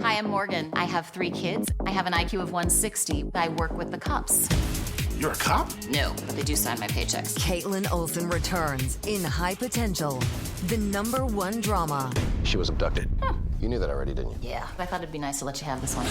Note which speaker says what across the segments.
Speaker 1: Hi, I'm Morgan. I have 3 kids. I have an IQ of 160. I work with the cops.
Speaker 2: You're a cop?
Speaker 1: No, but they do sign my paychecks.
Speaker 3: Caitlin Olsen returns in High Potential, the #1 drama.
Speaker 4: She was abducted. You knew that already, didn't you?
Speaker 1: Yeah, I thought it'd be nice to let you have this one.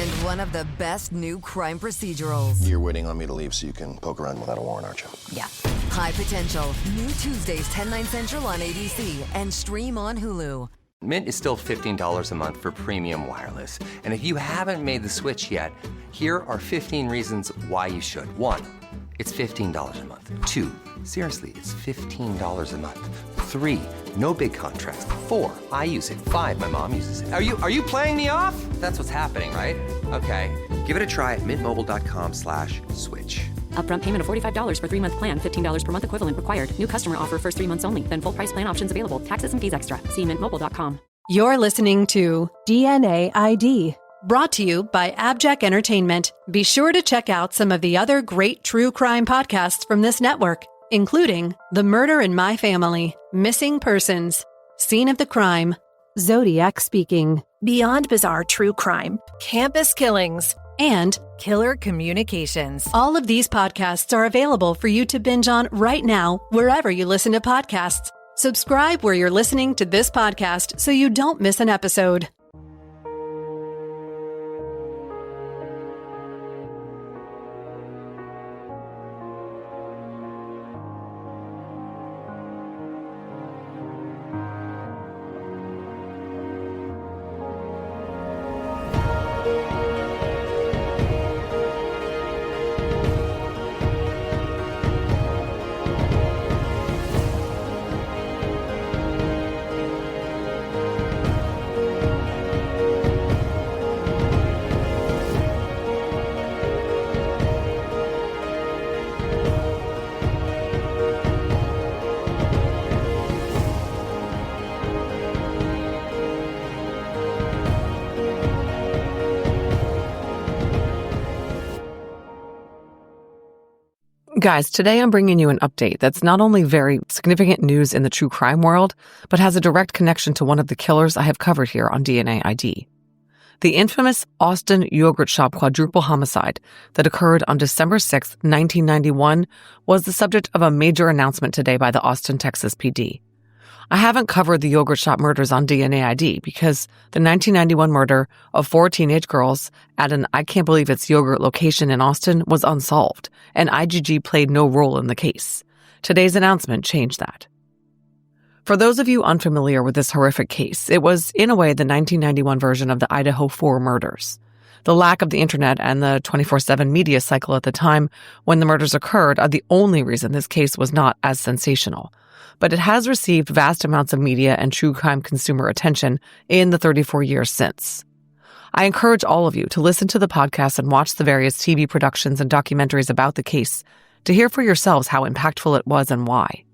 Speaker 3: And one of the best new crime procedurals.
Speaker 4: You're waiting on me to leave so you can poke around without a warrant, aren't you?
Speaker 1: Yeah.
Speaker 3: High Potential, new Tuesdays, 10/9 Central on ABC and stream on Hulu.
Speaker 5: Mint is still $15 a month for premium wireless. And if you haven't made the switch yet, here are 15 reasons why you should. 1, it's $15 a month. 2, seriously, it's $15 a month. 3, no big contracts. 4, I use it. 5, my mom uses it. Are you playing me off? That's what's happening, right? Okay, give it a try at mintmobile.com/switch.
Speaker 6: Upfront payment of $45 for 3-month plan, $15 per month equivalent required. New customer offer first 3 months only. Then full price plan options available. Taxes and fees extra. See mintmobile.com.
Speaker 7: You're listening to DNA ID, brought to you by AbJack Entertainment. Be sure to check out some of the other great true crime podcasts from this network, including The Murder in My Family, Missing Persons, Scene of the Crime, Zodiac Speaking,
Speaker 8: Beyond Bizarre True Crime, Campus Killings,
Speaker 7: and
Speaker 8: Killer Communications.
Speaker 7: All of these podcasts are available for you to binge on right now, wherever you listen to podcasts. Subscribe where you're listening to this podcast so you don't miss an episode.
Speaker 9: Guys, today I'm bringing you an update that's not only very significant news in the true crime world, but has a direct connection to one of the killers I have covered here on DNA ID. The infamous Austin yogurt shop quadruple homicide that occurred on December 6, 1991, was the subject of a major announcement today by the Austin, Texas PD. I haven't covered the yogurt shop murders on DNA ID because the 1991 murder of 4 teenage girls at an I Can't Believe It's Yogurt location in Austin was unsolved, and IGG played no role in the case. Today's announcement changed that. For those of you unfamiliar with this horrific case, it was, in a way, the 1991 version of the Idaho 4 murders. The lack of the internet and the 24/7 media cycle at the time when the murders occurred are the only reason this case was not as sensational. But it has received vast amounts of media and true crime consumer attention in the 34 years since. I encourage all of you to listen to the podcast and watch the various TV productions and documentaries about the case to hear for yourselves how impactful it was and why.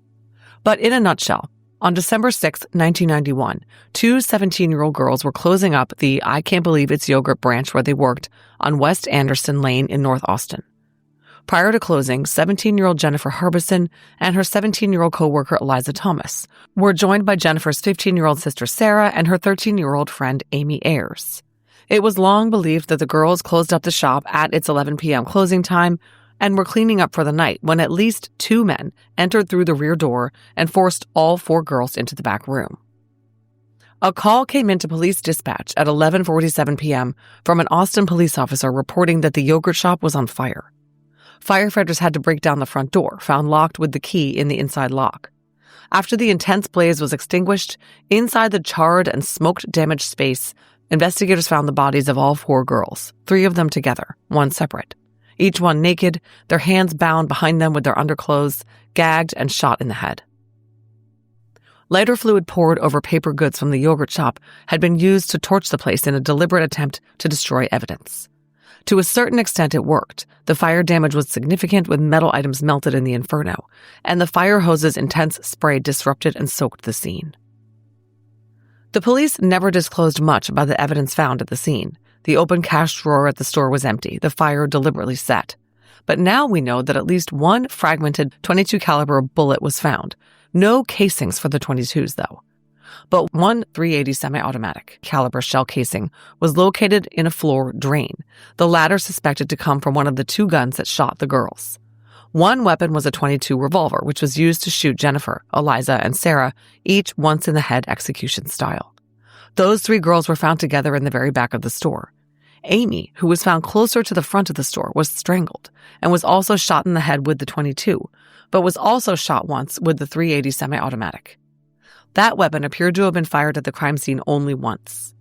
Speaker 9: But in a nutshell, on December 6, 1991, 2 17-year-old girls were closing up the I Can't Believe It's Yogurt branch where they worked on West Anderson Lane in North Austin. Prior to closing, 17-year-old Jennifer Harbison and her 17-year-old coworker Eliza Thomas were joined by Jennifer's 15-year-old sister Sarah and her 13-year-old friend Amy Ayers. It was long believed that the girls closed up the shop at its 11 p.m. closing time and were cleaning up for the night when at least 2 men entered through the rear door and forced all 4 girls into the back room. A call came into police dispatch at 11:47 p.m. from an Austin police officer reporting that the yogurt shop was on fire. Firefighters had to break down the front door, found locked with the key in the inside lock. After the intense blaze was extinguished, inside the charred and smoke-damaged space, investigators found the bodies of all 4 girls, 3 of them together, 1 separate. Each one naked, their hands bound behind them with their underclothes, gagged and shot in the head. Lighter fluid poured over paper goods from the yogurt shop had been used to torch the place in a deliberate attempt to destroy evidence. To a certain extent, it worked. The fire damage was significant, with metal items melted in the inferno, and the fire hose's intense spray disrupted and soaked the scene. The police never disclosed much about the evidence found at the scene. The open cash drawer at the store was empty, the fire deliberately set. But now we know that at least 1 fragmented .22 caliber bullet was found. No casings for the .22s, though. but one .380 semi-automatic caliber shell casing was located in a floor drain, the latter suspected to come from one of the two guns that shot the girls. One weapon was a .22 revolver, which was used to shoot Jennifer, Eliza, and Sarah, each once in the head execution style. Those three girls were found together in the very back of the store. Amy, who was found closer to the front of the store, was strangled and was also shot in the head with the .22, but was also shot once with the .380 semi-automatic. That weapon appeared to have been fired at the crime scene only once.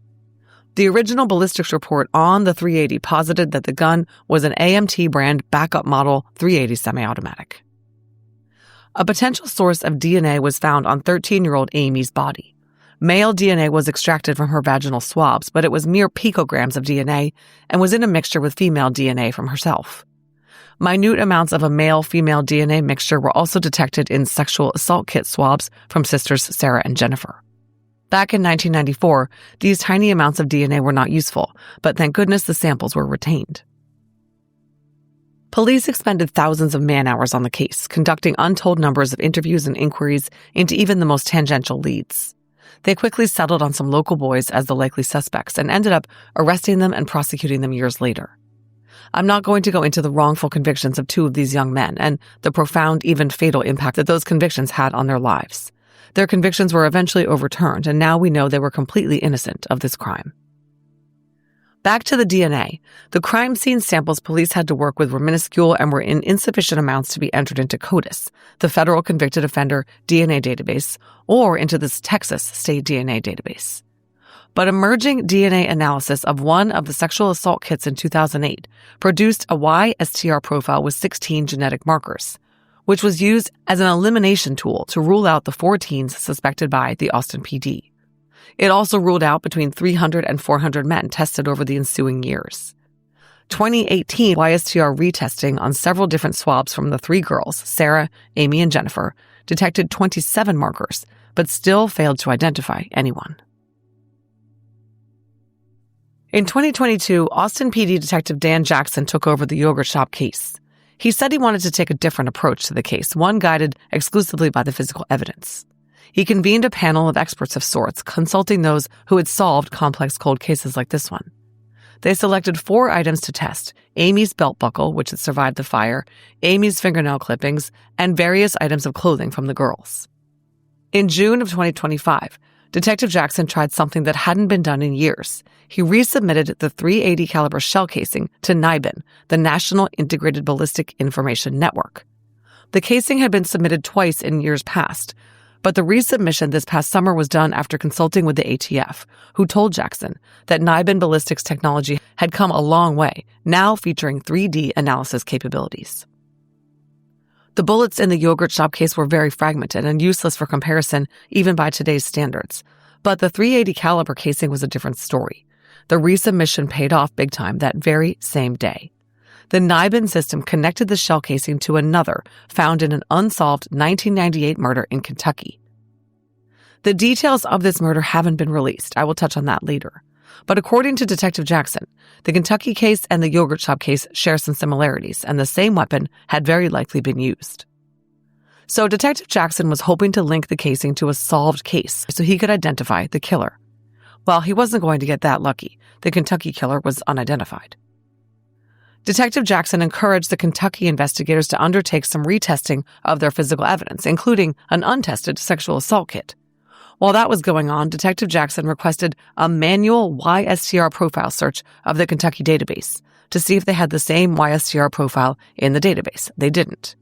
Speaker 9: The original ballistics report on the .380 posited that the gun was an AMT brand backup model .380 semi-automatic. A potential source of DNA was found on 13-year-old Amy's body. Male DNA was extracted from her vaginal swabs, but it was mere picograms of DNA and was in a mixture with female DNA from herself. Minute amounts of a male-female DNA mixture were also detected in sexual assault kit swabs from sisters Sarah and Jennifer. Back in 1994, these tiny amounts of DNA were not useful, but thank goodness the samples were retained. Police expended thousands of man-hours on the case, conducting untold numbers of interviews and inquiries into even the most tangential leads. They quickly settled on some local boys as the likely suspects and ended up arresting them and prosecuting them years later. I'm not going to go into the wrongful convictions of two of these young men and the profound, even fatal impact that those convictions had on their lives. Their convictions were eventually overturned, and now we know they were completely innocent of this crime. Back to the DNA. The crime scene samples police had to work with were minuscule and were in insufficient amounts to be entered into CODIS, the Federal Convicted Offender DNA Database, or into this Texas State DNA Database. But emerging DNA analysis of one of the sexual assault kits in 2008 produced a YSTR profile with 16 genetic markers, which was used as an elimination tool to rule out the 4 teens suspected by the Austin PD. It also ruled out between 300 and 400 men tested over the ensuing years. 2018 YSTR retesting on several different swabs from the 3 girls, Sarah, Amy, and Jennifer, detected 27 markers, but still failed to identify anyone. In 2022, Austin PD Detective Dan Jackson took over the yogurt shop case. He said he wanted to take a different approach to the case, one guided exclusively by the physical evidence. He convened a panel of experts of sorts, consulting those who had solved complex cold cases like this one. They selected 4 items to test: Amy's belt buckle, which had survived the fire, Amy's fingernail clippings, and various items of clothing from the girls. In June of 2025, Detective Jackson tried something that hadn't been done in years. He resubmitted the .380 caliber shell casing to NIBIN, the National Integrated Ballistic Information Network. The casing had been submitted twice in years past, but the resubmission this past summer was done after consulting with the ATF, who told Jackson that NIBIN ballistics technology had come a long way, now featuring 3D analysis capabilities. The bullets in the yogurt shop case were very fragmented and useless for comparison even by today's standards. But the .380 caliber casing was a different story. The resubmission paid off big time that very same day. The NIBIN system connected the shell casing to another found in an unsolved 1998 murder in Kentucky. The details of this murder haven't been released. I will touch on that later. But according to Detective Jackson, the Kentucky case and the yogurt shop case share some similarities, and the same weapon had very likely been used. So Detective Jackson was hoping to link the casing to a solved case so he could identify the killer. Well, he wasn't going to get that lucky. The Kentucky killer was unidentified. Detective Jackson encouraged the Kentucky investigators to undertake some retesting of their physical evidence, including an untested sexual assault kit. While that was going on, Detective Jackson requested a manual YSTR profile search of the Kentucky database to see if they had the same YSTR profile in the database. They didn't.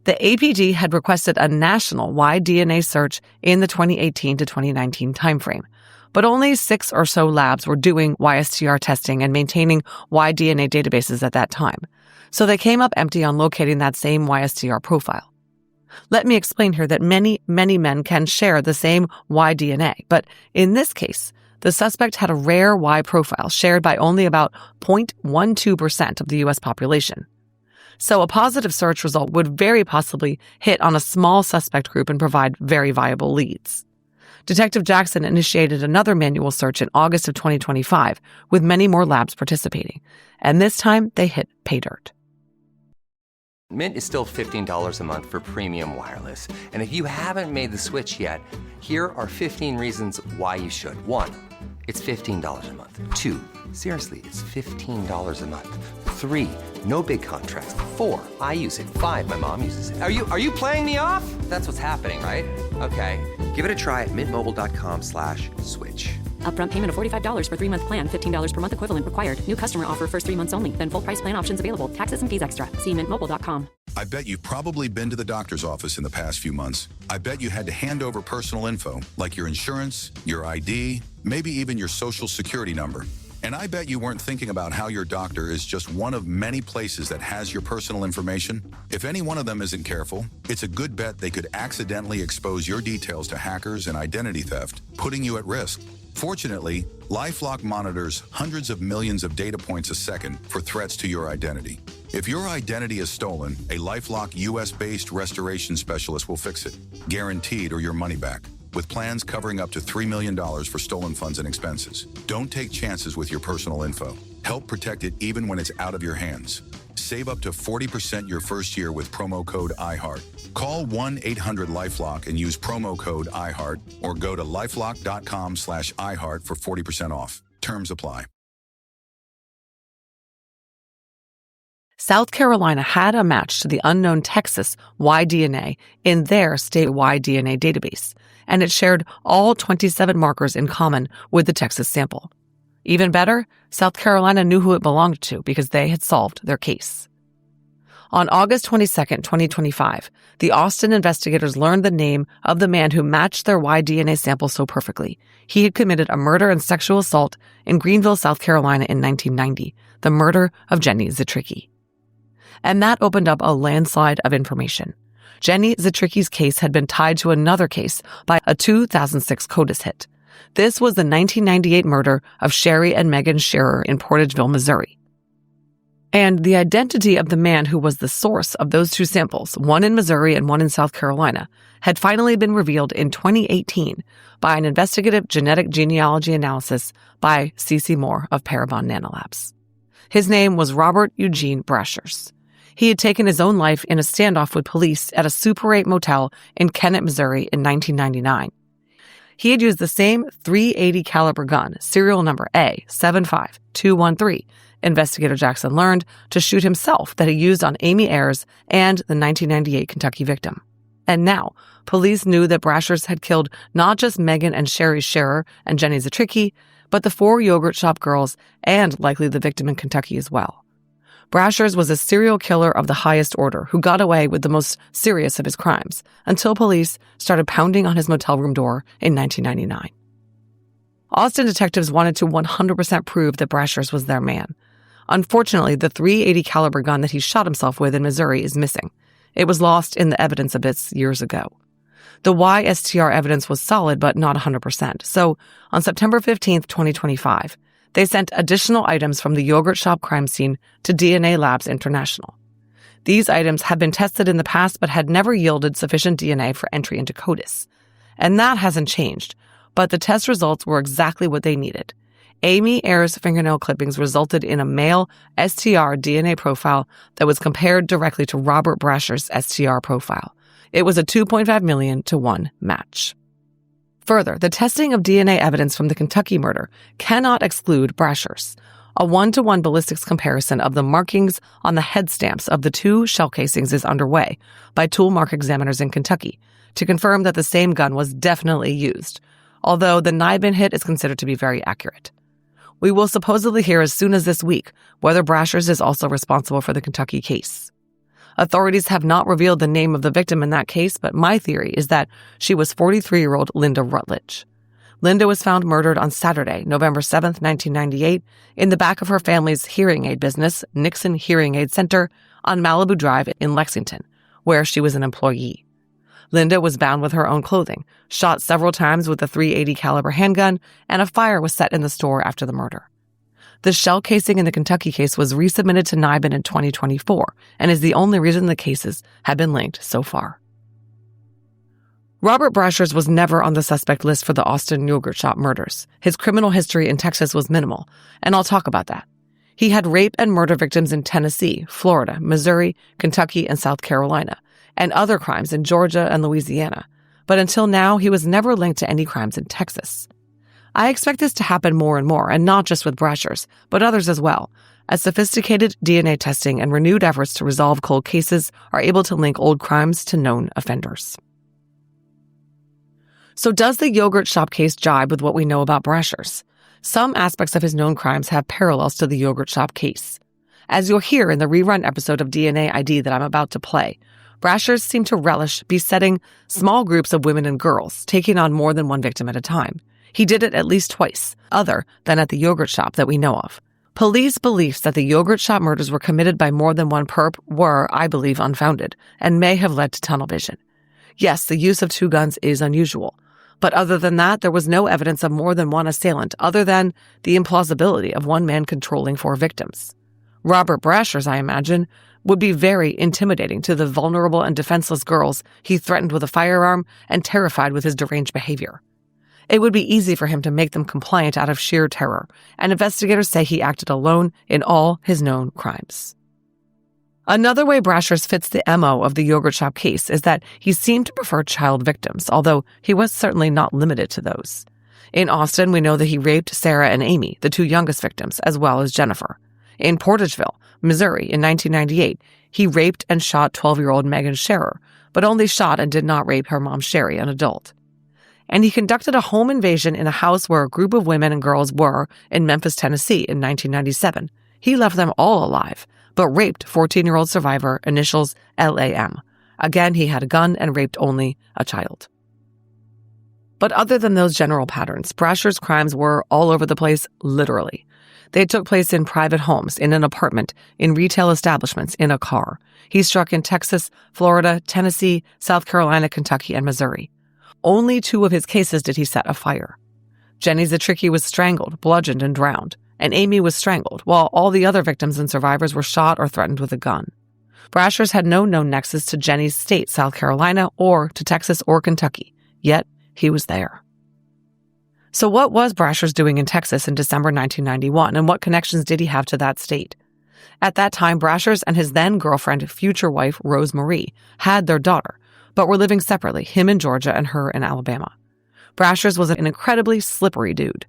Speaker 9: The APD had requested a national Y-DNA search in the 2018 to 2019 timeframe, but only 6 or so labs were doing YSTR testing and maintaining Y-DNA databases at that time, so they came up empty on locating that same YSTR profile. Let me explain here that many, many men can share the same Y-DNA, but in this case, the suspect had a rare Y profile shared by only about 0.12% of the U.S. population. So a positive search result would very possibly hit on a small suspect group and provide very viable leads. Detective Jackson initiated another manual search in August of 2025, with many more labs participating, and this time they hit pay dirt.
Speaker 5: Mint is still $15 a month for premium wireless. And if you haven't made the switch yet, here are 15 reasons why you should. 1, it's $15 a month. 2, seriously, it's $15 a month. 3, no big contracts. 4, I use it. 5, my mom uses it. Are you playing me off? That's what's happening, right? Okay, give it a try at mintmobile.com/switch.
Speaker 6: Upfront payment of $45 for 3-month plan, $15 per month equivalent required. New customer offer first 3 months only. Then full price plan options available. Taxes and fees extra. See mintmobile.com.
Speaker 2: I bet you've probably been to the doctor's office in the past few months. I bet you had to hand over personal info, like your insurance, your ID, maybe even your social security number. And I bet you weren't thinking about how your doctor is just one of many places that has your personal information. If any one of them isn't careful, it's a good bet they could accidentally expose your details to hackers and identity theft, putting you at risk. Fortunately, LifeLock monitors hundreds of millions of data points a second for threats to your identity. If your identity is stolen, a LifeLock US-based restoration specialist will fix it, guaranteed or your money back, with plans covering up to $3 million for stolen funds and expenses. Don't take chances with your personal info. Help protect it even when it's out of your hands. Save up to 40% your first year with promo code iHeart. Call 1-800-LifeLock and use promo code iHeart or go to lifelock.com/iHeart for 40% off. Terms apply.
Speaker 9: South Carolina had a match to the unknown Texas Y-DNA in their statewide DNA database, and it shared all 27 markers in common with the Texas sample. Even better, South Carolina knew who it belonged to because they had solved their case. On August 22, 2025, the Austin investigators learned the name of the man who matched their Y-DNA sample so perfectly. He had committed a murder and sexual assault in Greenville, South Carolina in 1990, the murder of Jenny Zitricki. And that opened up a landslide of information. Jenny Zitricki's case had been tied to another case by a 2006 CODIS hit. This was the 1998 murder of Sherri and Megan Scherer in Portageville, Missouri. And the identity of the man who was the source of those two samples, one in Missouri and one in South Carolina, had finally been revealed in 2018 by an investigative genetic genealogy analysis by C.C. Moore of Parabon Nanolabs. His name was Robert Eugene Brashers. He had taken his own life in a standoff with police at a Super 8 motel in Kennett, Missouri in 1999. He had used the same .380 caliber gun, serial number A75213, investigator Jackson learned, to shoot himself that he used on Amy Ayers and the 1998 Kentucky victim. And now, police knew that Brashers had killed not just Megan and Sherri Scherer and Jenny Zitricki, but the 4 yogurt shop girls and likely the victim in Kentucky as well. Brashers was a serial killer of the highest order who got away with the most serious of his crimes until police started pounding on his motel room door in 1999. Austin detectives wanted to 100% prove that Brashers was their man. Unfortunately, the .380 caliber gun that he shot himself with in Missouri is missing. It was lost in the evidence abyss years ago. The YSTR evidence was solid but not 100%. So, on September 15, 2025, they sent additional items from the yogurt shop crime scene to DNA Labs International. These items had been tested in the past but had never yielded sufficient DNA for entry into CODIS. And that hasn't changed, but the test results were exactly what they needed. Amy Ayers' fingernail clippings resulted in a male STR DNA profile that was compared directly to Robert Brashers' STR profile. It was a 2.5 million to 1 match. Further, the testing of DNA evidence from the Kentucky murder cannot exclude Brashers. A 1-to-1 ballistics comparison of the markings on the head stamps of the 2 shell casings is underway by tool mark examiners in Kentucky to confirm that the same gun was definitely used, although the Nibin hit is considered to be very accurate. We will supposedly hear as soon as this week whether Brashers is also responsible for the Kentucky case. Authorities have not revealed the name of the victim in that case, but my theory is that she was 43-year-old Linda Rutledge. Linda was found murdered on Saturday, November 7, 1998, in the back of her family's hearing aid business, Nixon Hearing Aid Center, on Malibu Drive in Lexington, where she was an employee. Linda was bound with her own clothing, shot several times with a .380 caliber handgun, and a fire was set in the store after the murder. The shell casing in the Kentucky case was resubmitted to Nibin in 2024 and is the only reason the cases have been linked so far. Robert Brashers was never on the suspect list for the Austin yogurt shop murders. His criminal history in Texas was minimal, and I'll talk about that. He had rape and murder victims in Tennessee, Florida, Missouri, Kentucky, and South Carolina, and other crimes in Georgia and Louisiana. But until now, he was never linked to any crimes in Texas. I expect this to happen more and more, and not just with Brashers, but others as well, as sophisticated DNA testing and renewed efforts to resolve cold cases are able to link old crimes to known offenders. So does the yogurt shop case jibe with what we know about Brashers? Some aspects of his known crimes have parallels to the yogurt shop case. As you'll hear in the rerun episode of DNA ID that I'm about to play, Brashers seem to relish besetting small groups of women and girls, taking on more than one victim at a time. He did it at least twice, other than at the yogurt shop that we know of. Police beliefs that the yogurt shop murders were committed by more than one perp were, I believe, unfounded, and may have led to tunnel vision. Yes, the use of two guns is unusual, but other than that, there was no evidence of more than one assailant other than the implausibility of one man controlling 4 victims. Robert Brashers, I imagine, would be very intimidating to the vulnerable and defenseless girls he threatened with a firearm and terrified with his deranged behavior. It would be easy for him to make them compliant out of sheer terror, and investigators say he acted alone in all his known crimes. Another way Brashers fits the MO of the yogurt shop case is that he seemed to prefer child victims, although he was certainly not limited to those. In Austin, we know that he raped Sarah and Amy, the 2 youngest victims, as well as Jennifer. In Portageville, Missouri, in 1998, he raped and shot 12-year-old Megan Scherer, but only shot and did not rape her mom Sherri, an adult. And he conducted a home invasion in a house where a group of women and girls were in Memphis, Tennessee in 1997. He left them all alive, but raped 14-year-old survivor, initials LAM. Again, he had a gun and raped only a child. But other than those general patterns, Brashers' crimes were all over the place, literally. They took place in private homes, in an apartment, in retail establishments, in a car. He struck in Texas, Florida, Tennessee, South Carolina, Kentucky, and Missouri. Only 2 of his cases did he set afire. Jenny Zitricki was strangled, bludgeoned, and drowned, and Amy was strangled, while all the other victims and survivors were shot or threatened with a gun. Brashers had no known nexus to Jenny's state, South Carolina, or to Texas or Kentucky, yet he was there. So what was Brashers doing in Texas in December 1991, and what connections did he have to that state? At that time, Brashers and his then-girlfriend, future wife, Rose Marie, had their daughter, but were living separately, him in Georgia and her in Alabama. Brashers was an incredibly slippery dude.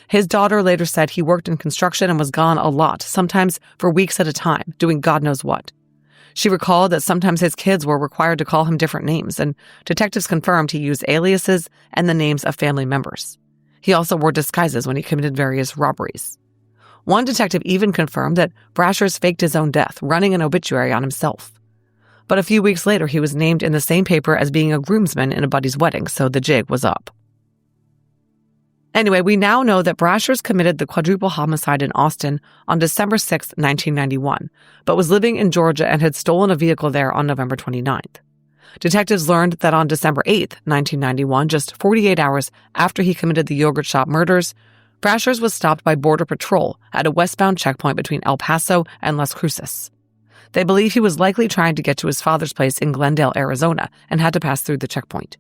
Speaker 9: His daughter later said he worked in construction and was gone a lot, sometimes for weeks at a time, doing God knows what. She recalled that sometimes his kids were required to call him different names, and detectives confirmed he used aliases and the names of family members. He also wore disguises when he committed various robberies. One detective even confirmed that Brashers faked his own death, running an obituary on himself. But a few weeks later, he was named in the same paper as being a groomsman in a buddy's wedding, so the jig was up. Anyway, we now know that Brashers committed the quadruple homicide in Austin on December 6, 1991, but was living in Georgia and had stolen a vehicle there on November 29th. Detectives learned that on December 8, 1991, just 48 hours after he committed the yogurt shop murders, Brashers was stopped by Border Patrol at a westbound checkpoint between El Paso and Las Cruces. They believe he was likely trying to get to his father's place in Glendale, Arizona, and had to pass through the checkpoint.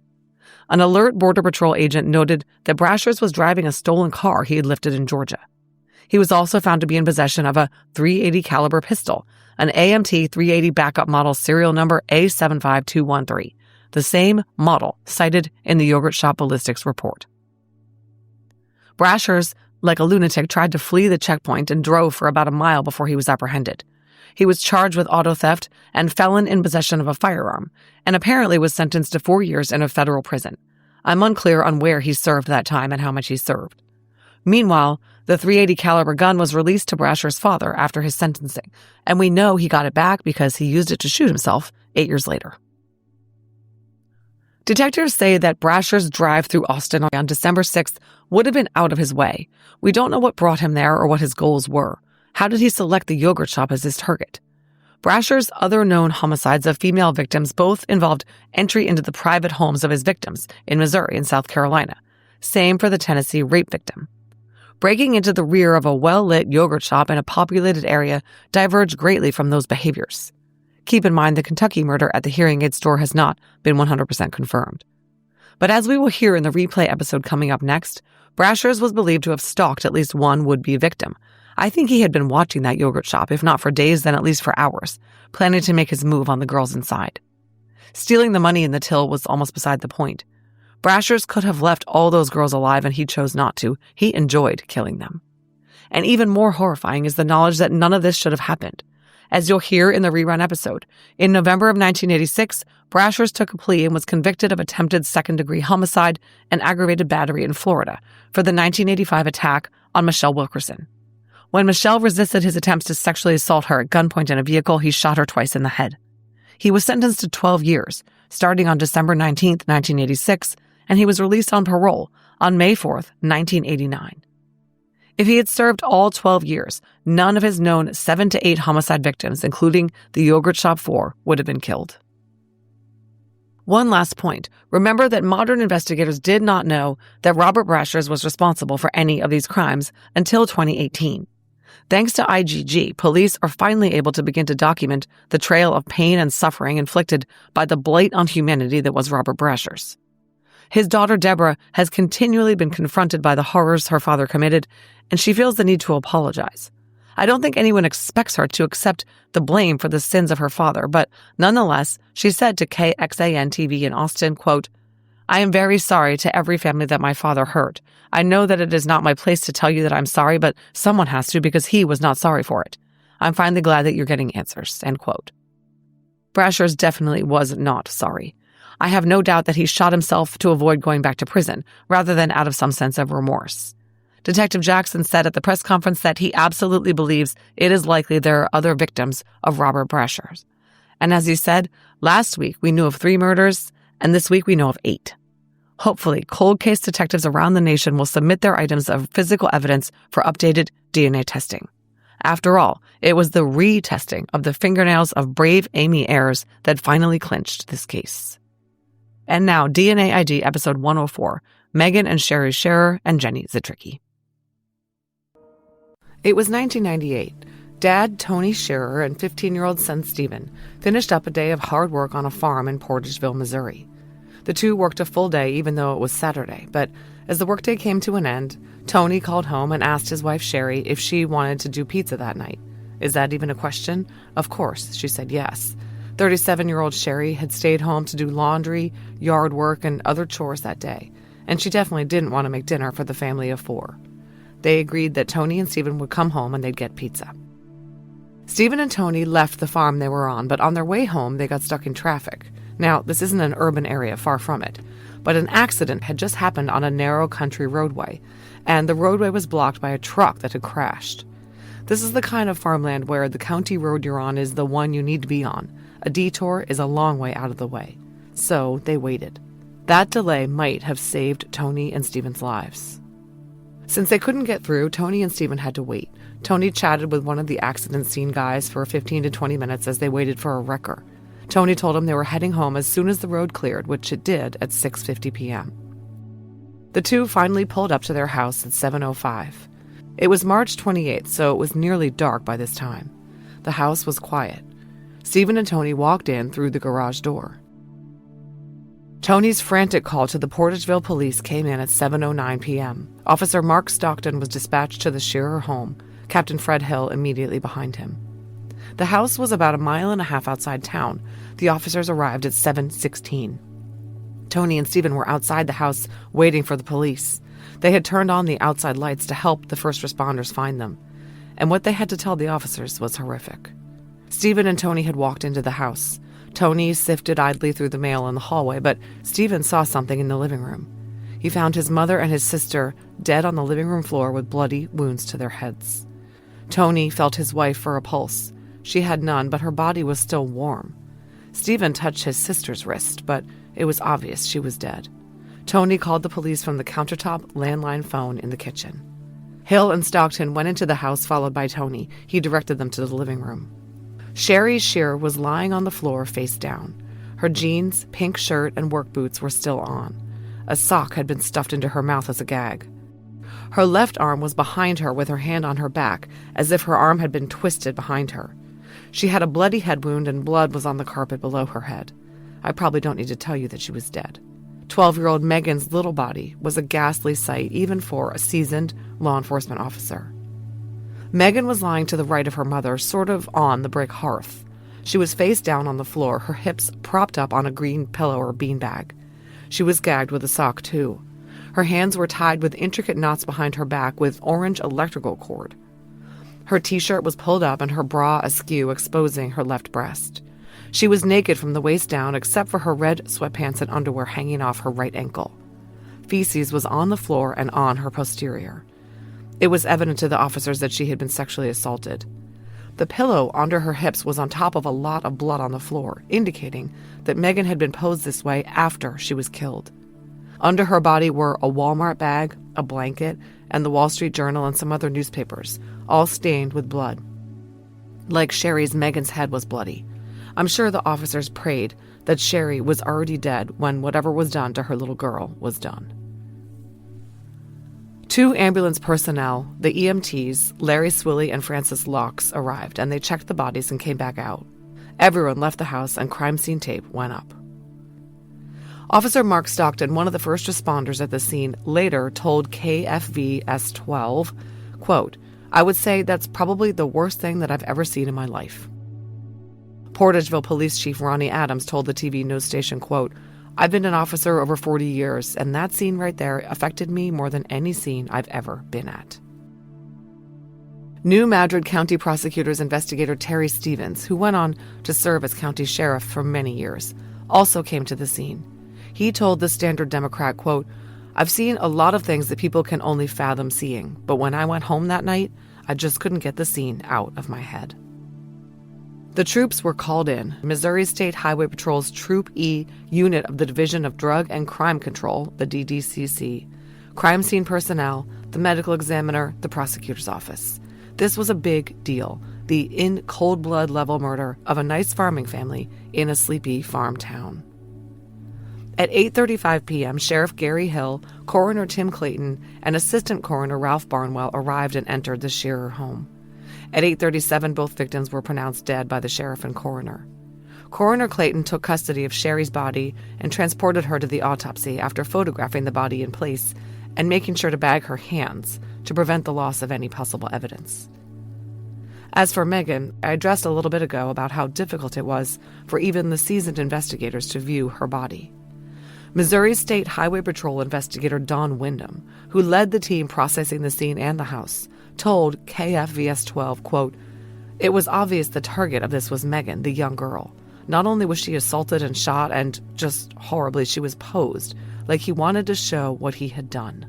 Speaker 9: An alert Border Patrol agent noted that Brashers was driving a stolen car he had lifted in Georgia. He was also found to be in possession of a .380 caliber pistol, an AMT .380 backup model serial number A75213, the same model cited in the yogurt shop ballistics report. Brashers, like a lunatic, tried to flee the checkpoint and drove for about a mile before he was apprehended. He was charged with auto theft and felon in possession of a firearm, and apparently was sentenced to 4 years in a federal prison. I'm unclear on where he served that time and how much he served. Meanwhile, the .380 caliber gun was released to Brashers' father after his sentencing, and we know he got it back because he used it to shoot himself 8 years later. Detectives say that Brashers' drive through Austin on December 6th would have been out of his way. We don't know what brought him there or what his goals were. How did he select the yogurt shop as his target? Brashers' other known homicides of female victims both involved entry into the private homes of his victims in Missouri and South Carolina. Same for the Tennessee rape victim. Breaking into the rear of a well-lit yogurt shop in a populated area diverged greatly from those behaviors. Keep in mind the Kentucky murder at the hearing aid store has not been 100% confirmed. But as we will hear in the replay episode coming up next, Brashers was believed to have stalked at least one would-be victim. I think he had been watching that yogurt shop, if not for days, then at least for hours, planning to make his move on the girls inside. Stealing the money in the till was almost beside the point. Brashers could have left all those girls alive, and he chose not to. He enjoyed killing them. And even more horrifying is the knowledge that none of this should have happened. As you'll hear in the rerun episode, in November of 1986, Brashers took a plea and was convicted of attempted second-degree homicide and aggravated battery in Florida for the 1985 attack on Michelle Wilkerson. When Michelle resisted his attempts to sexually assault her at gunpoint in a vehicle, he shot her twice in the head. He was sentenced to 12 years, starting on December 19, 1986, and he was released on parole on May 4, 1989. If he had served all 12 years, none of his known 7 to 8 homicide victims, including the Yogurt Shop 4, would have been killed. One last point. Remember that modern investigators did not know that Robert Brashers was responsible for any of these crimes until 2018. Thanks to IGG, police are finally able to begin to document the trail of pain and suffering inflicted by the blight on humanity that was Robert Brashers. His daughter Deborah has continually been confronted by the horrors her father committed, and she feels the need to apologize. I don't think anyone expects her to accept the blame for the sins of her father, but nonetheless, she said to KXAN TV in Austin, quote, "I am very sorry to every family that my father hurt. I know that it is not my place to tell you that I'm sorry, but someone has to because he was not sorry for it. I'm finally glad that you're getting answers," end quote. Brashers definitely was not sorry. I have no doubt that he shot himself to avoid going back to prison, rather than out of some sense of remorse. Detective Jackson said at the press conference that he absolutely believes it is likely there are other victims of Robert Brashers. And as he said, last week we knew of 3 murders, and this week we know of 8. Hopefully, cold case detectives around the nation will submit their items of physical evidence for updated DNA testing. After all, it was the retesting of the fingernails of brave Amy Ayers that finally clinched this case. And now, DNA ID episode 104, Megan and Sherri Scherer and Jenny Zitricki. It was 1998. Dad, Tony Scherer, and 15-year-old son, Stephen, finished up a day of hard work on a farm in Portageville, Missouri. The two worked a full day even though it was Saturday, but as the workday came to an end, Tony called home and asked his wife, Sherri, if she wanted to do pizza that night. Is that even a question? Of course, she said yes. 37-year-old Sherri had stayed home to do laundry, yard work, and other chores that day, and she definitely didn't want to make dinner for the family of 4. They agreed that Tony and Stephen would come home and they'd get pizza. Stephen and Tony left the farm they were on, but on their way home, they got stuck in traffic. Now, this isn't an urban area, far from it, but an accident had just happened on a narrow country roadway, and the roadway was blocked by a truck that had crashed. This is the kind of farmland where the county road you're on is the one you need to be on. A detour is a long way out of the way. So they waited. That delay might have saved Tony and Stephen's lives. Since they couldn't get through, Tony and Stephen had to wait. Tony chatted with one of the accident scene guys for 15 to 20 minutes as they waited for a wrecker. Tony told him they were heading home as soon as the road cleared, which it did at 6:50 p.m. The two finally pulled up to their house at 7:05. It was March 28th, so it was nearly dark by this time. The house was quiet. Stephen and Tony walked in through the garage door. Tony's frantic call to the Portageville police came in at 7:09 p.m. Officer Mark Stockton was dispatched to the Scherer home, Captain Fred Hill immediately behind him. The house was about a mile and a half outside town. The officers arrived at 7:16. Tony and Stephen were outside the house waiting for the police. They had turned on the outside lights to help the first responders find them. And what they had to tell the officers was horrific. Stephen and Tony had walked into the house. Tony sifted idly through the mail in the hallway, but Stephen saw something in the living room. He found his mother and his sister dead on the living room floor with bloody wounds to their heads. Tony felt his wife for a pulse. She had none, but her body was still warm. Stephen touched his sister's wrist, but it was obvious she was dead. Tony called the police from the countertop landline phone in the kitchen. Hill and Stockton went into the house, followed by Tony. He directed them to the living room. Sherri Scherer was lying on the floor face down. Her jeans, pink shirt, and work boots were still on. A sock had been stuffed into her mouth as a gag. Her left arm was behind her with her hand on her back, as if her arm had been twisted behind her. She had a bloody head wound and blood was on the carpet below her head. I probably don't need to tell you that she was dead. 12-year-old Megan's little body was a ghastly sight even for a seasoned law enforcement officer. Megan was lying to the right of her mother, sort of on the brick hearth. She was face down on the floor, her hips propped up on a green pillow or beanbag. She was gagged with a sock, too. Her hands were tied with intricate knots behind her back with orange electrical cord. Her t-shirt was pulled up and her bra askew, exposing her left breast. She was naked from the waist down except for her red sweatpants and underwear hanging off her right ankle. Feces was on the floor and on her posterior. It was evident to the officers that she had been sexually assaulted. The pillow under her hips was on top of a lot of blood on the floor, indicating that Megan had been posed this way after she was killed. Under her body were a Walmart bag, a blanket, and the Wall Street Journal and some other newspapers, all stained with blood. Like Sherri's, Megan's head was bloody. I'm sure the officers prayed that Sherri was already dead when whatever was done to her little girl was done. 2 ambulance personnel, the EMTs, Larry Swilley and Francis Locks, arrived, and they checked the bodies and came back out. Everyone left the house and crime scene tape went up. Officer Mark Stockton, one of the first responders at the scene, later told KFVS-12, quote, "I would say that's probably the worst thing that I've ever seen in my life." Portageville Police Chief Ronnie Adams told the TV news station, quote, "I've been an officer over 40 years, and that scene right there affected me more than any scene I've ever been at." New Madrid County Prosecutor's investigator Terry Stevens, who went on to serve as county sheriff for many years, also came to the scene. He told the Standard Democrat, quote, "I've seen a lot of things that people can only fathom seeing, but when I went home that night, I just couldn't get the scene out of my head." The troops were called in. Missouri State Highway Patrol's Troop E unit of the Division of Drug and Crime Control, the DDCC, crime scene personnel, the medical examiner, the prosecutor's office. This was a big deal, the in cold blood level murder of a nice farming family in a sleepy farm town. At 8:35 p.m., Sheriff Gary Hill, Coroner Tim Clayton, and Assistant Coroner Ralph Barnwell arrived and entered the Scherer home. At 8:37, both victims were pronounced dead by the sheriff and coroner. Coroner Clayton took custody of Sherri's body and transported her to the autopsy after photographing the body in place and making sure to bag her hands to prevent the loss of any possible evidence. As for Megan, I addressed a little bit ago about how difficult it was for even the seasoned investigators to view her body. Missouri State Highway Patrol investigator Don Wyndham, who led the team processing the scene and the house, told KFVS-12, quote, "It was obvious the target of this was Megan, the young girl. Not only was she assaulted and shot, and just horribly, she was posed, like he wanted to show what he had done."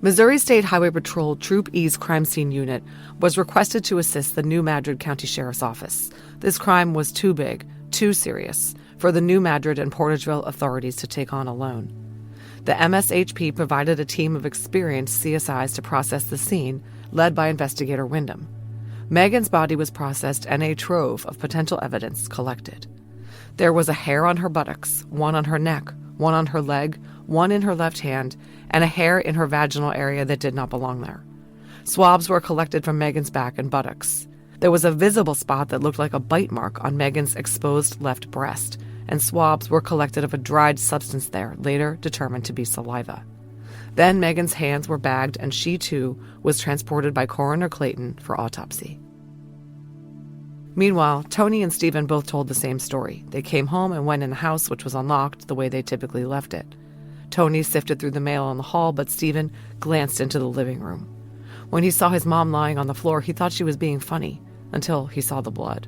Speaker 9: Missouri State Highway Patrol Troop E's crime scene unit was requested to assist the New Madrid County Sheriff's Office. This crime was too big, too serious, for the New Madrid and Portageville authorities to take on alone. The MSHP provided a team of experienced CSIs to process the scene, led by investigator Wyndham. Megan's body was processed and a trove of potential evidence collected. There was a hair on her buttocks, one on her neck, one on her leg, one in her left hand, and a hair in her vaginal area that did not belong there. Swabs were collected from Megan's back and buttocks. There was a visible spot that looked like a bite mark on Megan's exposed left breast, and swabs were collected of a dried substance there, later determined to be saliva. Then Megan's hands were bagged, and she, too, was transported by Coroner Clayton for autopsy. Meanwhile, Tony and Stephen both told the same story. They came home and went in the house, which was unlocked, the way they typically left it. Tony sifted through the mail in the hall, but Stephen glanced into the living room. When he saw his mom lying on the floor, he thought she was being funny, until he saw the blood.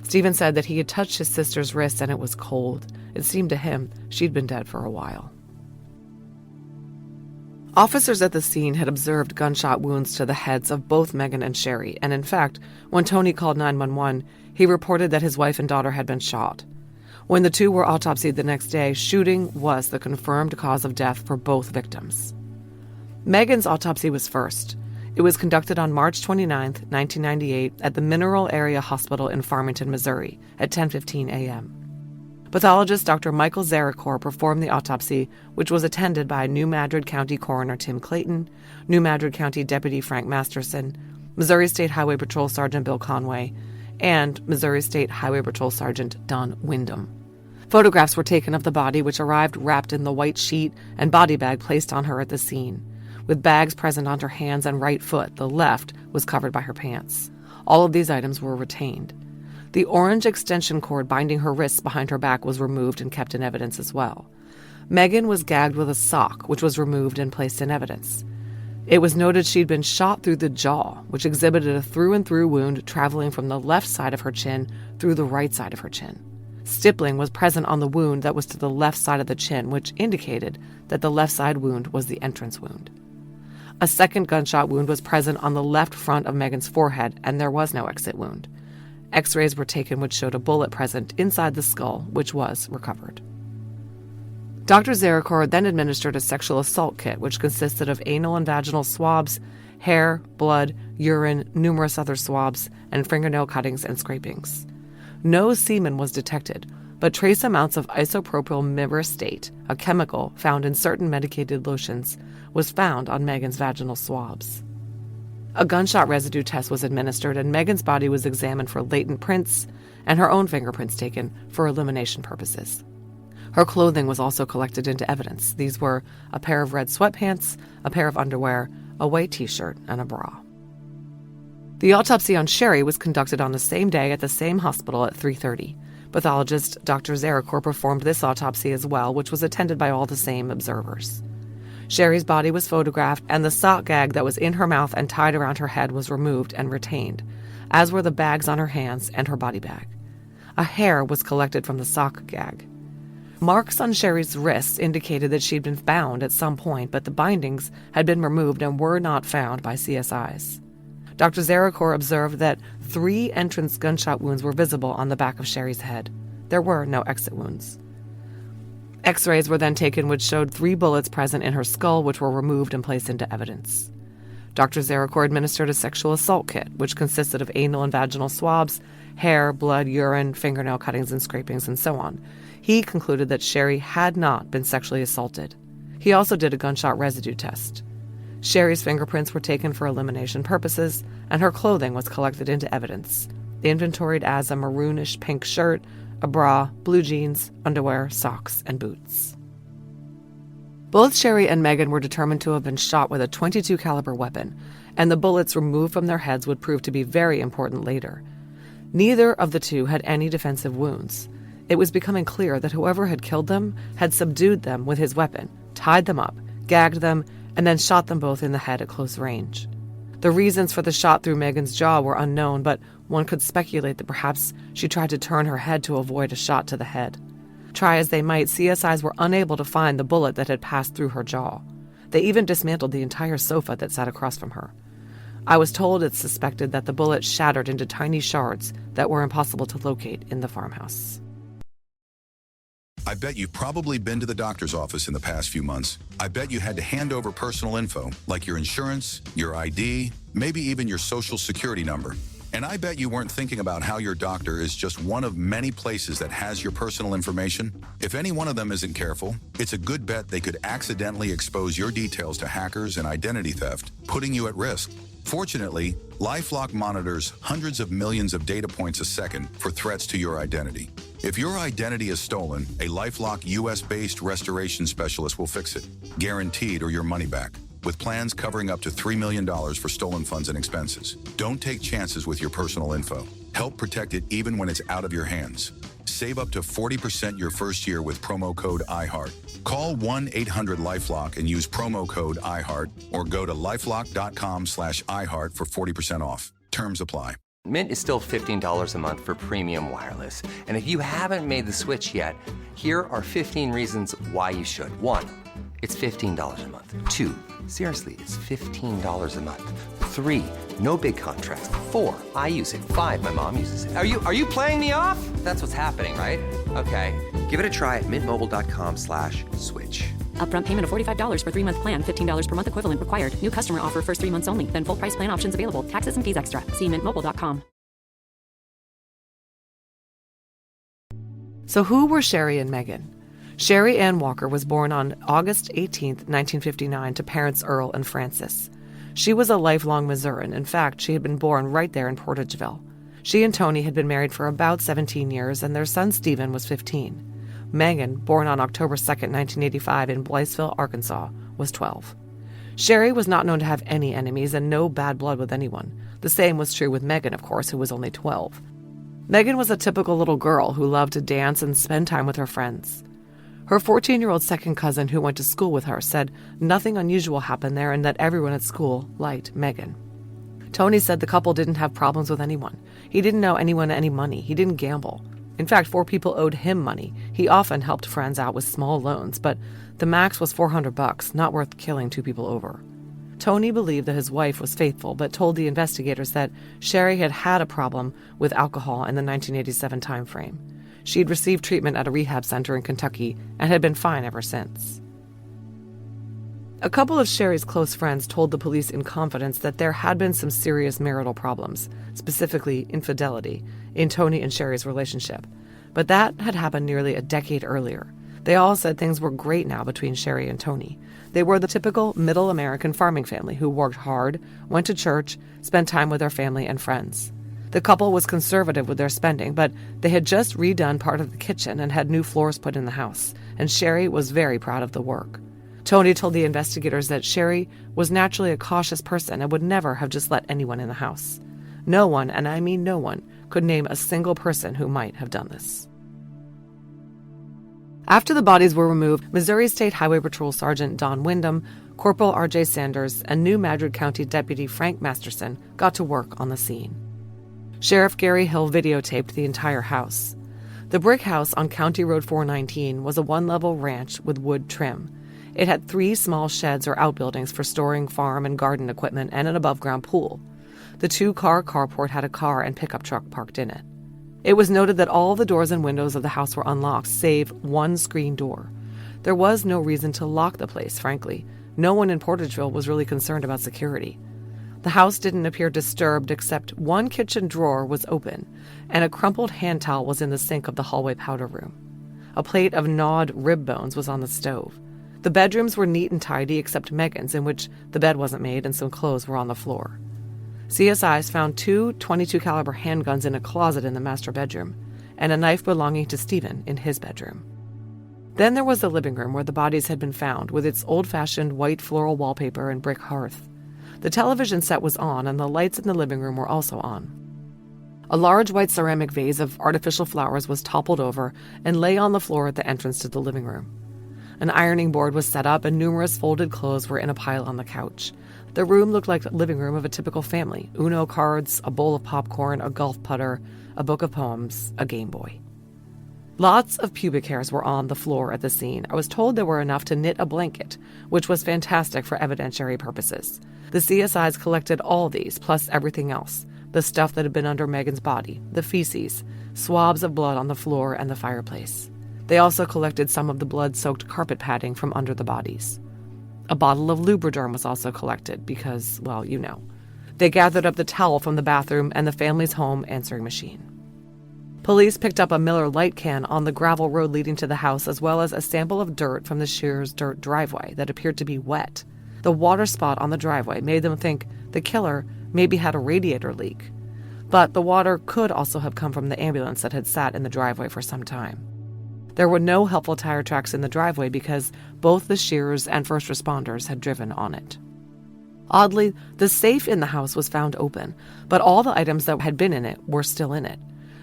Speaker 9: Stephen said that he had touched his sister's wrist and it was cold. It seemed to him she'd been dead for a while. Officers at the scene had observed gunshot wounds to the heads of both Megan and Sherri, and in fact, when Tony called 911, he reported that his wife and daughter had been shot. When the two were autopsied the next day, shooting was the confirmed cause of death for both victims. Megan's autopsy was first. It was conducted on March 29, 1998, at the Mineral Area Hospital in Farmington, Missouri, at 10:15 a.m. Pathologist Dr. Michael Zitricki performed the autopsy, which was attended by New Madrid County Coroner Tim Clayton, New Madrid County Deputy Frank Masterson, Missouri State Highway Patrol Sergeant Bill Conway, and Missouri State Highway Patrol Sergeant Don Wyndham. Photographs were taken of the body, which arrived wrapped in the white sheet and body bag placed on her at the scene. With bags present on her hands and right foot, the left was covered by her pants. All of these items were retained. The orange extension cord binding her wrists behind her back was removed and kept in evidence as well. Megan was gagged with a sock, which was removed and placed in evidence. It was noted she'd been shot through the jaw, which exhibited a through-and-through wound traveling from the left side of her chin through the right side of her chin. Stippling was present on the wound that was to the left side of the chin, which indicated that the left side wound was the entrance wound. A second gunshot wound was present on the left front of Megan's forehead, and there was no exit wound. X-rays were taken which showed a bullet present inside the skull, which was recovered. Dr. Zitricki then administered a sexual assault kit, which consisted of anal and vaginal swabs, hair, blood, urine, numerous other swabs, and fingernail cuttings and scrapings. No semen was detected, but trace amounts of isopropyl myristate, a chemical found in certain medicated lotions, was found on Megan's vaginal swabs. A gunshot residue test was administered, and Megan's body was examined for latent prints and her own fingerprints taken for elimination purposes. Her clothing was also collected into evidence. These were a pair of red sweatpants, a pair of underwear, a white t-shirt, and a bra. The autopsy on Sherri was conducted on the same day at the same hospital at 3:30. Pathologist Dr. Zitricki performed this autopsy as well, which was attended by all the same observers. Sherri's body was photographed, and the sock gag that was in her mouth and tied around her head was removed and retained, as were the bags on her hands and her body bag. A hair was collected from the sock gag. Marks on Sherri's wrists indicated that she'd been bound at some point, but the bindings had been removed and were not found by CSIs. Dr. Zitricki observed that 3 entrance gunshot wounds were visible on the back of Sherri's head. There were no exit wounds. X-rays were then taken which showed 3 bullets present in her skull, which were removed and placed into evidence. Dr. Zitricki administered a sexual assault kit, which consisted of anal and vaginal swabs, hair, blood, urine, fingernail cuttings and scrapings, and so on. He concluded that Sherri had not been sexually assaulted. He also did a gunshot residue test. Sherri's fingerprints were taken for elimination purposes, and her clothing was collected into evidence, inventoried as a maroonish pink shirt, a bra, blue jeans, underwear, socks, and boots. Both Sherri and Megan were determined to have been shot with a .22 caliber weapon, and the bullets removed from their heads would prove to be very important later. Neither of the two had any defensive wounds. It was becoming clear that whoever had killed them had subdued them with his weapon, tied them up, gagged them, and then shot them both in the head at close range. The reasons for the shot through Megan's jaw were unknown, but one could speculate that perhaps she tried to turn her head to avoid a shot to the head. Try as they might, CSIs were unable to find the bullet that had passed through her jaw. They even dismantled the entire sofa that sat across from her. I was told it's suspected that the bullet shattered into tiny shards that were impossible to locate in the farmhouse.
Speaker 2: I bet you've probably been to the doctor's office in the past few months. I bet you had to hand over personal info, like your insurance, your ID, maybe even your social security number. And I bet you weren't thinking about how your doctor is just one of many places that has your personal information. If any one of them isn't careful, it's a good bet they could accidentally expose your details to hackers and identity theft, putting you at risk. Fortunately, LifeLock monitors hundreds of millions of data points a second for threats to your identity. If your identity is stolen, a LifeLock US-based restoration specialist will fix it, guaranteed or your money back, with plans covering up to $3 million for stolen funds and expenses. Don't take chances with your personal info. Help protect it even when it's out of your hands. Save up to 40% your first year with promo code IHEART. Call 1-800-LifeLock and use promo code IHEART, or go to lifelock.com/iHeart for 40% off. Terms apply.
Speaker 5: Mint is still $15 a month for premium wireless. And if you haven't made the switch yet, here are 15 reasons why you should. 1, it's $15 a month. 2, seriously, it's $15 a month. 3, no big contracts. 4, I use it. 5, my mom uses it. Are you playing me off? That's what's happening, right? Okay, give it a try at mintmobile.com/switch.
Speaker 6: Upfront payment of $45 for 3-month plan, $15 per month equivalent required. New customer offer first 3 months only. Then full price plan options available. Taxes and fees extra. See mintmobile.com.
Speaker 9: So who were Sherri and Megan? Sherri Ann Walker was born on August 18, 1959, to parents Earl and Frances. She was a lifelong Missourian. In fact, she had been born right there in Portageville. She and Tony had been married for about 17 years, and their son Stephen was 15. Megan, born on October 2, 1985 in Blytheville, Arkansas, was 12. Sherri was not known to have any enemies and no bad blood with anyone. The same was true with Megan, of course, who was only 12. Megan was a typical little girl who loved to dance and spend time with her friends. Her 14-year-old second cousin who went to school with her said nothing unusual happened there and that everyone at school liked Megan. Tony said the couple didn't have problems with anyone. He didn't owe anyone any money. He didn't gamble. In fact, 4 people owed him money. He often helped friends out with small loans, but the max was $400, not worth killing 2 people over. Tony believed that his wife was faithful, but told the investigators that Sherri had had a problem with alcohol in the 1987 timeframe. She had received treatment at a rehab center in Kentucky and had been fine ever since. A couple of Sherri's close friends told the police in confidence that there had been some serious marital problems, specifically infidelity, in Tony and Sherri's relationship. But that had happened nearly a decade earlier. They all said things were great now between Sherri and Tony. They were the typical middle American farming family who worked hard, went to church, spent time with their family and friends. The couple was conservative with their spending, but they had just redone part of the kitchen and had new floors put in the house, and Sherri was very proud of the work. Tony told the investigators that Sherri was naturally a cautious person and would never have just let anyone in the house. No one, and I mean no one, could name a single person who might have done this. After the bodies were removed, Missouri State Highway Patrol Sergeant Don Wyndham, Corporal R.J. Sanders, and new Madrid County Deputy Frank Masterson got to work on the scene. Sheriff Gary Hill videotaped the entire house. The brick house on County Road 419 was a one-level ranch with wood trim. It had 3 small sheds or outbuildings for storing farm and garden equipment and an above-ground pool. The 2-car carport had a car and pickup truck parked in it. It was noted that all the doors and windows of the house were unlocked, save one screen door. There was no reason to lock the place, frankly. No one in Portageville was really concerned about security. The house didn't appear disturbed except one kitchen drawer was open, and a crumpled hand towel was in the sink of the hallway powder room. A plate of gnawed rib bones was on the stove. The bedrooms were neat and tidy except Megan's, in which the bed wasn't made and some clothes were on the floor. CSIs found 2 .22 caliber handguns in a closet in the master bedroom, and a knife belonging to Stephen in his bedroom. Then there was the living room where the bodies had been found, with its old-fashioned white floral wallpaper and brick hearth. The television set was on, and the lights in the living room were also on. A large white ceramic vase of artificial flowers was toppled over and lay on the floor at the entrance to the living room. An ironing board was set up, and numerous folded clothes were in a pile on the couch. The room looked like the living room of a typical family: Uno cards, a bowl of popcorn, a golf putter, a book of poems, a Game Boy. Lots of pubic hairs were on the floor at the scene. I was told there were enough to knit a blanket, which was fantastic for evidentiary purposes. The CSIs collected all these, plus everything else: the stuff that had been under Megan's body, the feces, swabs of blood on the floor and the fireplace. They also collected some of the blood-soaked carpet padding from under the bodies. A bottle of Lubriderm was also collected because, well, you know. They gathered up the towel from the bathroom and the family's home answering machine. Police picked up a Miller Lite can on the gravel road leading to the house, as well as a sample of dirt from the Scherer's dirt driveway that appeared to be wet. The water spot on the driveway made them think the killer maybe had a radiator leak. But the water could also have come from the ambulance that had sat in the driveway for some time. There were no helpful tire tracks in the driveway because both the Scherers and first responders had driven on it. Oddly, the safe in the house was found open, but all the items that had been in it were still in it.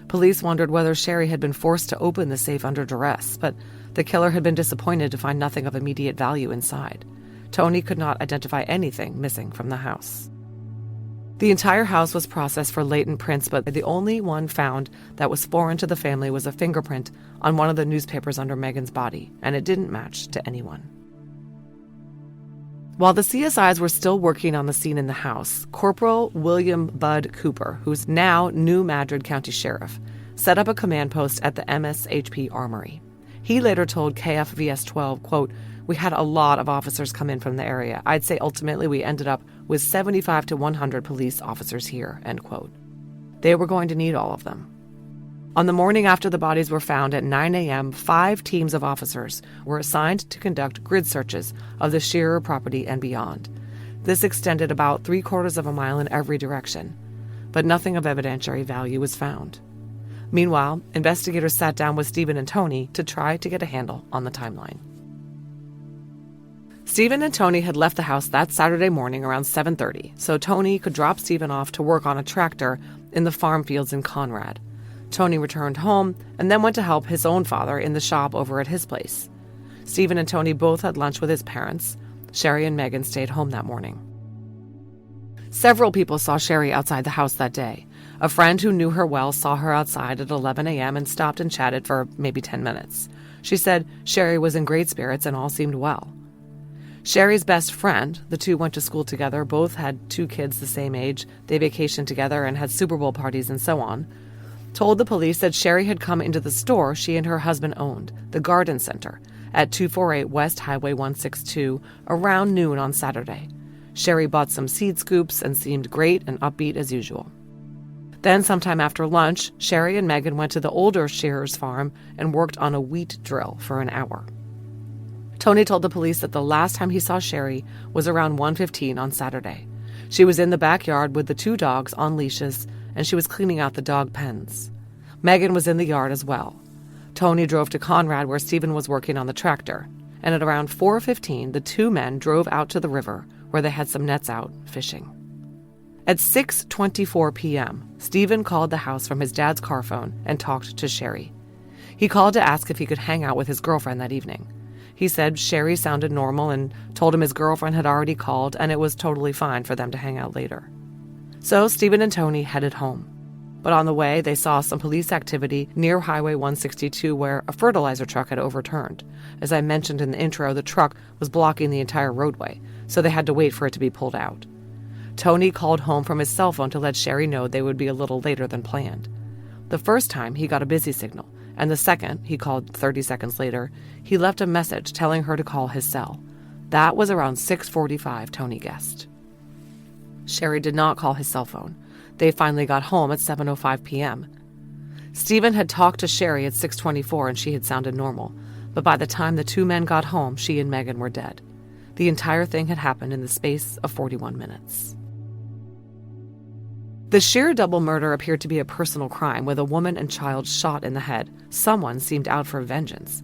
Speaker 9: Police wondered whether Sherri had been forced to open the safe under duress, but the killer had been disappointed to find nothing of immediate value inside. Tony could not identify anything missing from the house. The entire house was processed for latent prints, but the only one found that was foreign to the family was a fingerprint on one of the newspapers under Megan's body, and it didn't match to anyone. While the CSIs were still working on the scene in the house, Corporal William Bud Cooper, who's now new Madrid County Sheriff, set up a command post at the MSHP Armory. He later told KFVS 12, quote, "We had a lot of officers come in from the area. I'd say ultimately we ended up with 75 to 100 police officers here," end quote. They were going to need all of them. On the morning after the bodies were found at 9 a.m., 5 teams of officers were assigned to conduct grid searches of the Scherer property and beyond. This extended about 3/4 of a mile in every direction, but nothing of evidentiary value was found. Meanwhile, investigators sat down with Stephen and Tony to try to get a handle on the timeline. Stephen and Tony had left the house that Saturday morning around 7:30, so Tony could drop Stephen off to work on a tractor in the farm fields in Conrad. Tony returned home and then went to help his own father in the shop over at his place. Stephen and Tony both had lunch with his parents. Sherri and Megan stayed home that morning. Several people saw Sherri outside the house that day. A friend who knew her well saw her outside at 11 a.m. and stopped and chatted for maybe 10 minutes. She said Sherri was in great spirits and all seemed well. Sherri's best friend, the two went to school together, both had 2 kids the same age, they vacationed together and had Super Bowl parties and so on, told the police that Sherri had come into the store she and her husband owned, the Garden Center, at 248 West Highway 162, around noon on Saturday. Sherri bought some seed scoops and seemed great and upbeat as usual. Then, sometime after lunch, Sherri and Megan went to the older Scherer's farm and worked on a wheat drill for an hour. Tony told the police that the last time he saw Sherri was around 1:15 on Saturday. She was in the backyard with the 2 dogs on leashes, and she was cleaning out the dog pens. Megan was in the yard as well. Tony drove to Conrad where Stephen was working on the tractor, and at around 4:15, the 2 men drove out to the river where they had some nets out fishing. At 6:24 p.m., Stephen called the house from his dad's car phone and talked to Sherri. He called to ask if he could hang out with his girlfriend that evening. He said Sherri sounded normal and told him his girlfriend had already called and it was totally fine for them to hang out later. So Stephen and Tony headed home. But on the way, they saw some police activity near Highway 162 where a fertilizer truck had overturned. As I mentioned in the intro, the truck was blocking the entire roadway, so they had to wait for it to be pulled out. Tony called home from his cell phone to let Sherri know they would be a little later than planned. The first time, he got a busy signal, and the second, he called 30 seconds later, he left a message telling her to call his cell. That was around 6:45, Tony guessed. Sherri did not call his cell phone. They finally got home at 7:05 p.m. Stephen had talked to Sherri at 6:24 and she had sounded normal, but by the time the 2 men got home, she and Megan were dead. The entire thing had happened in the space of 41 minutes. The Scherer double murder appeared to be a personal crime with a woman and child shot in the head. Someone seemed out for vengeance.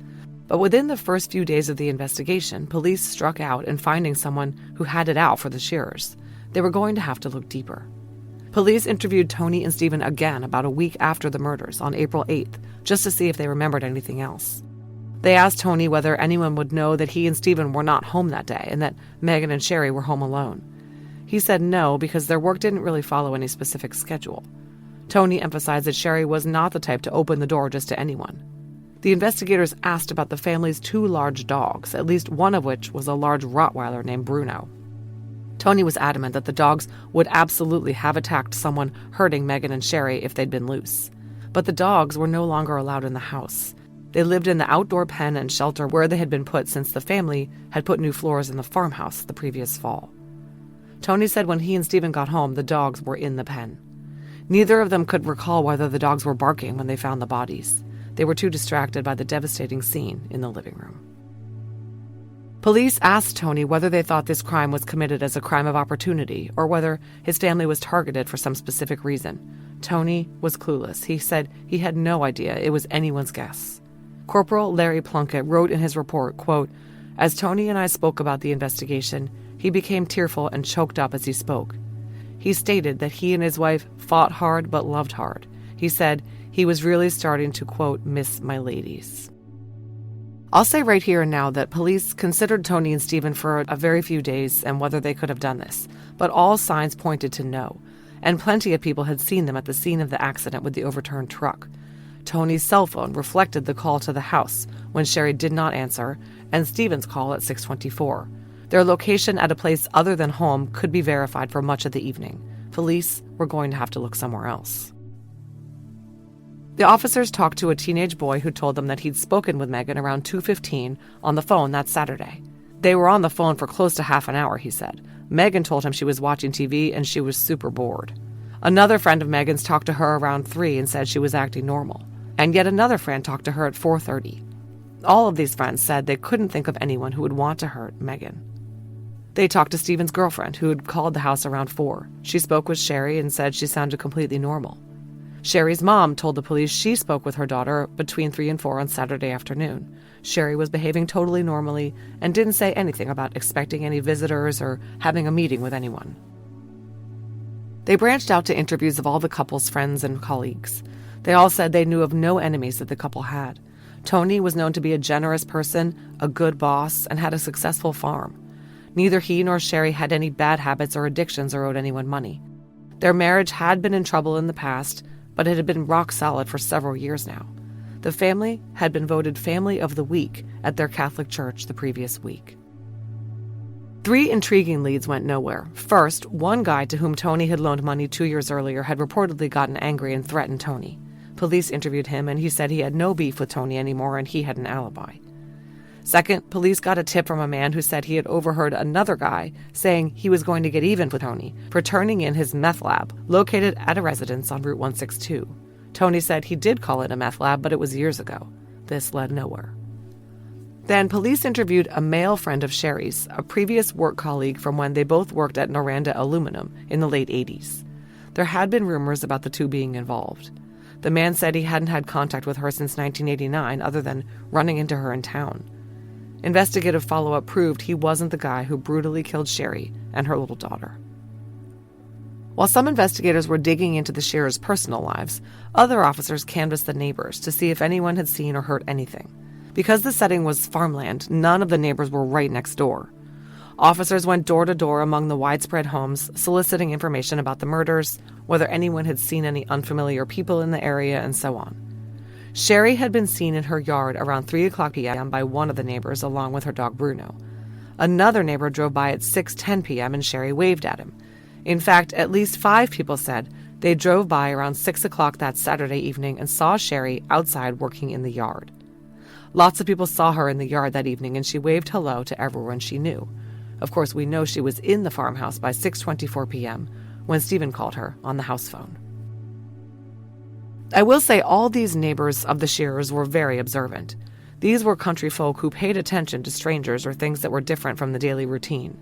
Speaker 9: But within the first few days of the investigation, police struck out in finding someone who had it out for the Scherers. They were going to have to look deeper. Police interviewed Tony and Stephen again about a week after the murders on April 8th, just to see if they remembered anything else. They asked Tony whether anyone would know that he and Stephen were not home that day and that Megan and Sherri were home alone. He said no because their work didn't really follow any specific schedule. Tony emphasized that Sherri was not the type to open the door just to anyone. The investigators asked about the family's 2 large dogs, at least one of which was a large Rottweiler named Bruno. Tony was adamant that the dogs would absolutely have attacked someone hurting Megan and Sherri if they'd been loose. But the dogs were no longer allowed in the house. They lived in the outdoor pen and shelter where they had been put since the family had put new floors in the farmhouse the previous fall. Tony said when he and Stephen got home, the dogs were in the pen. Neither of them could recall whether the dogs were barking when they found the bodies. They were too distracted by the devastating scene in the living room. Police asked Tony whether they thought this crime was committed as a crime of opportunity or whether his family was targeted for some specific reason. Tony was clueless. He said he had no idea. It was anyone's guess. Corporal Larry Plunkett wrote in his report, quote, "As Tony and I spoke about the investigation, he became tearful and choked up as he spoke. He stated that he and his wife fought hard but loved hard. He said he was really starting to, quote, miss my ladies." I'll say right here and now that police considered Tony and Stephen for a very few days and whether they could have done this, but all signs pointed to no, and plenty of people had seen them at the scene of the accident with the overturned truck. Tony's cell phone reflected the call to the house when Sherri did not answer, and Stephen's call at 6:24. Their location at a place other than home could be verified for much of the evening. Police were going to have to look somewhere else. The officers talked to a teenage boy who told them that he'd spoken with Megan around 2:15 on the phone that Saturday. They were on the phone for close to half an hour, he said. Megan told him she was watching TV and she was super bored. Another friend of Megan's talked to her around 3 and said she was acting normal. And yet another friend talked to her at 4:30. All of these friends said they couldn't think of anyone who would want to hurt Megan. They talked to Stephen's girlfriend, who had called the house around 4. She spoke with Sherri and said she sounded completely normal. Sherri's mom told the police she spoke with her daughter between 3 and 4 on Saturday afternoon. Sherri was behaving totally normally and didn't say anything about expecting any visitors or having a meeting with anyone. They branched out to interviews of all the couple's friends and colleagues. They all said they knew of no enemies that the couple had. Tony was known to be a generous person, a good boss, and had a successful farm. Neither he nor Sherri had any bad habits or addictions or owed anyone money. Their marriage had been in trouble in the past, but it had been rock solid for several years now. The family had been voted Family of the Week at their Catholic church the previous week. 3 intriguing leads went nowhere. First, one guy to whom Tony had loaned money 2 years earlier had reportedly gotten angry and threatened Tony. Police interviewed him, and he said he had no beef with Tony anymore and he had an alibi. Second, police got a tip from a man who said he had overheard another guy saying he was going to get even with Tony for turning in his meth lab, located at a residence on Route 162. Tony said he did call it a meth lab, but it was years ago. This led nowhere. Then police interviewed a male friend of Sherri's, a previous work colleague from when they both worked at Noranda Aluminum in the late 80s. There had been rumors about the two being involved. The man said he hadn't had contact with her since 1989 other than running into her in town. Investigative follow-up proved he wasn't the guy who brutally killed Sherri and her little daughter. While some investigators were digging into the Scherers' personal lives, other officers canvassed the neighbors to see if anyone had seen or heard anything. Because the setting was farmland, none of the neighbors were right next door. Officers went door to door among the widespread homes, soliciting information about the murders, whether anyone had seen any unfamiliar people in the area, and so on. Sherri had been seen in her yard around 3 o'clock p.m. by one of the neighbors along with her dog Bruno. Another neighbor drove by at 6:10 p.m. and Sherri waved at him. In fact, at least 5 people said they drove by around 6 o'clock that Saturday evening and saw Sherri outside working in the yard. Lots of people saw her in the yard that evening and she waved hello to everyone she knew. Of course, we know she was in the farmhouse by 6:24 p.m. when Stephen called her on the house phone. I will say all these neighbors of the Scherers were very observant. These were country folk who paid attention to strangers or things that were different from the daily routine.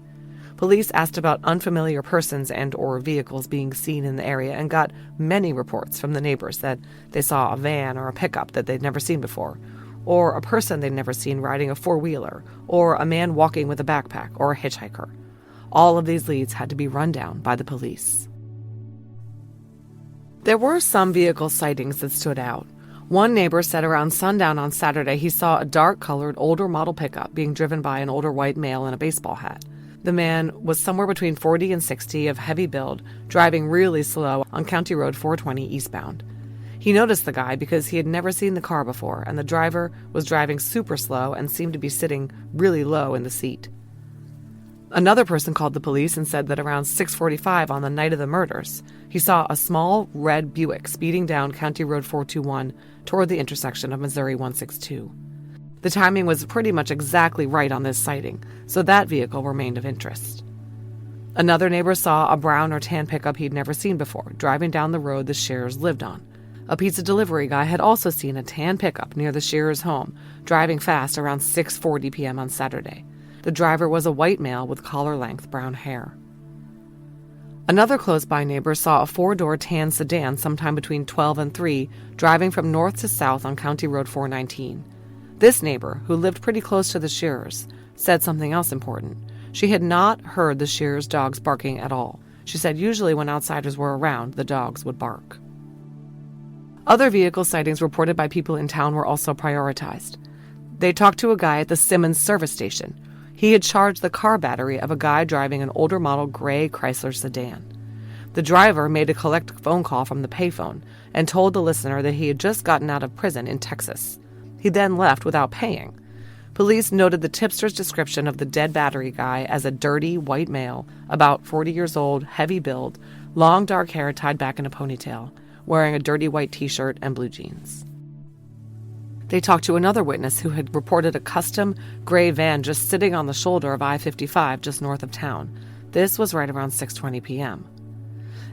Speaker 9: Police asked about unfamiliar persons and or vehicles being seen in the area and got many reports from the neighbors that they saw a van or a pickup that they'd never seen before, or a person they'd never seen riding a four-wheeler, or a man walking with a backpack or a hitchhiker. All of these leads had to be run down by the police. There were some vehicle sightings that stood out. One neighbor said around sundown on Saturday he saw a dark-colored older model pickup being driven by an older white male in a baseball hat. The man was somewhere between 40 and 60, of heavy build, driving really slow on County Road 420 eastbound. He noticed the guy because he had never seen the car before, and the driver was driving super slow and seemed to be sitting really low in the seat. Another person called the police and said that around 6:45 on the night of the murders, he saw a small red Buick speeding down County Road 421 toward the intersection of Missouri 162. The timing was pretty much exactly right on this sighting, so that vehicle remained of interest. Another neighbor saw a brown or tan pickup he'd never seen before, driving down the road the Scherers lived on. A pizza delivery guy had also seen a tan pickup near the Scherers' home, driving fast around 6:40 p.m. on Saturday. The driver was a white male with collar-length brown hair. Another close-by neighbor saw a 4-door tan sedan sometime between 12 and 3, driving from north to south on County Road 419. This neighbor, who lived pretty close to the Scherers, said something else important. She had not heard the Scherers' dogs barking at all. She said usually when outsiders were around, the dogs would bark. Other vehicle sightings reported by people in town were also prioritized. They talked to a guy at the Simmons service station. He had charged the car battery of a guy driving an older model gray Chrysler sedan. The driver made a collect phone call from the payphone and told the listener that he had just gotten out of prison in Texas. He then left without paying. Police noted the tipster's description of the dead battery guy as a dirty white male, about 40 years old, heavy build, long dark hair tied back in a ponytail, wearing a dirty white t-shirt and blue jeans. They talked to another witness who had reported a custom gray van just sitting on the shoulder of I-55 just north of town. This was right around 6:20 p.m.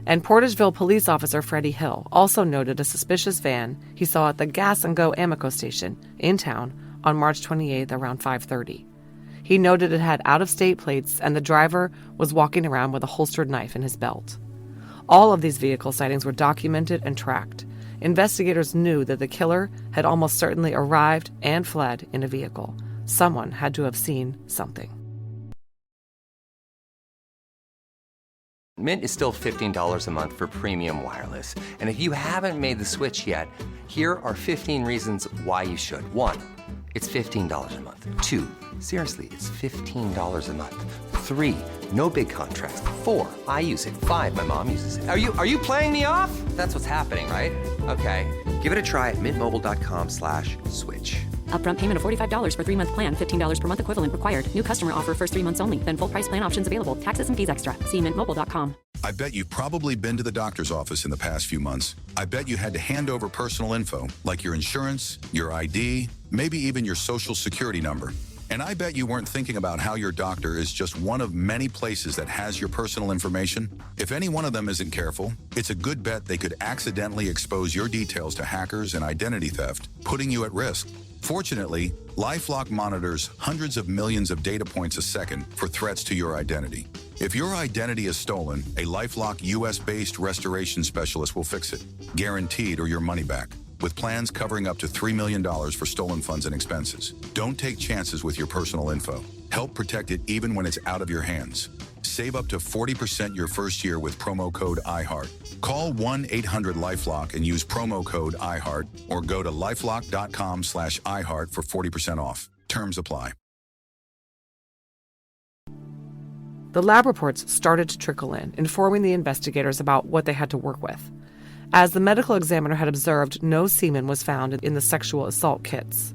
Speaker 9: And Portageville police officer Freddie Hill also noted a suspicious van he saw at the Gas and Go Amoco station in town on March 28th around 5:30. He noted it had out-of-state plates and the driver was walking around with a holstered knife in his belt. All of these vehicle sightings were documented and tracked. investigators knew that the killer had almost certainly arrived and fled in a vehicle. Someone had to have seen something.
Speaker 5: Mint is still $15 a month for premium wireless. And if you haven't made the switch yet, here are 15 reasons why you should. 1, it's $15 a month. 2, seriously, it's $15 a month. 3, no big contracts. 4, I use it. 5, my mom uses it. Are you playing me off? That's what's happening, right? Okay, give it a try at mintmobile.com/switch.
Speaker 6: Upfront payment of $45 for 3-month plan, $15 per month equivalent required. New customer offer first 3 months only. Then full price plan options available. Taxes and fees extra. See mintmobile.com.
Speaker 2: I bet you've probably been to the doctor's office in the past few months. I bet you had to hand over personal info, like your insurance, your ID, maybe even your social security number. And I bet you weren't thinking about how your doctor is just one of many places that has your personal information. If any one of them isn't careful, it's a good bet they could accidentally expose your details to hackers and identity theft, putting you at risk. Fortunately, LifeLock monitors hundreds of millions of data points a second for threats to your identity. If your identity is stolen, a LifeLock US-based restoration specialist will fix it, guaranteed, or your money back, with plans covering up to $3 million for stolen funds and expenses. Don't take chances with your personal info. Help protect it even when it's out of your hands. Save up to 40% your first year with promo code IHEART. Call 1-800-LifeLock and use promo code IHEART, or go to lifelock.com/iHeart for 40% off. Terms apply.
Speaker 9: The lab reports started to trickle in, informing the investigators about what they had to work with. As the medical examiner had observed, no semen was found in the sexual assault kits.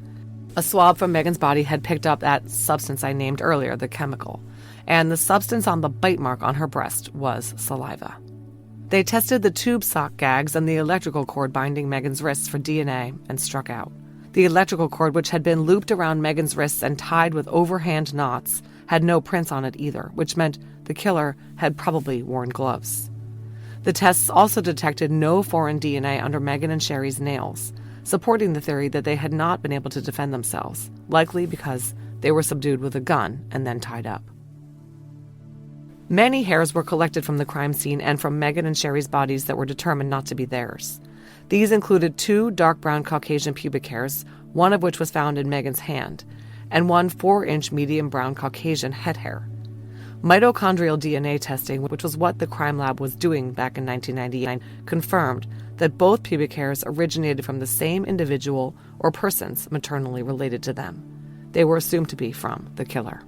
Speaker 9: A swab from Megan's body had picked up that substance I named earlier, the chemical, and the substance on the bite mark on her breast was saliva. They tested the tube sock gags and the electrical cord binding Megan's wrists for DNA and struck out. The electrical cord, which had been looped around Megan's wrists and tied with overhand knots, had no prints on it either, which meant the killer had probably worn gloves. The tests also detected no foreign DNA under Megan and Sherri's nails, supporting the theory that they had not been able to defend themselves, likely because they were subdued with a gun and then tied up. Many hairs were collected from the crime scene and from Megan and Sherri's bodies that were determined not to be theirs. These included 2 dark brown Caucasian pubic hairs, one of which was found in Megan's hand, and 1 4-inch medium brown Caucasian head hair. Mitochondrial DNA testing, which was what the crime lab was doing back in 1999, confirmed that both pubic hairs originated from the same individual or persons maternally related to them. They were assumed to be from the killer.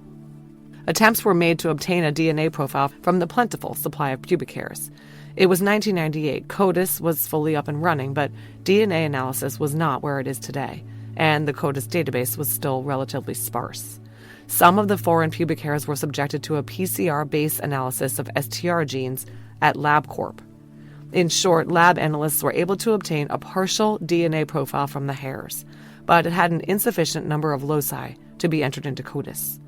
Speaker 9: Attempts were made to obtain a DNA profile from the plentiful supply of pubic hairs. It was 1998. CODIS was fully up and running, but DNA analysis was not where it is today, and the CODIS database was still relatively sparse. Some of the foreign pubic hairs were subjected to a PCR-based analysis of STR genes at LabCorp. In short, lab analysts were able to obtain a partial DNA profile from the hairs, but it had an insufficient number of loci to be entered into CODIS.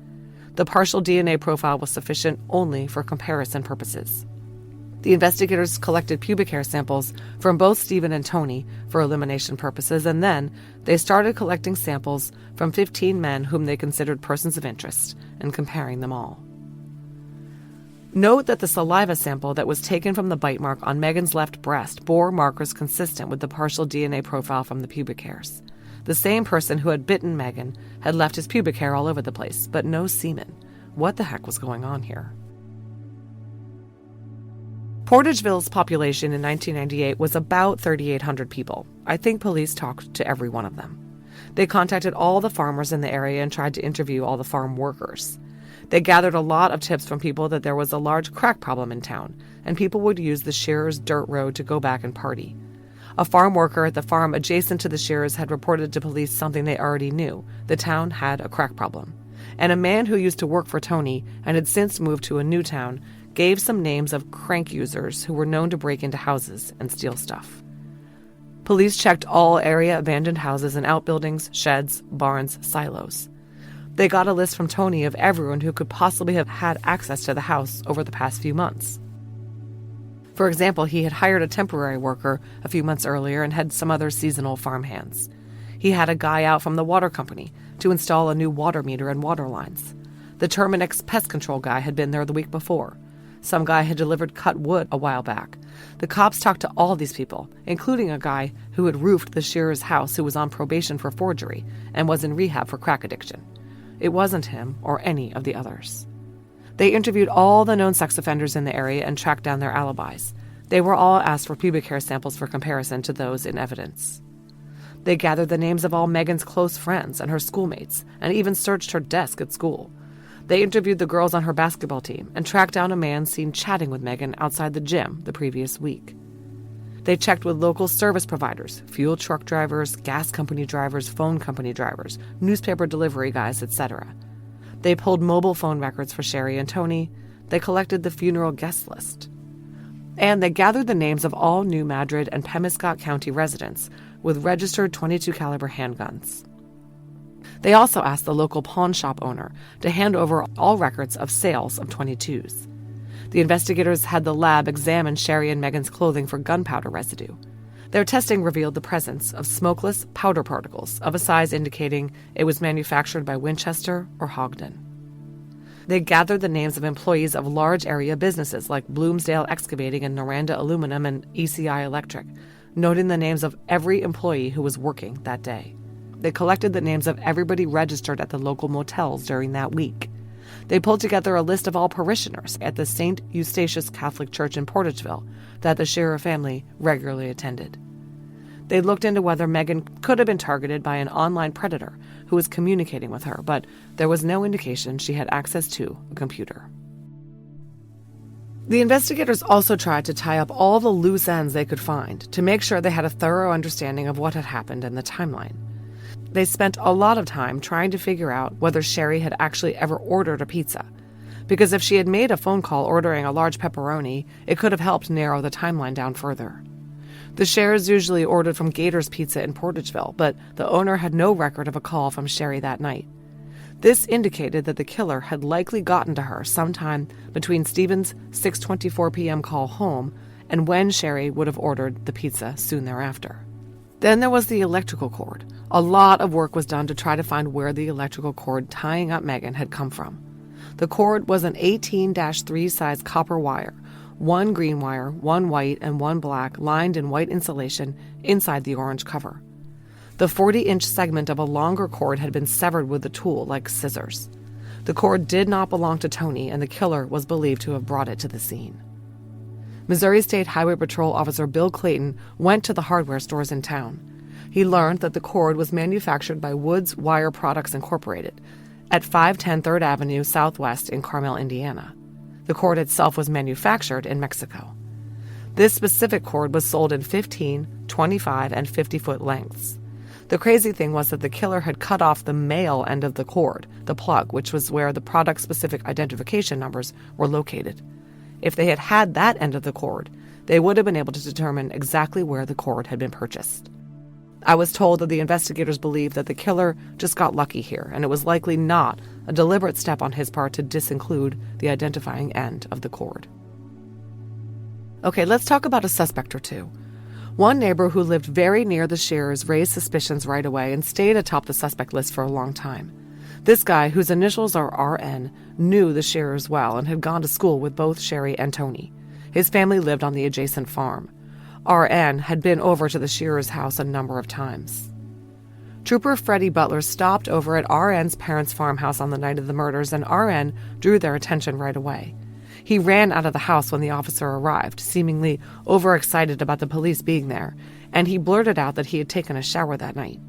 Speaker 9: The partial DNA profile was sufficient only for comparison purposes. The investigators collected pubic hair samples from both Stephen and Tony for elimination purposes, and then they started collecting samples from 15 men whom they considered persons of interest and comparing them all. Note that the saliva sample that was taken from the bite mark on Megan's left breast bore markers consistent with the partial DNA profile from the pubic hairs. The same person who had bitten Megan had left his pubic hair all over the place, but no semen. What the heck was going on here? Portageville's population in 1998 was about 3,800 people. I think police talked to every one of them. They contacted all the farmers in the area and tried to interview all the farm workers. They gathered a lot of tips from people that there was a large crack problem in town, and people would use the Scherer's dirt road to go back and party. A farm worker at the farm adjacent to the Scherers had reported to police something they already knew. The town had a crack problem. And a man who used to work for Tony and had since moved to a new town gave some names of crank users who were known to break into houses and steal stuff. Police checked all area abandoned houses and outbuildings, sheds, barns, silos. They got a list from Tony of everyone who could possibly have had access to the house over the past few months. For example, he had hired a temporary worker a few months earlier and had some other seasonal farmhands. He had a guy out from the water company to install a new water meter and water lines. The Terminix pest control guy had been there the week before. Some guy had delivered cut wood a while back. The cops talked to all these people, including a guy who had roofed the Scherer's house who was on probation for forgery and was in rehab for crack addiction. It wasn't him or any of the others. They interviewed all the known sex offenders in the area and tracked down their alibis. They were all asked for pubic hair samples for comparison to those in evidence. They gathered the names of all Megan's close friends and her schoolmates, and even searched her desk at school. They interviewed the girls on her basketball team and tracked down a man seen chatting with Megan outside the gym the previous week. They checked with local service providers, fuel truck drivers, gas company drivers, phone company drivers, newspaper delivery guys, etc. They pulled mobile phone records for Sherri and Tony. They collected the funeral guest list. And they gathered the names of all New Madrid and Pemiscot County residents with registered .22 caliber handguns. They also asked the local pawn shop owner to hand over all records of sales of .22s. The investigators had the lab examine Sherri and Megan's clothing for gunpowder residue. Their testing revealed the presence of smokeless powder particles of a size indicating it was manufactured by Winchester or Hogden. They gathered the names of employees of large area businesses like Bloomsdale Excavating and Noranda Aluminum and ECI Electric, noting the names of every employee who was working that day. They collected the names of everybody registered at the local motels during that week. They pulled together a list of all parishioners at the St. Eustatius Catholic Church in Portageville that the Scherer family regularly attended. They looked into whether Megan could have been targeted by an online predator who was communicating with her, but there was no indication she had access to a computer. The investigators also tried to tie up all the loose ends they could find to make sure they had a thorough understanding of what had happened in the timeline. They spent a lot of time trying to figure out whether Sherri had actually ever ordered a pizza, because if she had made a phone call ordering a large pepperoni, it could have helped narrow the timeline down further. The Scherers usually ordered from Gator's Pizza in Portageville, but the owner had no record of a call from Sherri that night. This indicated that the killer had likely gotten to her sometime between Stephen's 6:24 p.m. call home and when Sherri would have ordered the pizza soon thereafter. Then there was the electrical cord. A lot of work was done to try to find where the electrical cord tying up Megan had come from. The cord was an 18-3 size copper wire, one green wire, one white, and one black, lined in white insulation inside the orange cover. The 40-inch segment of a longer cord had been severed with a tool like scissors. The cord did not belong to Tony, and the killer was believed to have brought it to the scene. Missouri State Highway Patrol Officer Bill Clayton went to the hardware stores in town. He learned that the cord was manufactured by Woods Wire Products Incorporated at 510 3rd Avenue Southwest in Carmel, Indiana. The cord itself was manufactured in Mexico. This specific cord was sold in 15, 25, and 50-foot lengths. The crazy thing was that the killer had cut off the male end of the cord, the plug, which was where the product-specific identification numbers were located. If they had had that end of the cord, they would have been able to determine exactly where the cord had been purchased. I was told that the investigators believed that the killer just got lucky here, and it was likely not a deliberate step on his part to disinclude the identifying end of the cord. Okay, let's talk about a suspect or two. One neighbor who lived very near the Scherers raised suspicions right away and stayed atop the suspect list for a long time. This guy, whose initials are RN, knew the Scherers well and had gone to school with both Sherri and Tony. His family lived on the adjacent farm. RN had been over to the Scherers' house a number of times. Trooper Freddie Butler stopped over at RN's parents' farmhouse on the night of the murders, and RN drew their attention right away. He ran out of the house when the officer arrived, seemingly overexcited about the police being there, and he blurted out that he had taken a shower that night.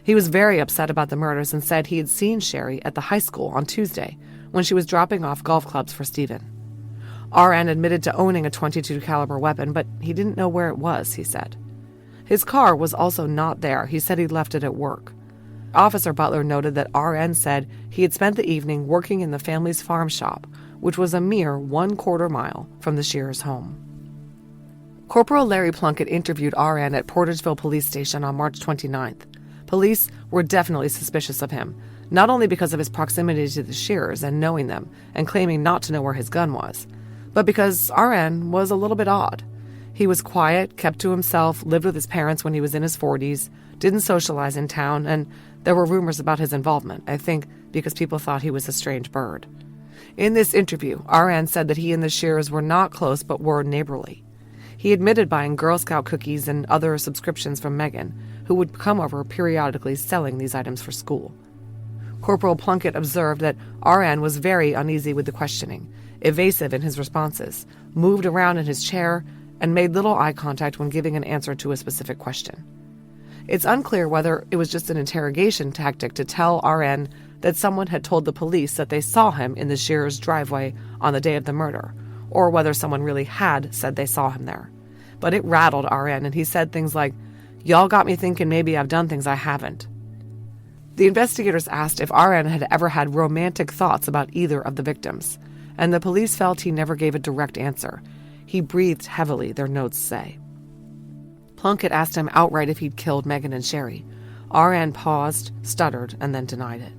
Speaker 9: He was very upset about the murders and said he had seen Sherri at the high school on Tuesday when she was dropping off golf clubs for Stephen. RN admitted to owning a .22 caliber weapon, but he didn't know where it was, he said. His car was also not there. He said he'd left it at work. Officer Butler noted that RN said he had spent the evening working in the family's farm shop, which was a mere 1/4 mile from the Scherers' home. Corporal Larry Plunkett interviewed RN at Portageville Police Station on March 29th. Police were definitely suspicious of him, not only because of his proximity to the Scherers and knowing them and claiming not to know where his gun was, but because RN was a little bit odd. He was quiet, kept to himself, lived with his parents when he was in his 40s, didn't socialize in town, and there were rumors about his involvement, I think because people thought he was a strange bird. In this interview, RN said that he and the Scherers were not close but were neighborly. He admitted buying Girl Scout cookies and other subscriptions from Megan, who would come over periodically selling these items for school. Corporal Plunkett observed that RN was very uneasy with the questioning, evasive in his responses, moved around in his chair, and made little eye contact when giving an answer to a specific question. It's unclear whether it was just an interrogation tactic to tell RN that someone had told the police that they saw him in the Scherers' driveway on the day of the murder, or whether someone really had said they saw him there. But it rattled RN, and he said things like, "Y'all got me thinking maybe I've done things I haven't." The investigators asked if RN had ever had romantic thoughts about either of the victims, and the police felt he never gave a direct answer. He breathed heavily, their notes say. Plunkett asked him outright if he'd killed Megan and Sherri. RN paused, stuttered, and then denied it.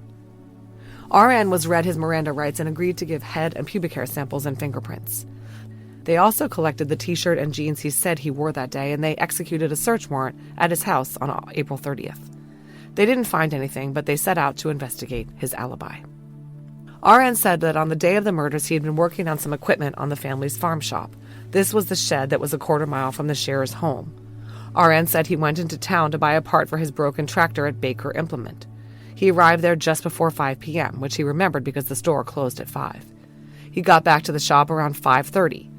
Speaker 9: RN was read his Miranda rights and agreed to give head and pubic hair samples and fingerprints. They also collected the t-shirt and jeans he said he wore that day, and they executed a search warrant at his house on April 30th. They didn't find anything, but they set out to investigate his alibi. RN said that on the day of the murders he had been working on some equipment on the family's farm shop. This was the shed that was a quarter mile from the Scherers' home. RN said he went into town to buy a part for his broken tractor at Baker Implement. He arrived there just before 5 p.m., which he remembered because the store closed at 5. He got back to the shop around 5:30.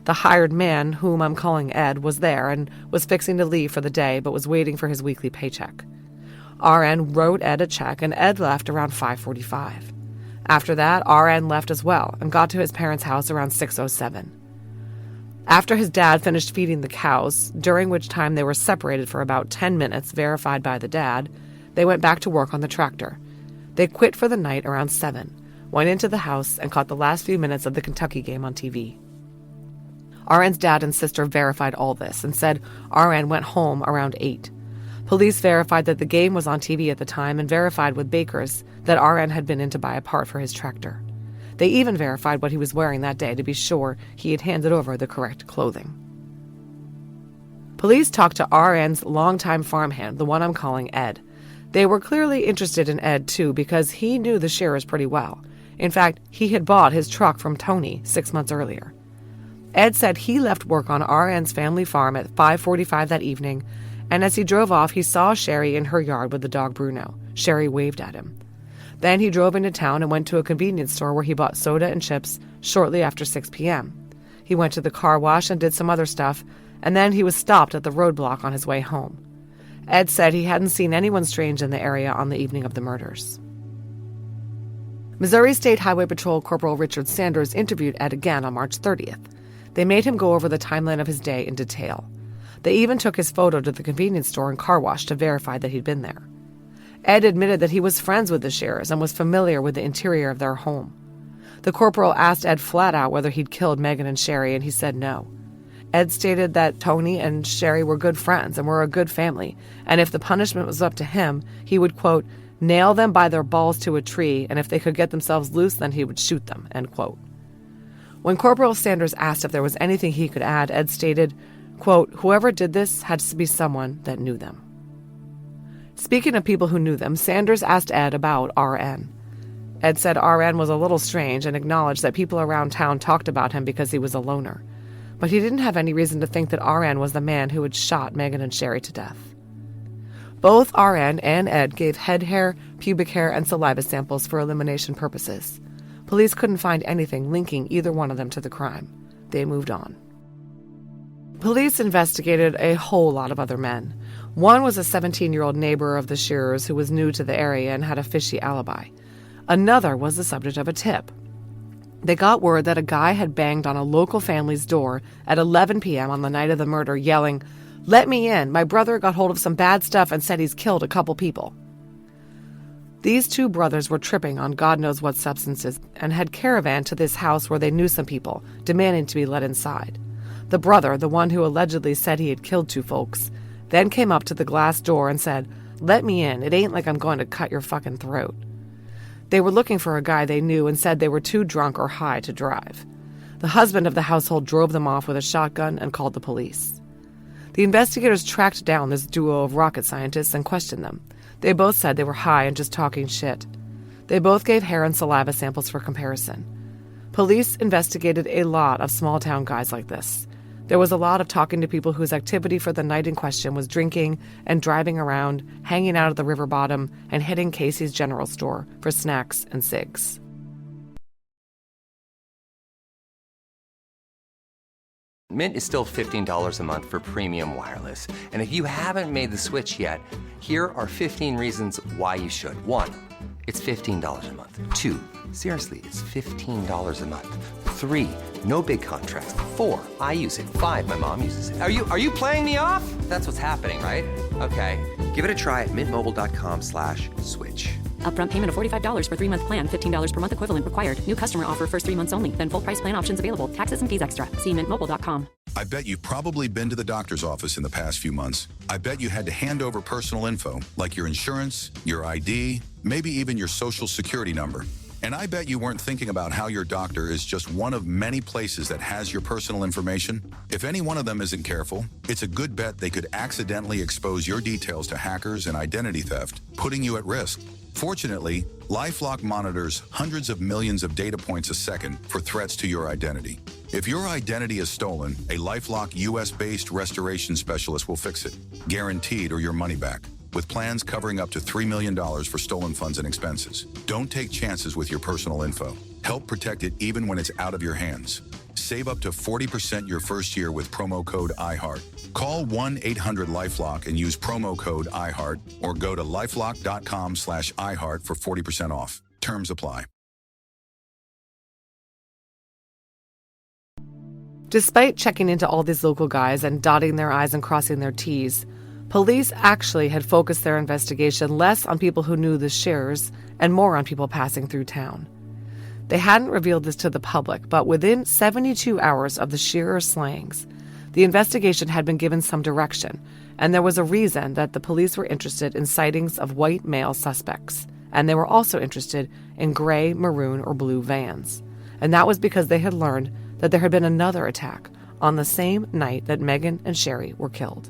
Speaker 9: The hired man, whom I'm calling Ed, was there and was fixing to leave for the day but was waiting for his weekly paycheck. RN wrote Ed a check, and Ed left around 5:45. After that, RN left as well and got to his parents' house around 6:07. After his dad finished feeding the cows, during which time they were separated for about 10 minutes, verified by the dad, they went back to work on the tractor. They quit for the night around 7, went into the house, and caught the last few minutes of the Kentucky game on TV. RN's dad and sister verified all this and said RN went home around 8. Police verified that the game was on TV at the time and verified with Baker's that RN had been in to buy a part for his tractor. They even verified what he was wearing that day to be sure he had handed over the correct clothing. Police talked to RN's longtime farmhand, the one I'm calling Ed. They were clearly interested in Ed, too, because he knew the Scherers pretty well. In fact, he had bought his truck from Tony 6 months earlier. Ed said he left work on RN's family farm at 5:45 that evening, and as he drove off, he saw Sherri in her yard with the dog Bruno. Sherri waved at him. Then he drove into town and went to a convenience store where he bought soda and chips shortly after 6 p.m. He went to the car wash and did some other stuff, and then he was stopped at the roadblock on his way home. Ed said he hadn't seen anyone strange in the area on the evening of the murders. Missouri State Highway Patrol Corporal Richard Sanders interviewed Ed again on March 30th. They made him go over the timeline of his day in detail. They even took his photo to the convenience store and car wash to verify that he'd been there. Ed admitted that he was friends with the Scherers and was familiar with the interior of their home. The corporal asked Ed flat out whether he'd killed Megan and Sherri, and he said no. Ed stated that Tony and Sherri were good friends and were a good family, and if the punishment was up to him, he would, quote, nail them by their balls to a tree, and if they could get themselves loose, then he would shoot them, end quote. When Corporal Sanders asked if there was anything he could add, Ed stated, quote, whoever did this had to be someone that knew them. Speaking of people who knew them, Sanders asked Ed about RN. Ed said RN was a little strange and acknowledged that people around town talked about him because he was a loner. But he didn't have any reason to think that RN was the man who had shot Megan and Sherri to death. Both RN and Ed gave head hair, pubic hair, and saliva samples for elimination purposes. Police couldn't find anything linking either one of them to the crime. They moved on. Police investigated a whole lot of other men. One was a 17-year-old neighbor of the Scherers who was new to the area and had a fishy alibi. Another was the subject of a tip. They got word that a guy had banged on a local family's door at 11 p.m. on the night of the murder, yelling, "Let me in. My brother got hold of some bad stuff and said he's killed a couple people." These two brothers were tripping on God knows what substances and had caravaned to this house where they knew some people, demanding to be let inside. The brother, the one who allegedly said he had killed two folks, then came up to the glass door and said, "Let me in. It ain't like I'm going to cut your fucking throat." They were looking for a guy they knew and said they were too drunk or high to drive. The husband of the household drove them off with a shotgun and called the police. The investigators tracked down this duo of rocket scientists and questioned them. They both said they were high and just talking shit. They both gave hair and saliva samples for comparison. Police investigated a lot of small-town guys like this. There was a lot of talking to people whose activity for the night in question was drinking and driving around, hanging out at the river bottom, and hitting Casey's General Store for snacks and cigs.
Speaker 5: Mint is still $15 a month for premium wireless. And if you haven't made the switch yet, here are 15 reasons why you should. 1, it's $15 a month. 2, seriously, it's $15 a month. 3, no big contracts. 4, I use it. 5, my mom uses it. Are you playing me off? That's what's happening, right? Okay, give it a try at mintmobile.com/switch.
Speaker 6: Upfront payment of $45 for 3-month plan, $15 per month equivalent required. New customer offer first 3 months only. Then full price plan options available. Taxes and fees extra. See mintmobile.com.
Speaker 2: I bet you've probably been to the doctor's office in the past few months. I bet you had to hand over personal info, like your insurance, your ID, maybe even your social security number. And I bet you weren't thinking about how your doctor is just one of many places that has your personal information. If any one of them isn't careful, it's a good bet they could accidentally expose your details to hackers and identity theft, putting you at risk. Fortunately, LifeLock monitors hundreds of millions of data points a second for threats to your identity. If your identity is stolen, a LifeLock US-based restoration specialist will fix it, guaranteed, or your money back, with plans covering up to $3 million for stolen funds and expenses. Don't take chances with your personal info. Help protect it even when it's out of your hands. Save up to 40% your first year with promo code IHEART. Call 1-800-LifeLock and use promo code IHEART, or go to lifelock.com/iHeart for 40% off. Terms apply.
Speaker 9: Despite checking into all these local guys and dotting their I's and crossing their T's, police actually had focused their investigation less on people who knew the Scherers and more on people passing through town. They hadn't revealed this to the public, but within 72 hours of the Scherer slayings, the investigation had been given some direction, and there was a reason that the police were interested in sightings of white male suspects, and they were also interested in gray, maroon, or blue vans. And that was because they had learned that there had been another attack on the same night that Megan and Sherri were killed.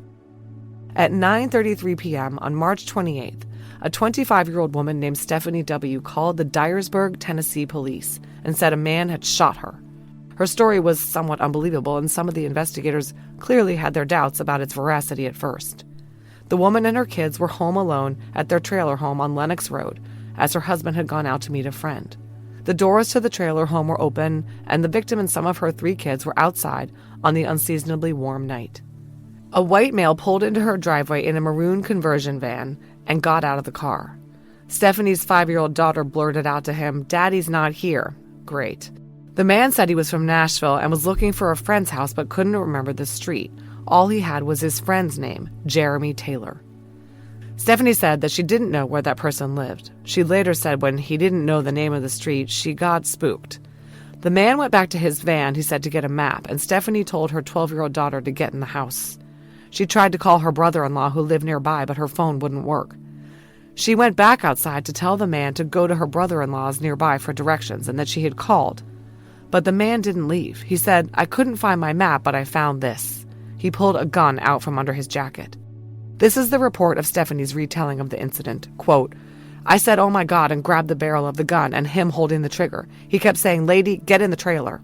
Speaker 9: At 9:33 p.m. on March 28th, a 25-year-old woman named Stephanie W. called the Dyersburg, Tennessee police and said a man had shot her. Her story was somewhat unbelievable, and some of the investigators clearly had their doubts about its veracity at first. The woman and her kids were home alone at their trailer home on Lenox Road, as her husband had gone out to meet a friend. The doors to the trailer home were open, and the victim and some of her 3 kids were outside on the unseasonably warm night. A white male pulled into her driveway in a maroon conversion van and got out of the car. Stephanie's 5-year-old daughter blurted out to him, "Daddy's not here." Great. The man said he was from Nashville and was looking for a friend's house but couldn't remember the street. All he had was his friend's name, Jeremy Taylor. Stephanie said that she didn't know where that person lived. She later said when he didn't know the name of the street, she got spooked. The man went back to his van, he said, to get a map, and Stephanie told her 12-year-old daughter to get in the house. She tried to call her brother-in-law who lived nearby, but her phone wouldn't work. She went back outside to tell the man to go to her brother-in-law's nearby for directions and that she had called. But the man didn't leave. He said, "I couldn't find my map, but I found this." He pulled a gun out from under his jacket. This is the report of Stephanie's retelling of the incident. Quote, "I said, 'Oh my God,' and grabbed the barrel of the gun and him holding the trigger. He kept saying, 'Lady, get in the trailer.'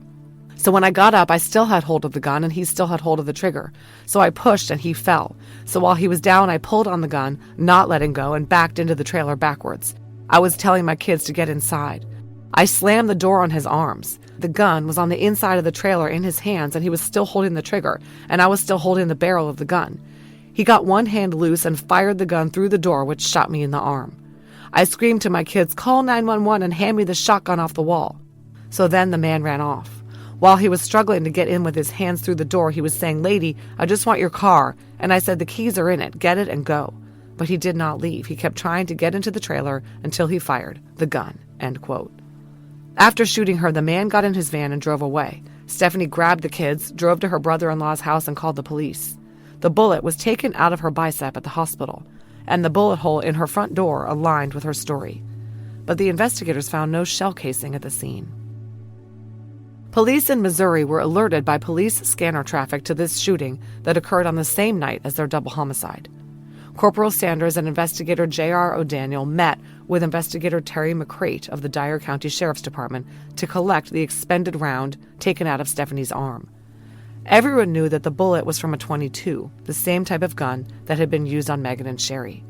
Speaker 9: So when I got up, I still had hold of the gun and he still had hold of the trigger. So I pushed and he fell. So while he was down, I pulled on the gun, not letting go, and backed into the trailer backwards. I was telling my kids to get inside. I slammed the door on his arms. The gun was on the inside of the trailer in his hands and he was still holding the trigger, and I was still holding the barrel of the gun. He got one hand loose and fired the gun through the door, which shot me in the arm. I screamed to my kids, 'Call 911 and hand me the shotgun off the wall.' So then the man ran off. While he was struggling to get in with his hands through the door, he was saying, 'Lady, I just want your car.' And I said, 'The keys are in it. Get it and go.' But he did not leave. He kept trying to get into the trailer until he fired the gun." End quote. After shooting her, the man got in his van and drove away. Stephanie grabbed the kids, drove to her brother-in-law's house, and called the police. The bullet was taken out of her bicep at the hospital, and the bullet hole in her front door aligned with her story. But the investigators found no shell casing at the scene. Police in Missouri were alerted by police scanner traffic to this shooting that occurred on the same night as their double homicide. Corporal Sanders and Investigator J.R. O'Daniel met with Investigator Terry McCrate of the Dyer County Sheriff's Department to collect the expended round taken out of Stephanie's arm. Everyone knew that the bullet was from a .22, the same type of gun that had been used on Megan and Sherri.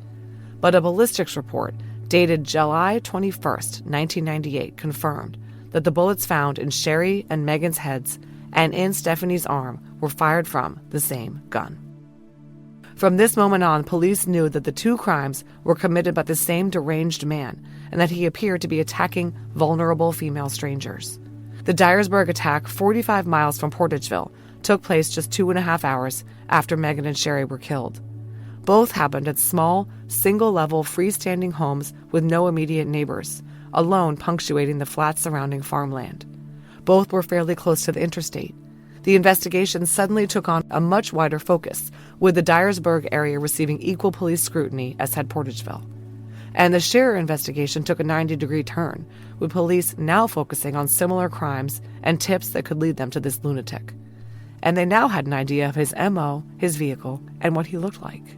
Speaker 9: But a ballistics report dated July 21, 1998, confirmed that the bullets found in Sherri and Megan's heads and in Stephanie's arm were fired from the same gun. From this moment on, police knew that the two crimes were committed by the same deranged man and that he appeared to be attacking vulnerable female strangers. The Dyersburg attack, 45 miles from Portageville, took place just 2.5 hours after Megan and Sherri were killed. Both happened at small, single-level, freestanding homes with no immediate neighbors, alone punctuating the flat surrounding farmland. Both were fairly close to the interstate. The investigation suddenly took on a much wider focus, with the Dyersburg area receiving equal police scrutiny as had Portageville. And the Scherer investigation took a 90-degree turn, with police now focusing on similar crimes and tips that could lead them to this lunatic. And they now had an idea of his MO, his vehicle, and what he looked like.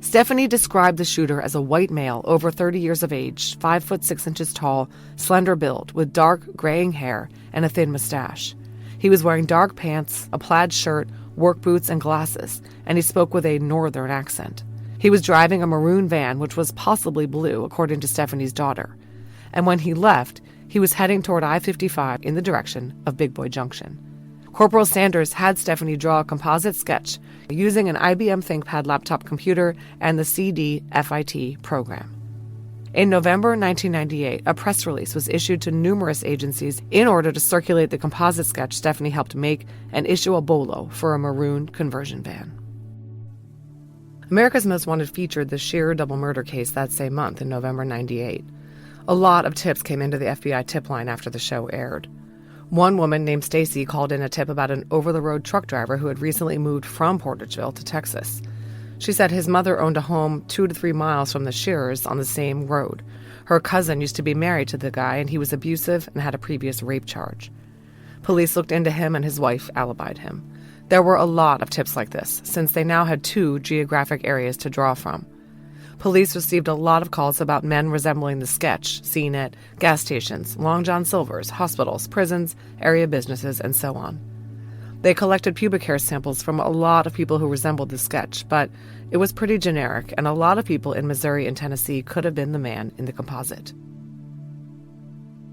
Speaker 9: Stephanie described the shooter as a white male over 30 years of age, 5 foot 6 inches tall, slender build, with dark, graying hair and a thin mustache. He was wearing dark pants, a plaid shirt, work boots, and glasses, and he spoke with a northern accent. He was driving a maroon van, which was possibly blue, according to Stephanie's daughter. And when he left, he was heading toward I-55 in the direction of Big Boy Junction. Corporal Sanders had Stephanie draw a composite sketch using an IBM ThinkPad laptop computer and the CD-FIT program. In November 1998, a press release was issued to numerous agencies in order to circulate the composite sketch Stephanie helped make and issue a bolo for a maroon conversion van. America's Most Wanted featured the Scherer double murder case that same month in November 98. A lot of tips came into the FBI tip line after the show aired. One woman named Stacy called in a tip about an over-the-road truck driver who had recently moved from Portageville to Texas. She said his mother owned a home 2 to 3 miles from the Scherers on the same road. Her cousin used to be married to the guy, and he was abusive and had a previous rape charge. Police looked into him, and his wife alibied him. There were a lot of tips like this, since they now had 2 geographic areas to draw from. Police received a lot of calls about men resembling the sketch, seen at gas stations, Long John Silver's, hospitals, prisons, area businesses, and so on. They collected pubic hair samples from a lot of people who resembled the sketch, but it was pretty generic, and a lot of people in Missouri and Tennessee could have been the man in the composite.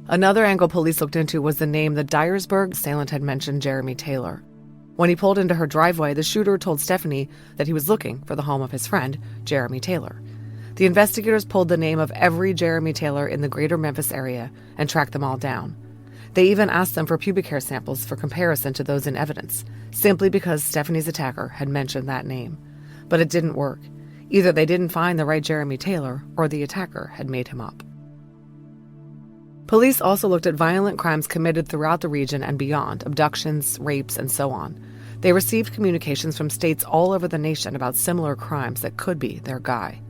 Speaker 9: Another angle police looked into was the name the Dyersburg assailant had mentioned, Jeremy Taylor. When he pulled into her driveway, the shooter told Stephanie that he was looking for the home of his friend, Jeremy Taylor. The investigators pulled the name of every Jeremy Taylor in the greater Memphis area and tracked them all down. They even asked them for pubic hair samples for comparison to those in evidence, simply because Stephanie's attacker had mentioned that name. But it didn't work. Either they didn't find the right Jeremy Taylor, or the attacker had made him up. Police also looked at violent crimes committed throughout the region and beyond, abductions, rapes, and so on. They received communications from states all over the nation about similar crimes that could be their guy.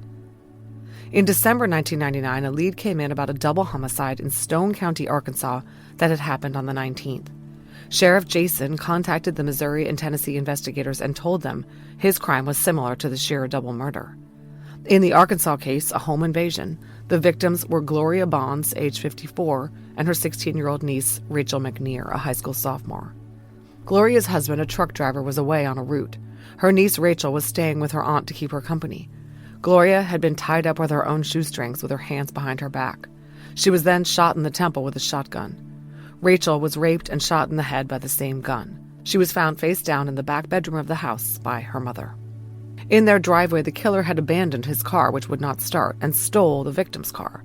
Speaker 9: In December 1999, a lead came in about a double homicide in Stone County, Arkansas, that had happened on the 19th. Sheriff Jason contacted the Missouri and Tennessee investigators and told them his crime was similar to the Scherer double murder. In the Arkansas case, a home invasion, the victims were Gloria Bonds, age 54, and her 16-year-old niece, Rachel McNear, a high school sophomore. Gloria's husband, a truck driver, was away on a route. Her niece, Rachel, was staying with her aunt to keep her company. Gloria had been tied up with her own shoestrings with her hands behind her back. She was then shot in the temple with a shotgun. Rachel was raped and shot in the head by the same gun. She was found face down in the back bedroom of the house by her mother. In their driveway, the killer had abandoned his car, which would not start, and stole the victim's car.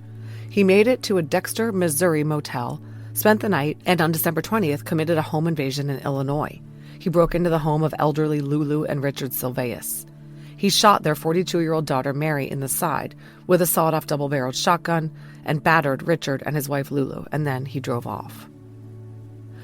Speaker 9: He made it to a Dexter, Missouri motel, spent the night, and on December 20th committed a home invasion in Illinois. He broke into the home of elderly Lulu and Richard Silveus. He shot their 42-year-old daughter, Mary, in the side with a sawed-off double-barreled shotgun and battered Richard and his wife, Lulu, and then he drove off.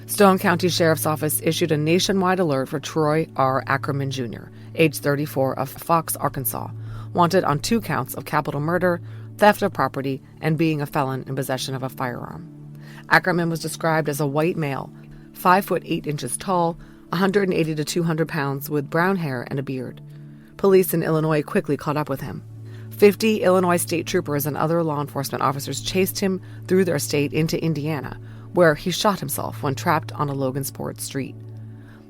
Speaker 9: Stone County Sheriff's Office issued a nationwide alert for Troy R. Ackerman Jr., age 34, of Fox, Arkansas, wanted on 2 counts of capital murder, theft of property, and being a felon in possession of a firearm. Ackerman was described as a white male, 5 foot 8 inches tall, 180 to 200 pounds, with brown hair and a beard. Police in Illinois quickly caught up with him. 50 Illinois state troopers and other law enforcement officers chased him through their state into Indiana, where he shot himself when trapped on a Logansport street.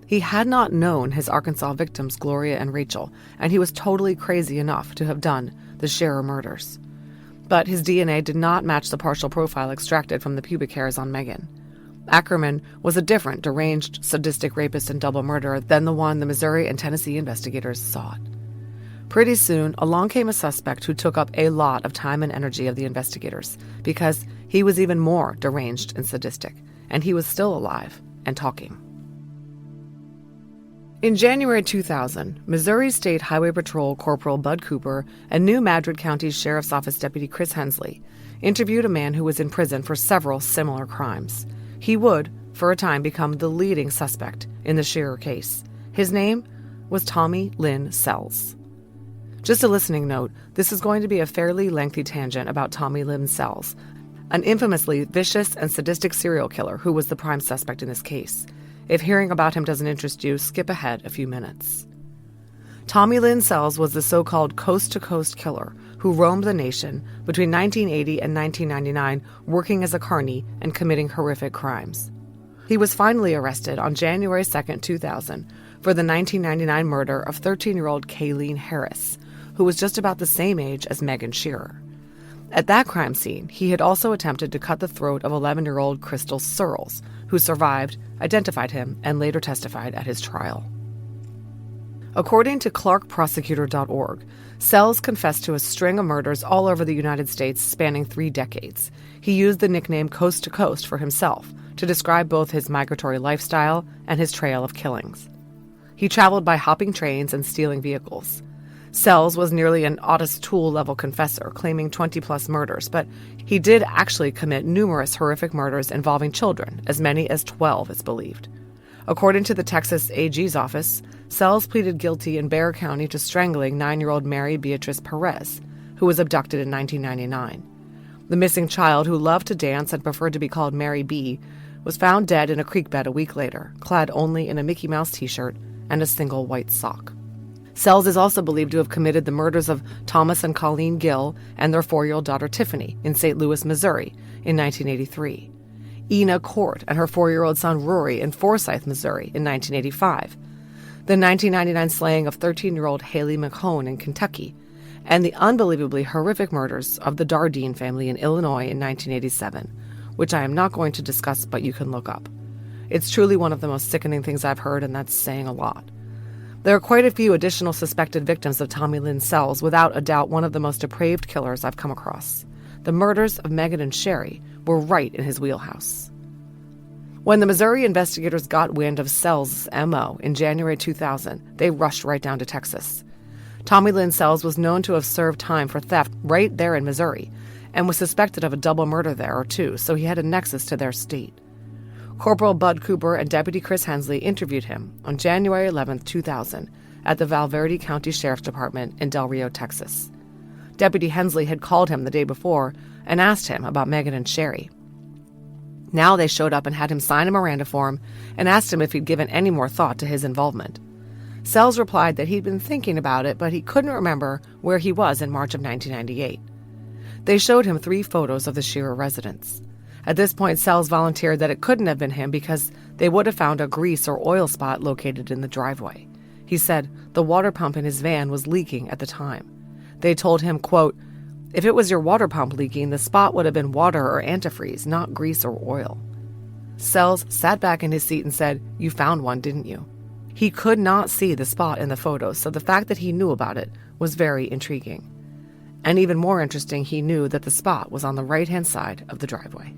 Speaker 9: He had not known his Arkansas victims, Gloria and Rachel, and he was totally crazy enough to have done the Scherer murders. But his DNA did not match the partial profile extracted from the pubic hairs on Megan. Ackerman was a different, deranged, sadistic rapist and double murderer than the one the Missouri and Tennessee investigators sought. Pretty soon, along came a suspect who took up a lot of time and energy of the investigators because he was even more deranged and sadistic, and he was still alive and talking. In January 2000, Missouri State Highway Patrol Corporal Bud Cooper and New Madrid County Sheriff's Office Deputy Chris Hensley interviewed a man who was in prison for several similar crimes. He would, for a time, become the leading suspect in the Scherer case. His name was Tommy Lynn Sells. Just a listening note, this is going to be a fairly lengthy tangent about Tommy Lynn Sells, an infamously vicious and sadistic serial killer who was the prime suspect in this case. If hearing about him doesn't interest you, skip ahead a few minutes. Tommy Lynn Sells was the so-called coast-to-coast killer who roamed the nation between 1980 and 1999, working as a carny and committing horrific crimes. He was finally arrested on January 2, 2000, for the 1999 murder of 13-year-old Kayleen Harris, who was just about the same age as Megan Scherer. At that crime scene, he had also attempted to cut the throat of 11-year-old Crystal Searles, who survived, identified him, and later testified at his trial. According to ClarkProsecutor.org, Sells confessed to a string of murders all over the United States spanning 3 decades. He used the nickname Coast to Coast for himself to describe both his migratory lifestyle and his trail of killings. He traveled by hopping trains and stealing vehicles. Sells was nearly an Otis Toole-level confessor, claiming 20-plus murders, but he did actually commit numerous horrific murders involving children, as many as 12 is believed. According to the Texas AG's office, Sells pleaded guilty in Bexar County to strangling 9-year-old Mary Beatrice Perez, who was abducted in 1999. The missing child, who loved to dance and preferred to be called Mary B., was found dead in a creek bed a week later, clad only in a Mickey Mouse t-shirt and a single white sock. Sells is also believed to have committed the murders of Thomas and Colleen Gill and their 4-year-old daughter Tiffany in St. Louis, Missouri in 1983. Ina Court and her 4-year-old son Rory in Forsyth, Missouri in 1985. The 1999 slaying of 13-year-old Haley McHone in Kentucky, and the unbelievably horrific murders of the Dardine family in Illinois in 1987, which I am not going to discuss, but you can look up. It's truly one of the most sickening things I've heard, and that's saying a lot. There are quite a few additional suspected victims of Tommy Lynn Sells, without a doubt one of the most depraved killers I've come across. The murders of Megan and Sherri were right in his wheelhouse. When the Missouri investigators got wind of Sells' M.O. in January 2000, they rushed right down to Texas. Tommy Lynn Sells was known to have served time for theft right there in Missouri, and was suspected of a double murder there or two, so he had a nexus to their state. Corporal Bud Cooper and Deputy Chris Hensley interviewed him on January 11, 2000, at the Valverde County Sheriff's Department in Del Rio, Texas. Deputy Hensley had called him the day before and asked him about Megan and Sherri. Now they showed up and had him sign a Miranda form and asked him if he'd given any more thought to his involvement. Sells replied that he'd been thinking about it, but he couldn't remember where he was in March of 1998. They showed him 3 photos of the Scherer residence. At this point, Sells volunteered that it couldn't have been him because they would have found a grease or oil spot located in the driveway. He said the water pump in his van was leaking at the time. They told him, quote, "If it was your water pump leaking, the spot would have been water or antifreeze, not grease or oil." Sells sat back in his seat and said, "You found one, didn't you?" He could not see the spot in the photos, so the fact that he knew about it was very intriguing. And even more interesting, he knew that the spot was on the right-hand side of the driveway.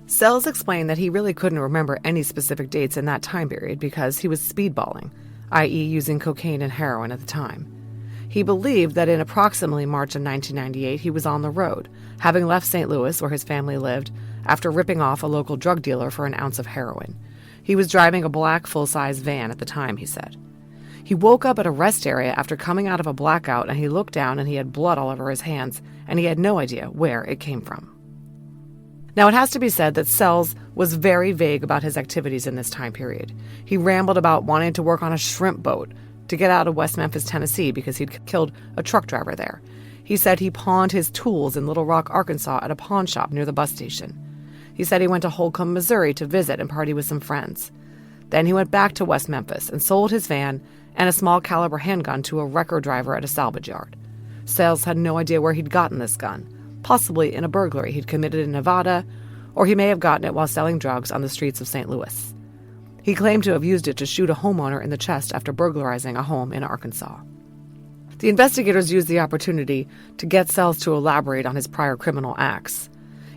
Speaker 9: Sells explained that he really couldn't remember any specific dates in that time period because he was speedballing, i.e. using cocaine and heroin at the time. He believed that in approximately March of 1998 he was on the road, having left St. Louis, where his family lived, after ripping off a local drug dealer for an ounce of heroin. He was driving a black full-size van at the time, he said. He woke up at a rest area after coming out of a blackout, and he looked down and he had blood all over his hands, and he had no idea where it came from. Now, it has to be said that Sells was very vague about his activities in this time period. He rambled about wanting to work on a shrimp boat, to get out of West Memphis, Tennessee, because he'd killed a truck driver there. He said he pawned his tools in Little Rock, Arkansas at a pawn shop near the bus station. He said he went to Holcomb, Missouri to visit and party with some friends. Then he went back to West Memphis and sold his van and a small caliber handgun to a wrecker driver at a salvage yard. Sales had no idea where he'd gotten this gun, possibly in a burglary he'd committed in Nevada, or he may have gotten it while selling drugs on the streets of St. Louis. He claimed to have used it to shoot a homeowner in the chest after burglarizing a home in Arkansas. The investigators used the opportunity to get Sells to elaborate on his prior criminal acts.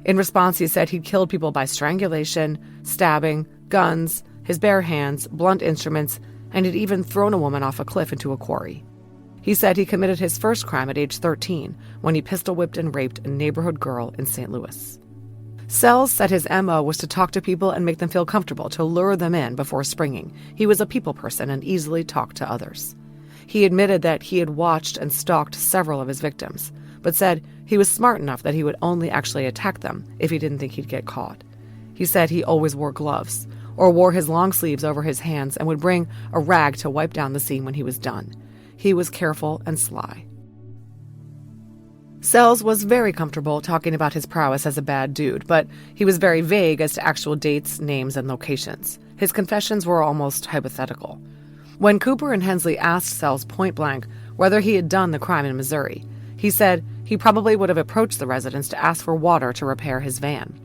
Speaker 9: In response, he said he'd killed people by strangulation, stabbing, guns, his bare hands, blunt instruments, and he'd even thrown a woman off a cliff into a quarry. He said he committed his first crime at age 13 when he pistol-whipped and raped a neighborhood girl in St. Louis. Sells said his MO was to talk to people and make them feel comfortable, to lure them in before springing. He was a people person and easily talked to others. He admitted that he had watched and stalked several of his victims, but said he was smart enough that he would only actually attack them if he didn't think he'd get caught. He said he always wore gloves, or wore his long sleeves over his hands and would bring a rag to wipe down the scene when he was done. He was careful and sly. Sells was very comfortable talking about his prowess as a bad dude, but he was very vague as to actual dates, names, and locations. His confessions were almost hypothetical. When Cooper and Hensley asked Sells point-blank whether he had done the crime in Missouri, he said he probably would have approached the residence to ask for water to repair his van.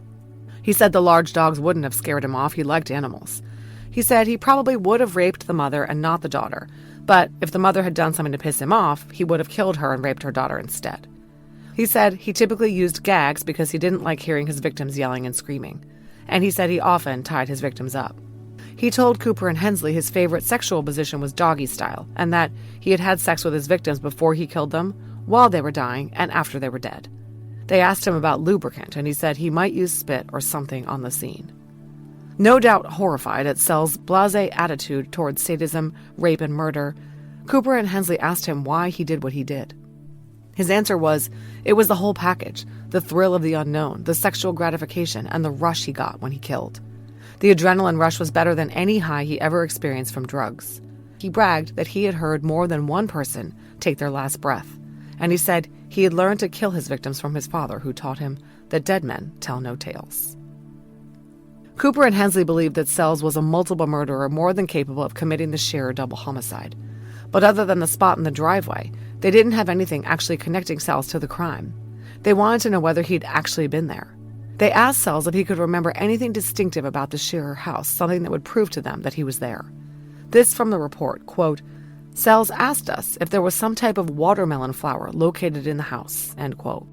Speaker 9: He said the large dogs wouldn't have scared him off. He liked animals. He said he probably would have raped the mother and not the daughter, but if the mother had done something to piss him off, he would have killed her and raped her daughter instead. He said he typically used gags because he didn't like hearing his victims yelling and screaming, and he said he often tied his victims up. He told Cooper and Hensley his favorite sexual position was doggy style, and that he had had sex with his victims before he killed them, while they were dying, and after they were dead. They asked him about lubricant, and he said he might use spit or something on the scene. No doubt horrified at Sells' blasé attitude towards sadism, rape, and murder, Cooper and Hensley asked him why he did what he did. His answer was, it was the whole package, the thrill of the unknown, the sexual gratification, and the rush he got when he killed. The adrenaline rush was better than any high he ever experienced from drugs. He bragged that he had heard more than one person take their last breath, and he said he had learned to kill his victims from his father, who taught him that dead men tell no tales. Cooper and Hensley believed that Sells was a multiple murderer more than capable of committing the Scherer double homicide. But other than the spot in the driveway, they didn't have anything actually connecting Sells to the crime. They wanted to know whether he'd actually been there. They asked Sells if he could remember anything distinctive about the Scherer house, something that would prove to them that he was there. This from the report, quote, Sells asked us if there was some type of watermelon flower located in the house, end quote.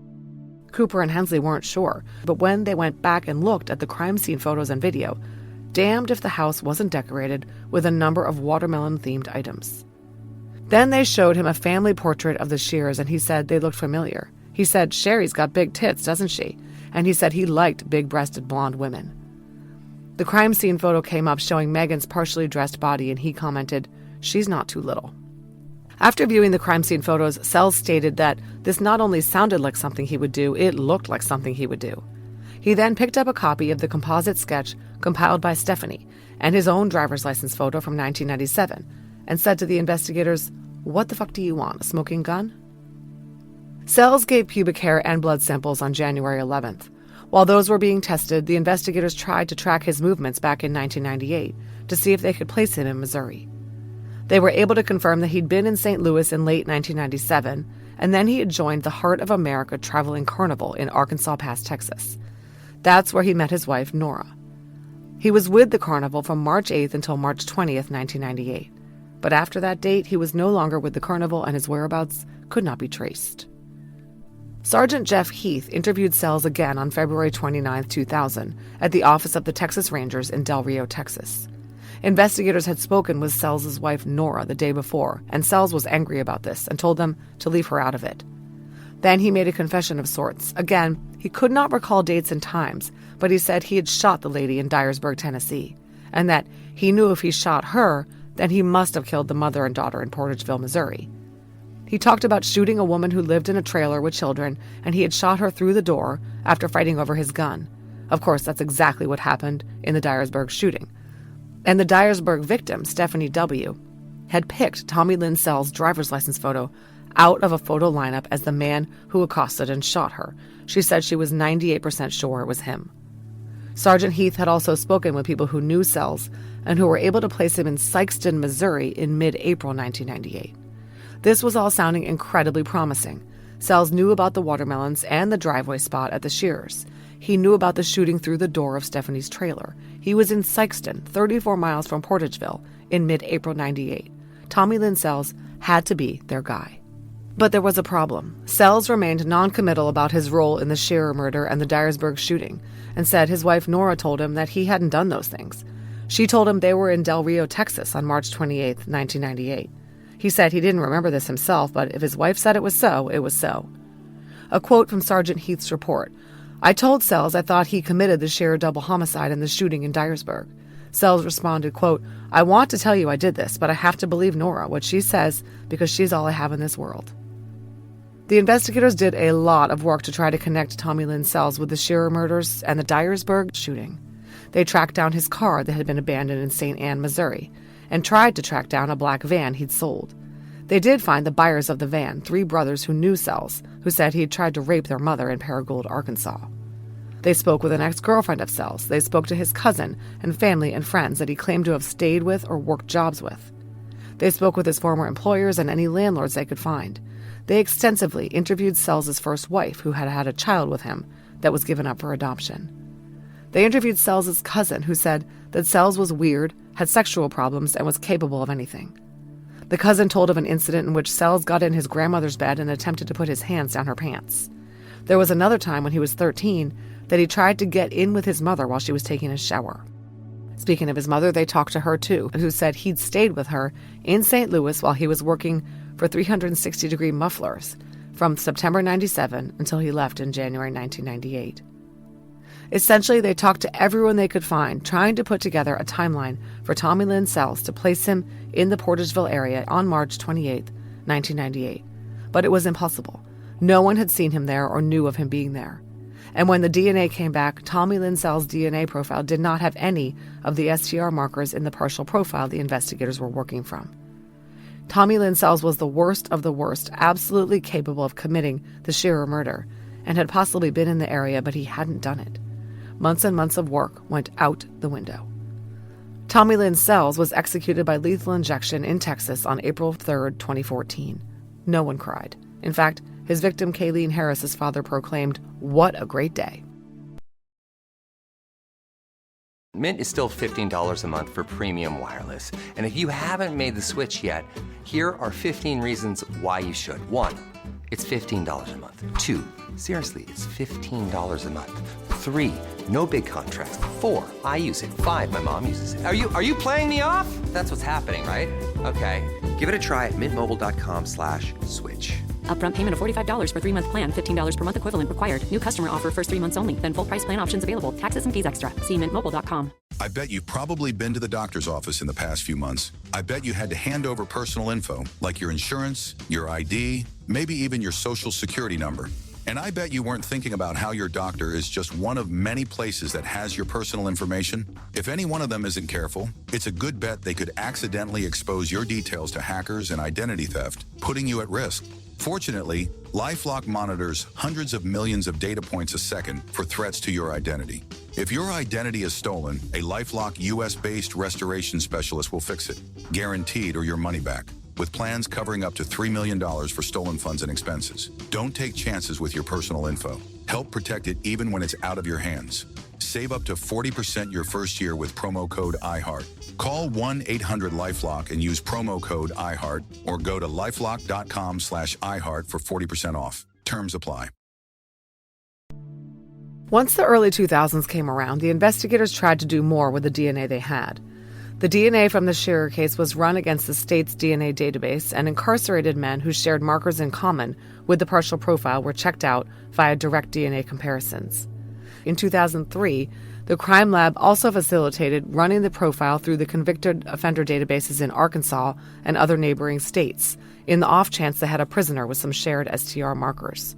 Speaker 9: Cooper and Hensley weren't sure, but when they went back and looked at the crime scene photos and video, damned if the house wasn't decorated with a number of watermelon-themed items. Then they showed him a family portrait of the Scherers, and he said they looked familiar. He said, Sherri's got big tits, doesn't she? And he said he liked big-breasted blonde women. The crime scene photo came up showing Megan's partially dressed body, and he commented, she's not too little. After viewing the crime scene photos, Sells stated that this not only sounded like something he would do, it looked like something he would do. He then picked up a copy of the composite sketch compiled by Stephanie and his own driver's license photo from 1997 and said to the investigators, what the fuck do you want, a smoking gun? Sells gave pubic hair and blood samples on January 11th. While those were being tested, the investigators tried to track his movements back in 1998 to see if they could place him in Missouri. They were able to confirm that he'd been in St. Louis in late 1997, and then he had joined the Heart of America Traveling Carnival in Arkansas Pass, Texas. That's where he met his wife, Nora. He was with the carnival from March 8th until March 20th, 1998. But after that date, he was no longer with the carnival and his whereabouts could not be traced. Sergeant Jeff Heath interviewed Sells again on February 29, 2000, at the office of the Texas Rangers in Del Rio, Texas. Investigators had spoken with Sells' wife, Nora, the day before, and Sells was angry about this and told them to leave her out of it. Then he made a confession of sorts. Again, he could not recall dates and times, but he said he had shot the lady in Dyersburg, Tennessee, and that he knew if he shot her, then he must have killed the mother and daughter in Portageville, Missouri. He talked about shooting a woman who lived in a trailer with children, and he had shot her through the door after fighting over his gun. Of course, that's exactly what happened in the Dyersburg shooting. And the Dyersburg victim, Stephanie W., had picked Tommy Lynn Sells' driver's license photo out of a photo lineup as the man who accosted and shot her. She said she was 98% sure it was him. Sergeant Heath had also spoken with people who knew Sells and who were able to place him in Sikeston, Missouri in mid-April 1998. This was all sounding incredibly promising. Sells knew about the watermelons and the driveway spot at the Scherers. He knew about the shooting through the door of Stephanie's trailer. He was in Sikeston, 34 miles from Portageville, in mid-April 98. Tommy Lynn Sells had to be their guy. But there was a problem. Sells remained non-committal about his role in the Scherer murder and the Dyersburg shooting, and said his wife Nora told him that he hadn't done those things. She told him they were in Del Rio, Texas on March 28, 1998. He said he didn't remember this himself, but if his wife said it was so, it was so. A quote from Sergeant Heath's report: "I told Sells I thought he committed the Scherer double homicide and the shooting in Dyersburg." Sells responded, quote, "I want to tell you I did this, but I have to believe Nora, what she says, because she's all I have in this world." The investigators did a lot of work to try to connect Tommy Lynn Sells with the Scherer murders and the Dyersburg shooting. They tracked down his car that had been abandoned in St. Anne, Missouri, and tried to track down a black van he'd sold. They did find the buyers of the van, 3 brothers who knew Sells, who said he had tried to rape their mother in Paragould, Arkansas. They spoke with an ex-girlfriend of Sells. They spoke to his cousin and family and friends that he claimed to have stayed with or worked jobs with. They spoke with his former employers and any landlords they could find. They extensively interviewed Sells' first wife, who had had a child with him that was given up for adoption. They interviewed Sells' cousin, who said that Sells was weird, had sexual problems, and was capable of anything. The cousin told of an incident in which Sells got in his grandmother's bed and attempted to put his hands down her pants. There was another time when he was 13 that he tried to get in with his mother while she was taking a shower. Speaking of his mother, they talked to her too, who said he'd stayed with her in St. Louis while he was working for 360-degree mufflers from September 97 until he left in January 1998. Essentially, they talked to everyone they could find, trying to put together a timeline for Tommy Lynn Sells to place him in the Portageville area on March 28, 1998. But it was impossible. No one had seen him there or knew of him being there. And when the DNA came back, Tommy Lynn Sells' DNA profile did not have any of the STR markers in the partial profile the investigators were working from. Tommy Lynn Sells was the worst of the worst, absolutely capable of committing the Scherer murder, and had possibly been in the area, but he hadn't done it. Months and months of work went out the window. Tommy Lynn Sells was executed by lethal injection in Texas on April 3, 2014. No one cried. In fact, his victim, Kayleen Harris's father, proclaimed, "What a great day."
Speaker 5: Mint is still $15 a month for premium wireless. And if you haven't made the switch yet, here are 15 reasons why you should. 1, it's $15 a month. 2, seriously, it's $15 a month. 3, no big contracts. 4, I use it. 5, my mom uses it. Are you playing me off? That's what's happening, right? Okay, give it a try at mintmobile.com/switch.
Speaker 6: Upfront payment of $45 for 3-month plan, $15 per month equivalent required. New customer offer first 3 months only. Then full price plan options available. Taxes and fees extra. See mintmobile.com.
Speaker 2: I bet you've probably been to the doctor's office in the past few months. I bet you had to hand over personal info, like your insurance, your ID, maybe even your social security number. And I bet you weren't thinking about how your doctor is just one of many places that has your personal information. If any one of them isn't careful, it's a good bet they could accidentally expose your details to hackers and identity theft, putting you at risk. Fortunately, LifeLock monitors hundreds of millions of data points a second for threats to your identity. If your identity is stolen, a LifeLock US-based restoration specialist will fix it, guaranteed, or your money back, with plans covering up to $3 million for stolen funds and expenses. Don't take chances with your personal info. Help protect it even when it's out of your hands. Save up to 40% your first year with promo code IHEART. Call 1-800-LifeLock and use promo code IHEART, or go to lifelock.com/iHeart for 40% off. Terms apply.
Speaker 9: Once the early 2000s came around, the investigators tried to do more with the DNA they had. The DNA from the Scherer case was run against the state's DNA database, and incarcerated men who shared markers in common with the partial profile were checked out via direct DNA comparisons. In 2003, the crime lab also facilitated running the profile through the convicted offender databases in Arkansas and other neighboring states, in the off chance they had a prisoner with some shared STR markers.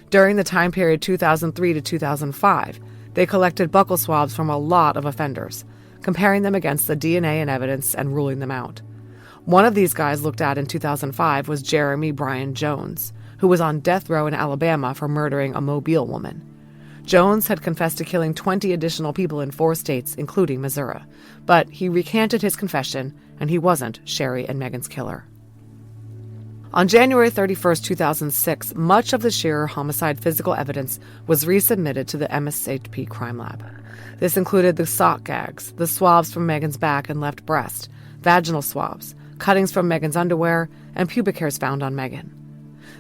Speaker 9: During the time period 2003 to 2005, they collected buccal swabs from a lot of offenders, comparing them against the DNA and evidence and ruling them out. One of these guys looked at in 2005 was Jeremy Bryan Jones, who was on death row in Alabama for murdering a Mobile woman. Jones had confessed to killing 20 additional people in 4 states, including Missouri, but he recanted his confession, and he wasn't Sherri and Megan's killer. On January 31, 2006, much of the Scherer homicide physical evidence was resubmitted to the MSHP crime lab. This included the sock gags, the swabs from Megan's back and left breast, vaginal swabs, cuttings from Megan's underwear, and pubic hairs found on Megan.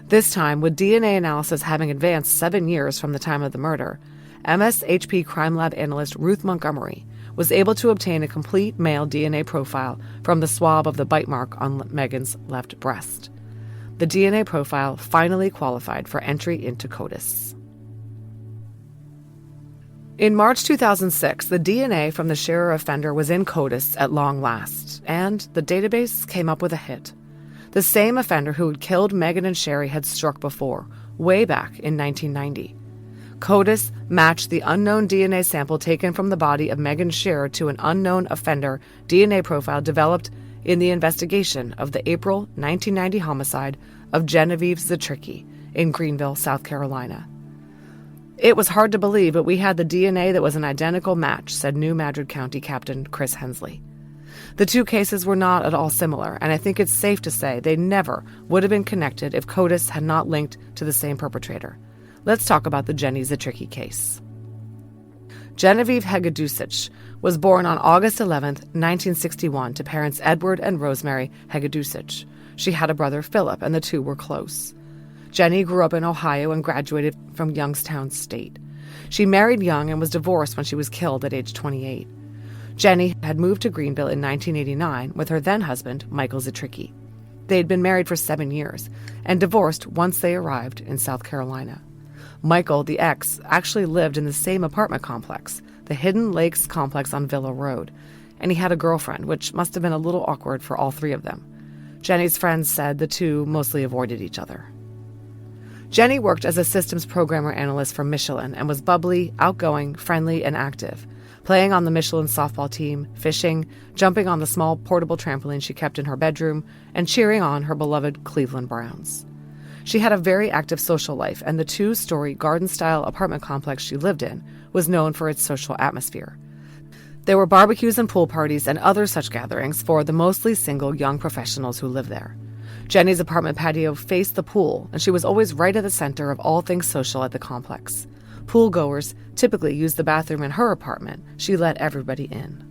Speaker 9: This time, with DNA analysis having advanced 7 years from the time of the murder, MSHP crime lab analyst Ruth Montgomery was able to obtain a complete male DNA profile from the swab of the bite mark on Megan's left breast. The DNA profile finally qualified for entry into CODIS. In March 2006, the DNA from the Scherer offender was in CODIS at long last, and the database came up with a hit. The same offender who had killed Megan and Sherri had struck before, way back in 1990. CODIS matched the unknown DNA sample taken from the body of Megan Scherer to an unknown offender DNA profile developed in the investigation of the April 1990 homicide of Genevieve Zitricki in Greenville, South Carolina. It was hard to believe, but we had the DNA that was an identical match, said New Madrid County Captain Chris Hensley. The two cases were not at all similar, and I think it's safe to say they never would have been connected if CODIS had not linked to the same perpetrator. Let's talk about the Jenny Zitricki case. Genevieve Hegedusich was born on August 11, 1961, to parents Edward and Rosemary Hegedusich. She had a brother, Philip, and the two were close. Jenny grew up in Ohio and graduated from Youngstown State. She married young and was divorced when she was killed at age 28. Jenny had moved to Greenville in 1989 with her then-husband, Michael Zitricki. They had been married for 7 years and divorced once they arrived in South Carolina. Michael, the ex, actually lived in the same apartment complex, the Hidden Lakes complex on Villa Road, and he had a girlfriend, which must have been a little awkward for all 3 of them. Jenny's friends said the two mostly avoided each other. Jenny worked as a systems programmer analyst for Michelin and was bubbly, outgoing, friendly, and active, playing on the Michelin softball team, fishing, jumping on the small portable trampoline she kept in her bedroom, and cheering on her beloved Cleveland Browns. She had a very active social life, and the 2-story garden-style apartment complex she lived in was known for its social atmosphere. There were barbecues and pool parties and other such gatherings for the mostly single young professionals who lived there. Jenny's apartment patio faced the pool, and she was always right at the center of all things social at the complex. Pool-goers typically used the bathroom in her apartment. She let everybody in.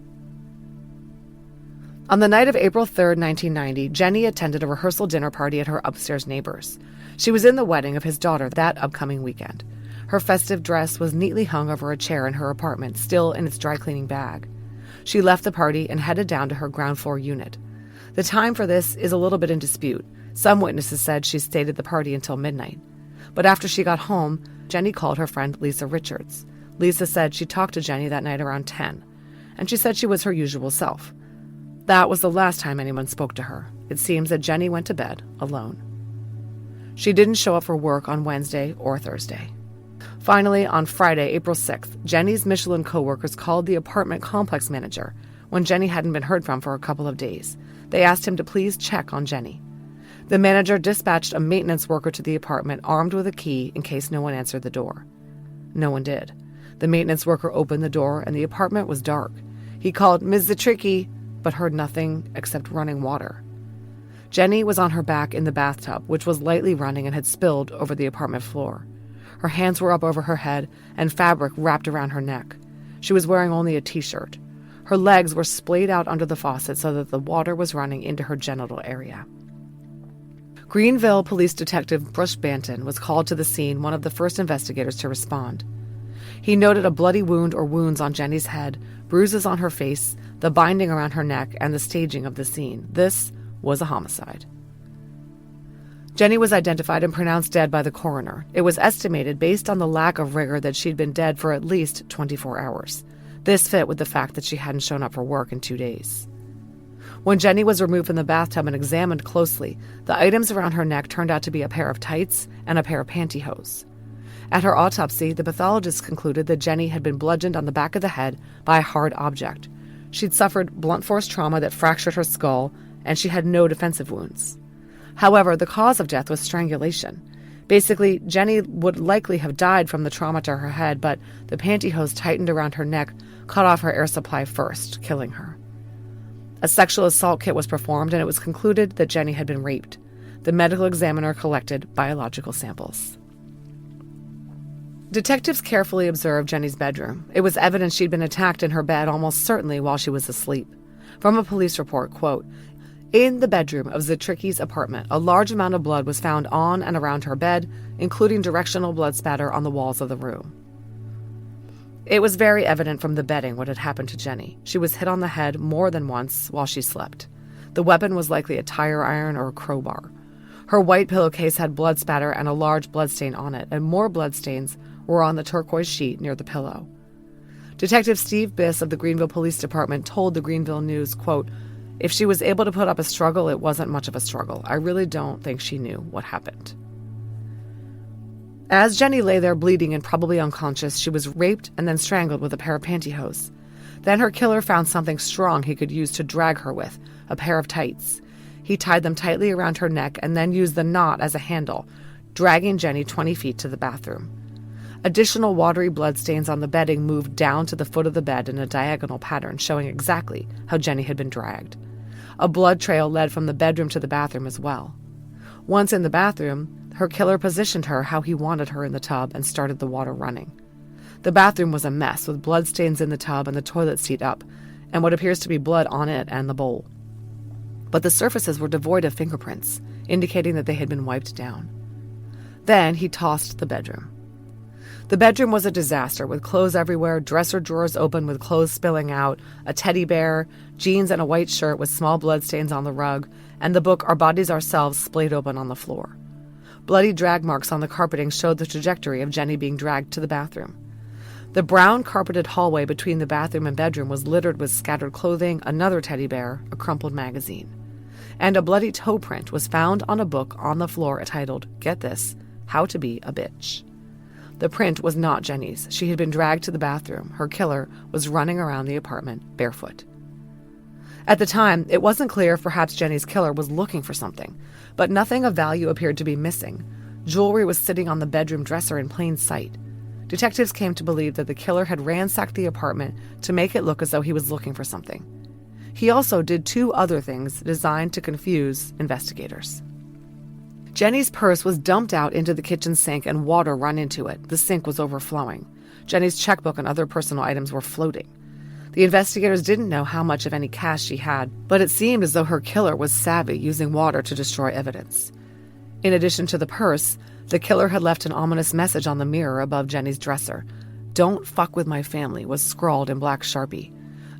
Speaker 9: On the night of April 3, 1990, Jenny attended a rehearsal dinner party at her upstairs neighbors. She was in the wedding of his daughter that upcoming weekend. Her festive dress was neatly hung over a chair in her apartment, still in its dry-cleaning bag. She left the party and headed down to her ground-floor unit. The time for this is a little bit in dispute. Some witnesses said she stayed at the party until midnight. But after she got home, Jenny called her friend Lisa Richards. Lisa said she talked to Jenny that night around 10, and she said she was her usual self. That was the last time anyone spoke to her. It seems that Jenny went to bed alone. She didn't show up for work on Wednesday or Thursday. Finally, on Friday, April 6th, Jenny's Michelin coworkers called the apartment complex manager when Jenny hadn't been heard from for a couple of days. They asked him to please check on Jenny. The manager dispatched a maintenance worker to the apartment armed with a key in case no one answered the door. No one did. The maintenance worker opened the door and the apartment was dark. He called Ms. Zitricki, but heard nothing except running water. Jenny was on her back in the bathtub, which was lightly running and had spilled over the apartment floor. Her hands were up over her head and fabric wrapped around her neck. She was wearing only a t-shirt. Her legs were splayed out under the faucet so that the water was running into her genital area. Greenville Police Detective Bruce Banton was called to the scene, one of the first investigators to respond. He noted a bloody wound or wounds on Jenny's head, bruises on her face, the binding around her neck, and the staging of the scene. This was a homicide. Jenny was identified and pronounced dead by the coroner. It was estimated, based on the lack of rigor, that she'd been dead for at least 24 hours. This fit with the fact that she hadn't shown up for work in 2 days. When Jenny was removed from the bathtub and examined closely, the items around her neck turned out to be a pair of tights and a pair of pantyhose. At her autopsy, the pathologist concluded that Jenny had been bludgeoned on the back of the head by a hard object. She'd suffered blunt force trauma that fractured her skull and she had no defensive wounds. However, the cause of death was strangulation. Basically, Jenny would likely have died from the trauma to her head, but the pantyhose tightened around her neck cut off her air supply first, killing her. A sexual assault kit was performed, and it was concluded that Jenny had been raped. The medical examiner collected biological samples. Detectives carefully observed Jenny's bedroom. It was evident she'd been attacked in her bed almost certainly while she was asleep. From a police report, quote, "In the bedroom of Zitricki's apartment, a large amount of blood was found on and around her bed, including directional blood spatter on the walls of the room." It was very evident from the bedding what had happened to Jenny. She was hit on the head more than once while she slept. The weapon was likely a tire iron or a crowbar. Her white pillowcase had blood spatter and a large bloodstain on it, and more bloodstains were on the turquoise sheet near the pillow. Detective Steve Biss of the Greenville Police Department told the Greenville News, quote, "If she was able to put up a struggle, it wasn't much of a struggle. I really don't think she knew what happened." As Jenny lay there bleeding and probably unconscious, she was raped and then strangled with a pair of pantyhose. Then her killer found something strong he could use to drag her with, a pair of tights. He tied them tightly around her neck and then used the knot as a handle, dragging Jenny 20 feet to the bathroom. Additional watery bloodstains on the bedding moved down to the foot of the bed in a diagonal pattern, showing exactly how Jenny had been dragged. A blood trail led from the bedroom to the bathroom as well. Once in the bathroom, her killer positioned her how he wanted her in the tub and started the water running. The bathroom was a mess, with bloodstains in the tub and the toilet seat up, and what appears to be blood on it and the bowl. But the surfaces were devoid of fingerprints, indicating that they had been wiped down. Then he tossed the bedroom. The bedroom was a disaster, with clothes everywhere, dresser drawers open with clothes spilling out, a teddy bear, jeans and a white shirt with small bloodstains on the rug, and the book Our Bodies Ourselves splayed open on the floor. Bloody drag marks on the carpeting showed the trajectory of Jenny being dragged to the bathroom. The brown carpeted hallway between the bathroom and bedroom was littered with scattered clothing, another teddy bear, a crumpled magazine. And a bloody toe print was found on a book on the floor titled, get this, How to Be a Bitch. The print was not Jenny's. She had been dragged to the bathroom. Her killer was running around the apartment barefoot. At the time, it wasn't clear if perhaps Jenny's killer was looking for something, but nothing of value appeared to be missing. Jewelry was sitting on the bedroom dresser in plain sight. Detectives came to believe that the killer had ransacked the apartment to make it look as though he was looking for something. He also did two other things designed to confuse investigators. Jenny's purse was dumped out into the kitchen sink and water run into it. The sink was overflowing. Jenny's checkbook and other personal items were floating. The investigators didn't know how much of any cash she had, but it seemed as though her killer was savvy, using water to destroy evidence. In addition to the purse, the killer had left an ominous message on the mirror above Jenny's dresser. "Don't fuck with my family" was scrawled in black Sharpie.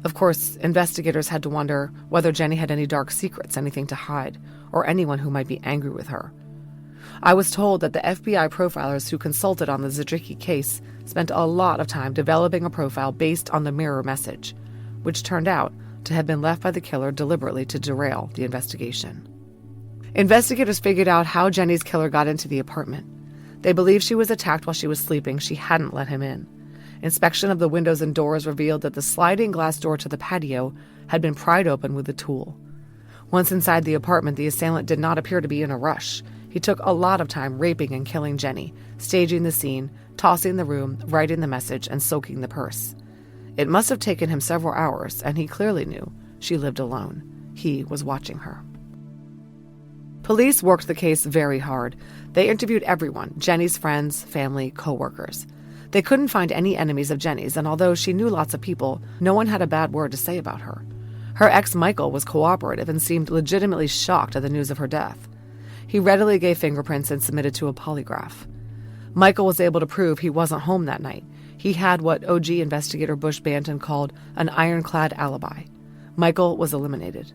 Speaker 9: Of course, investigators had to wonder whether Jenny had any dark secrets, anything to hide, or anyone who might be angry with her. I was told that the FBI profilers who consulted on the Zitricki case spent a lot of time developing a profile based on the mirror message, which turned out to have been left by the killer deliberately to derail the investigation. Investigators figured out how Jenny's killer got into the apartment. They believed she was attacked while she was sleeping. She hadn't let him in. Inspection of the windows and doors revealed that the sliding glass door to the patio had been pried open with a tool. Once inside the apartment, the assailant did not appear to be in a rush. He took a lot of time raping and killing Jenny, staging the scene, tossing the room, writing the message, and soaking the purse. It must have taken him several hours, and he clearly knew she lived alone. He was watching her. Police worked the case very hard. They interviewed everyone, Jenny's friends, family, co-workers. They couldn't find any enemies of Jenny's, and although she knew lots of people, no one had a bad word to say about her. Her ex, Michael, was cooperative and seemed legitimately shocked at the news of her death. He readily gave fingerprints and submitted to a polygraph. Michael was able to prove he wasn't home that night. He had what OG investigator Bush Banton called an ironclad alibi. Michael was eliminated.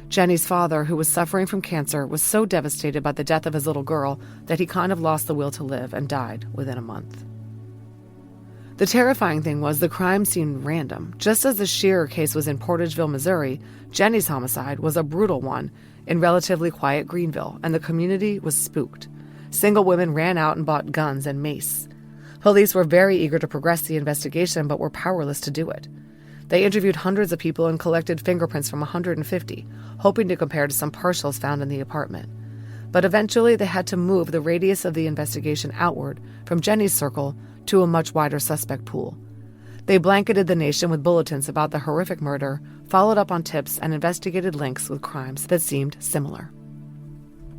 Speaker 9: Jenny's father, who was suffering from cancer, was so devastated by the death of his little girl that he kind of lost the will to live and died within a month. The terrifying thing was the crime seemed random. Just as the Scherer case was in Portageville, Missouri, Jenny's homicide was a brutal one in relatively quiet Greenville, and the community was spooked. Single women ran out and bought guns and mace. Police were very eager to progress the investigation, but were powerless to do it. They interviewed hundreds of people and collected fingerprints from 150, hoping to compare to some partials found in the apartment. But eventually they had to move the radius of the investigation outward from Jenny's circle to a much wider suspect pool. They blanketed the nation with bulletins about the horrific murder, followed up on tips, and investigated links with crimes that seemed similar.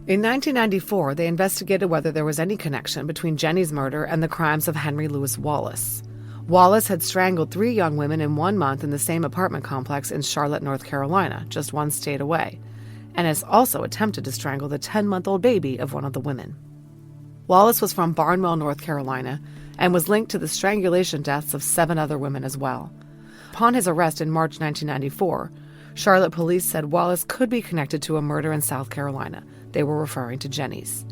Speaker 9: In 1994, they investigated whether there was any connection between Jenny's murder and the crimes of Henry Louis Wallace. Wallace had strangled 3 young women in 1 month in the same apartment complex in Charlotte, North Carolina, just 1 state away, and has also attempted to strangle the 10-month-old baby of one of the women. Wallace was from Barnwell, North Carolina, and was linked to the strangulation deaths of 7 other women as well. Upon his arrest in March 1994, Charlotte police said Wallace could be connected to a murder in South Carolina. They were referring to Jenny's.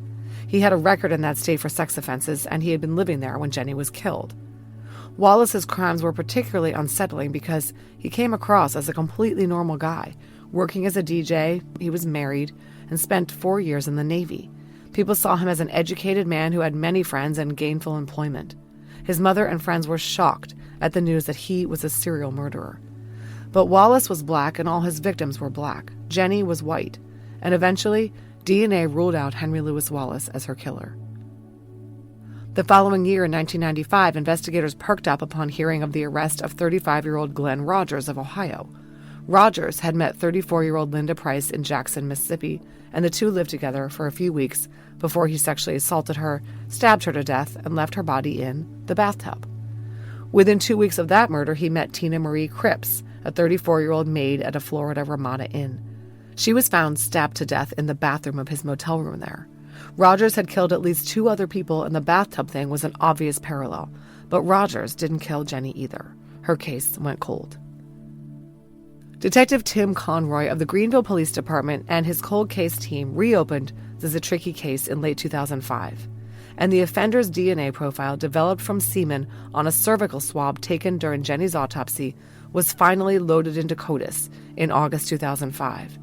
Speaker 9: He had a record in that state for sex offenses, and he had been living there when Jenny was killed. Wallace's crimes were particularly unsettling because he came across as a completely normal guy, working as a DJ, he was married, and spent 4 years in the Navy. People saw him as an educated man who had many friends and gainful employment. His mother and friends were shocked at the news that he was a serial murderer. But Wallace was black and all his victims were black. Jenny was white. And eventually, DNA ruled out Henry Louis Wallace as her killer. The following year, in 1995, investigators perked up upon hearing of the arrest of 35-year-old Glenn Rogers of Ohio. Rogers had met 34-year-old Linda Price in Jackson, Mississippi, and the two lived together for a few weeks before he sexually assaulted her, stabbed her to death, and left her body in the bathtub. Within 2 weeks of that murder, he met Tina Marie Cripps, a 34-year-old maid at a Florida Ramada Inn. She was found stabbed to death in the bathroom of his motel room there. Rogers had killed at least 2 other people, and the bathtub thing was an obvious parallel. But Rogers didn't kill Jenny either. Her case went cold. Detective Tim Conroy of the Greenville Police Department and his cold case team reopened the Zitricki case in late 2005, and the offender's DNA profile developed from semen on a cervical swab taken during Jenny's autopsy was finally loaded into CODIS in August 2005.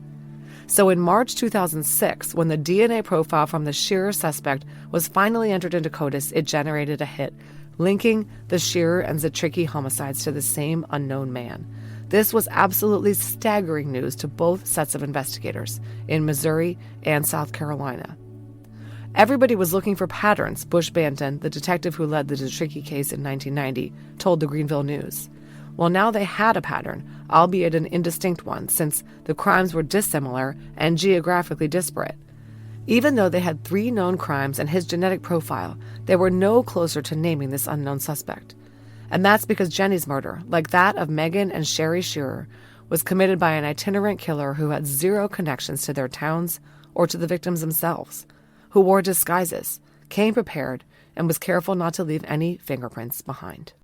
Speaker 9: So in March 2006, when the DNA profile from the Scherer suspect was finally entered into CODIS, it generated a hit, linking the Scherer and Zitricki homicides to the same unknown man. This was absolutely staggering news to both sets of investigators in Missouri and South Carolina. Everybody was looking for patterns, Bush Banton, the detective who led the Zitricki case in 1990, told the Greenville News. Well, now they had a pattern, albeit an indistinct one, since the crimes were dissimilar and geographically disparate. Even though they had 3 known crimes and his genetic profile, they were no closer to naming this unknown suspect. And that's because Jenny's murder, like that of Megan and Sherri Scherer, was committed by an itinerant killer who had 0 connections to their towns or to the victims themselves, who wore disguises, came prepared, and was careful not to leave any fingerprints behind.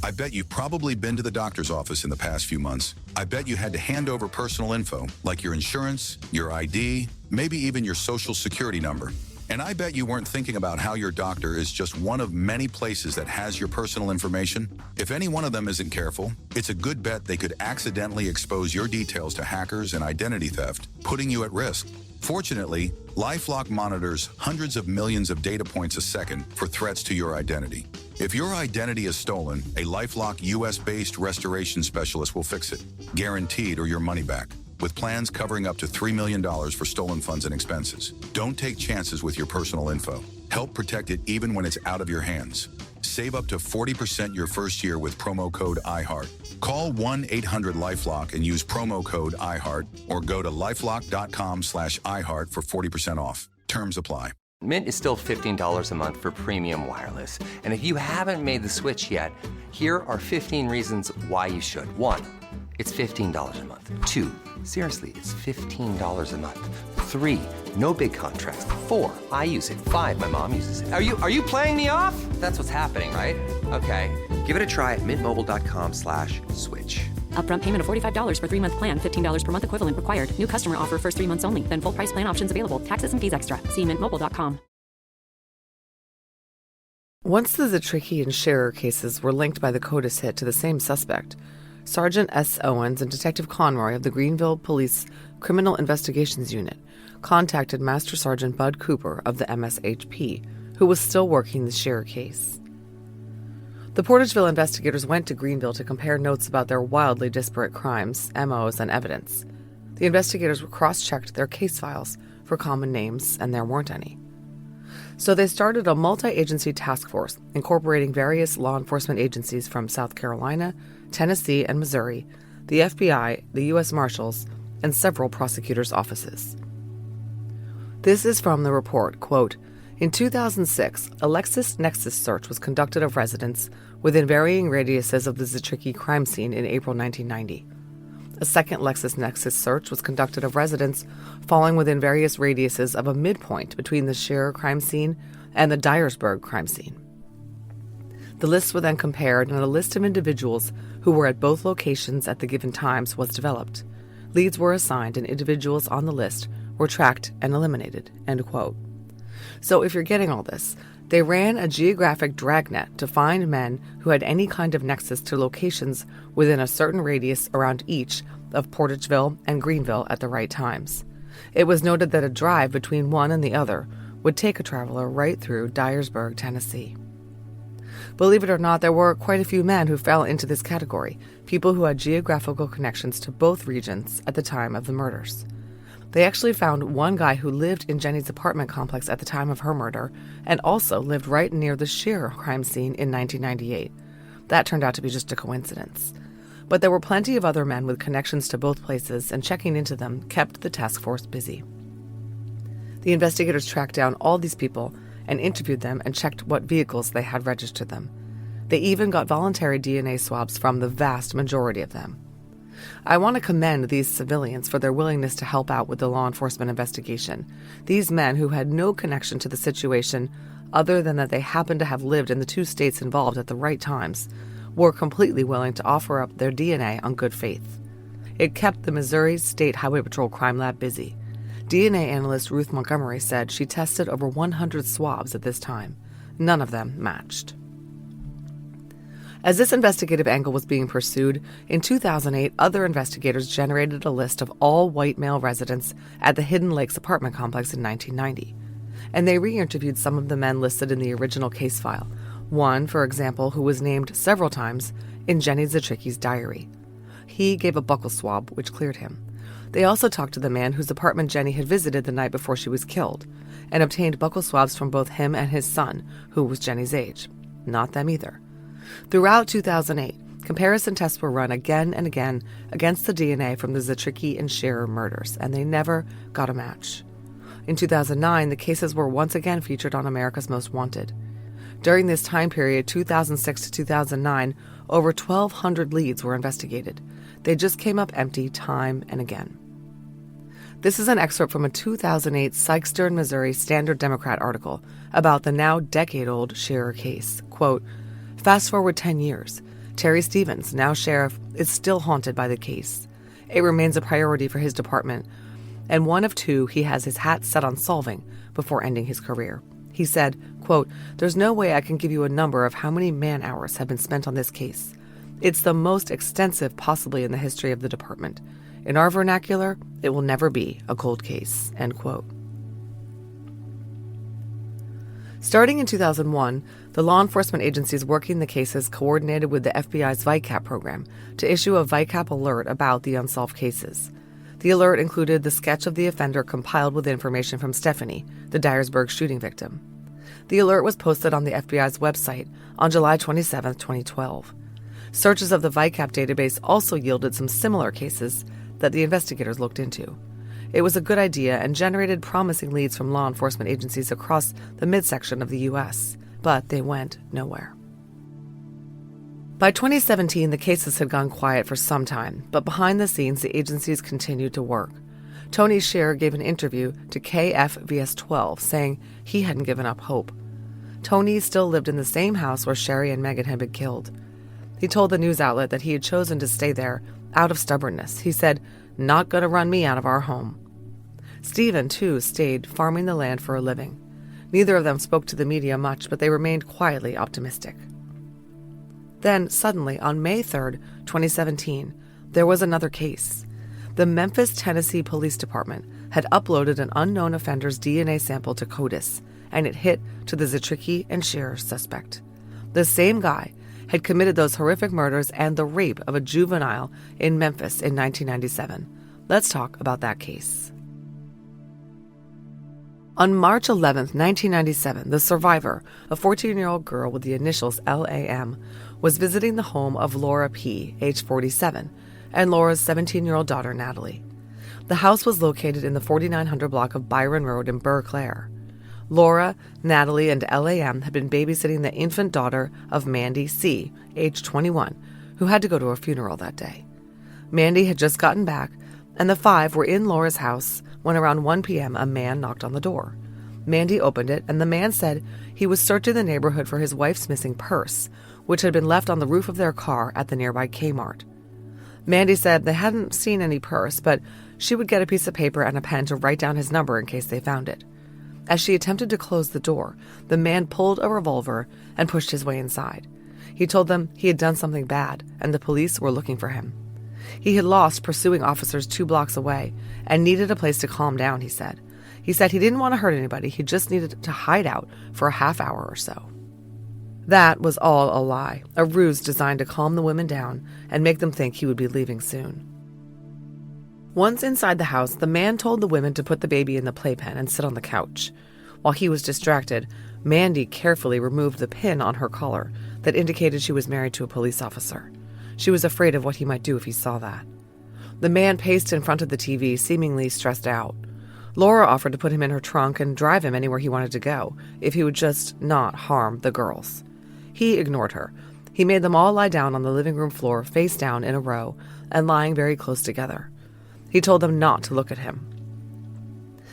Speaker 2: I bet you've probably been to the doctor's office in the past few months. I bet you had to hand over personal info, like your insurance, your ID, maybe even your social security number. And I bet you weren't thinking about how your doctor is just one of many places that has your personal information. If any one of them isn't careful, it's a good bet they could accidentally expose your details to hackers and identity theft, putting you at risk. Fortunately, LifeLock monitors hundreds of millions of data points a second for threats to your identity. If your identity is stolen, a LifeLock US-based restoration specialist will fix it, guaranteed or your money back, with plans covering up to $3 million for stolen funds and expenses. Don't take chances with your personal info. Help protect it even when it's out of your hands. Save up to 40% your first year with promo code iHeart. Call 1-800-LifeLock and use promo code iHeart, or go to lifelock.com/iHeart for 40% off. Terms apply.
Speaker 5: Mint is still $15 a month for premium wireless. And if you haven't made the switch yet, here are 15 reasons why you should. 1, it's $15 a month. 2, seriously, it's $15 a month. 3, no big contracts. 4, I use it. 5, my mom uses it. Are you playing me off? That's what's happening, right? Okay, give it a try at mintmobile.com/switch.
Speaker 6: Upfront payment of $45 for 3-month plan, $15 per month equivalent required. New customer offer first 3 months only. Then full price plan options available. Taxes and fees extra. See mintmobile.com.
Speaker 9: Once the Zitricki and Scherer cases were linked by the CODIS hit to the same suspect, Sergeant S. Owens and Detective Conroy of the Greenville Police Criminal Investigations Unit contacted Master Sergeant Bud Cooper of the MSHP, who was still working the Scherer case. The Portageville investigators went to Greenville to compare notes about their wildly disparate crimes, MOs, and evidence. The investigators cross-checked their case files for common names, and there weren't any. So they started a multi-agency task force incorporating various law enforcement agencies from South Carolina, Tennessee, and Missouri, the FBI, the U.S. Marshals, and several prosecutors' offices. This is from the report, quote, "In 2006, a LexisNexis search was conducted of residents within varying radiuses of the Zitricki crime scene in April 1990. A second LexisNexis search was conducted of residents falling within various radiuses of a midpoint between the Scherer crime scene and the Dyersburg crime scene. The lists were then compared, and a list of individuals who were at both locations at the given times was developed. Leads were assigned, and individuals on the list were tracked and eliminated," end quote. So if you're getting all this, they ran a geographic dragnet to find men who had any kind of nexus to locations within a certain radius around each of Portageville and Greenville at the right times. It was noted that a drive between one and the other would take a traveler right through Dyersburg, Tennessee. Believe it or not, there were quite a few men who fell into this category, people who had geographical connections to both regions at the time of the murders. They actually found one guy who lived in Jenny's apartment complex at the time of her murder and also lived right near the Scherer crime scene in 1998. That turned out to be just a coincidence. But there were plenty of other men with connections to both places, and checking into them kept the task force busy. The investigators tracked down all these people and interviewed them and checked what vehicles they had registered them. They even got voluntary DNA swabs from the vast majority of them. I want to commend these civilians for their willingness to help out with the law enforcement investigation. These men, who had no connection to the situation other than that they happened to have lived in the two states involved at the right times, were completely willing to offer up their DNA on good faith. It kept the Missouri State Highway Patrol Crime Lab busy. DNA analyst Ruth Montgomery said she tested over 100 swabs at this time. None of them matched. As this investigative angle was being pursued, in 2008, other investigators generated a list of all white male residents at the Hidden Lakes apartment complex in 1990. And they re-interviewed some of the men listed in the original case file. One, for example, who was named several times in Jenny Zitricki's diary. He gave a buccal swab, which cleared him. They also talked to the man whose apartment Jenny had visited the night before she was killed, and obtained buccal swabs from both him and his son, who was Jenny's age. Not them either. Throughout 2008, comparison tests were run again and again against the DNA from the Zitricki and Scherer murders, and they never got a match. In 2009, the cases were once again featured on America's Most Wanted. During this time period, 2006 to 2009, over 1,200 leads were investigated. They just came up empty time and again. This is an excerpt from a 2008 Sykeston, Missouri Standard Democrat article about the now decade-old Scherer case. Quote, "Fast forward 10 years. Terry Stevens, now sheriff, is still haunted by the case. It remains a priority for his department, and one of two he has his hat set on solving before ending his career. He said, quote, "There's no way I can give you a number of how many man-hours have been spent on this case. It's the most extensive possibly in the history of the department. In our vernacular, it will never be a cold case," end quote. Starting in 2001, the law enforcement agencies working the cases coordinated with the FBI's VICAP program to issue a VICAP alert about the unsolved cases. The alert included the sketch of the offender compiled with information from Stephanie, the Dyersburg shooting victim. The alert was posted on the FBI's website on July 27, 2012. Searches of the VICAP database also yielded some similar cases that the investigators looked into. It was a good idea and generated promising leads from law enforcement agencies across the midsection of the U.S., but they went nowhere. By 2017, the cases had gone quiet for some time, but behind the scenes, the agencies continued to work. Tony Scherer gave an interview to KFVS12 saying he hadn't given up hope. Tony still lived in the same house where Sherri and Megan had been killed. He told the news outlet that he had chosen to stay there out of stubbornness. He said, "Not gonna run me out of our home." Stephen, too, stayed farming the land for a living. Neither of them spoke to the media much, but they remained quietly optimistic. Then, suddenly, on May 3rd, 2017, there was another case. The Memphis, Tennessee Police Department had uploaded an unknown offender's DNA sample to CODIS, and it hit to the Zitricki and Scherer suspect. The same guy had committed those horrific murders and the rape of a juvenile in Memphis in 1997. Let's talk about that case. On March 11, 1997, the survivor, a 14-year-old girl with the initials LAM, was visiting the home of Laura P., age 47, and Laura's 17-year-old daughter, Natalie. The house was located in the 4900 block of Byron Road in Burr Clare. Laura, Natalie, and LAM had been babysitting the infant daughter of Mandy C., age 21, who had to go to a funeral that day. Mandy had just gotten back, and the five were in Laura's house when around 1 p.m. a man knocked on the door. Mandy opened it, and the man said he was searching the neighborhood for his wife's missing purse, which had been left on the roof of their car at the nearby Kmart. Mandy said they hadn't seen any purse, but she would get a piece of paper and a pen to write down his number in case they found it. As she attempted to close the door, the man pulled a revolver and pushed his way inside. He told them he had done something bad, and the police were looking for him. He had lost pursuing officers 2 blocks away and needed a place to calm down, he said. He said he didn't want to hurt anybody, he just needed to hide out for a half hour or so. That was all a lie, a ruse designed to calm the women down and make them think he would be leaving soon. Once inside the house, the man told the women to put the baby in the playpen and sit on the couch. While he was distracted, Mandy carefully removed the pin on her collar that indicated she was married to a police officer. She was afraid of what he might do if he saw that. The man paced in front of the TV, seemingly stressed out. Laura offered to put him in her trunk and drive him anywhere he wanted to go, if he would just not harm the girls. He ignored her. He made them all lie down on the living room floor, face down in a row, and lying very close together. He told them not to look at him.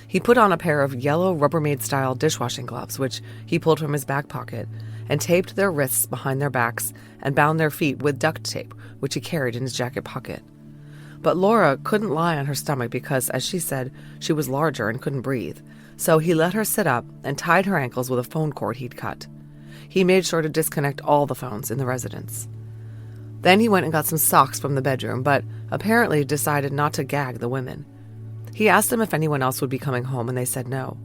Speaker 9: He put on a pair of yellow Rubbermaid-style dishwashing gloves, which he pulled from his back pocket, and taped their wrists behind their backs and bound their feet with duct tape, which he carried in his jacket pocket. But Laura couldn't lie on her stomach because, as she said, she was larger and couldn't breathe, so he let her sit up and tied her ankles with a phone cord he'd cut. He made sure to disconnect all the phones in the residence. Then he went and got some socks from the bedroom, but apparently decided not to gag the women. He asked them if anyone else would be coming home, and they said no.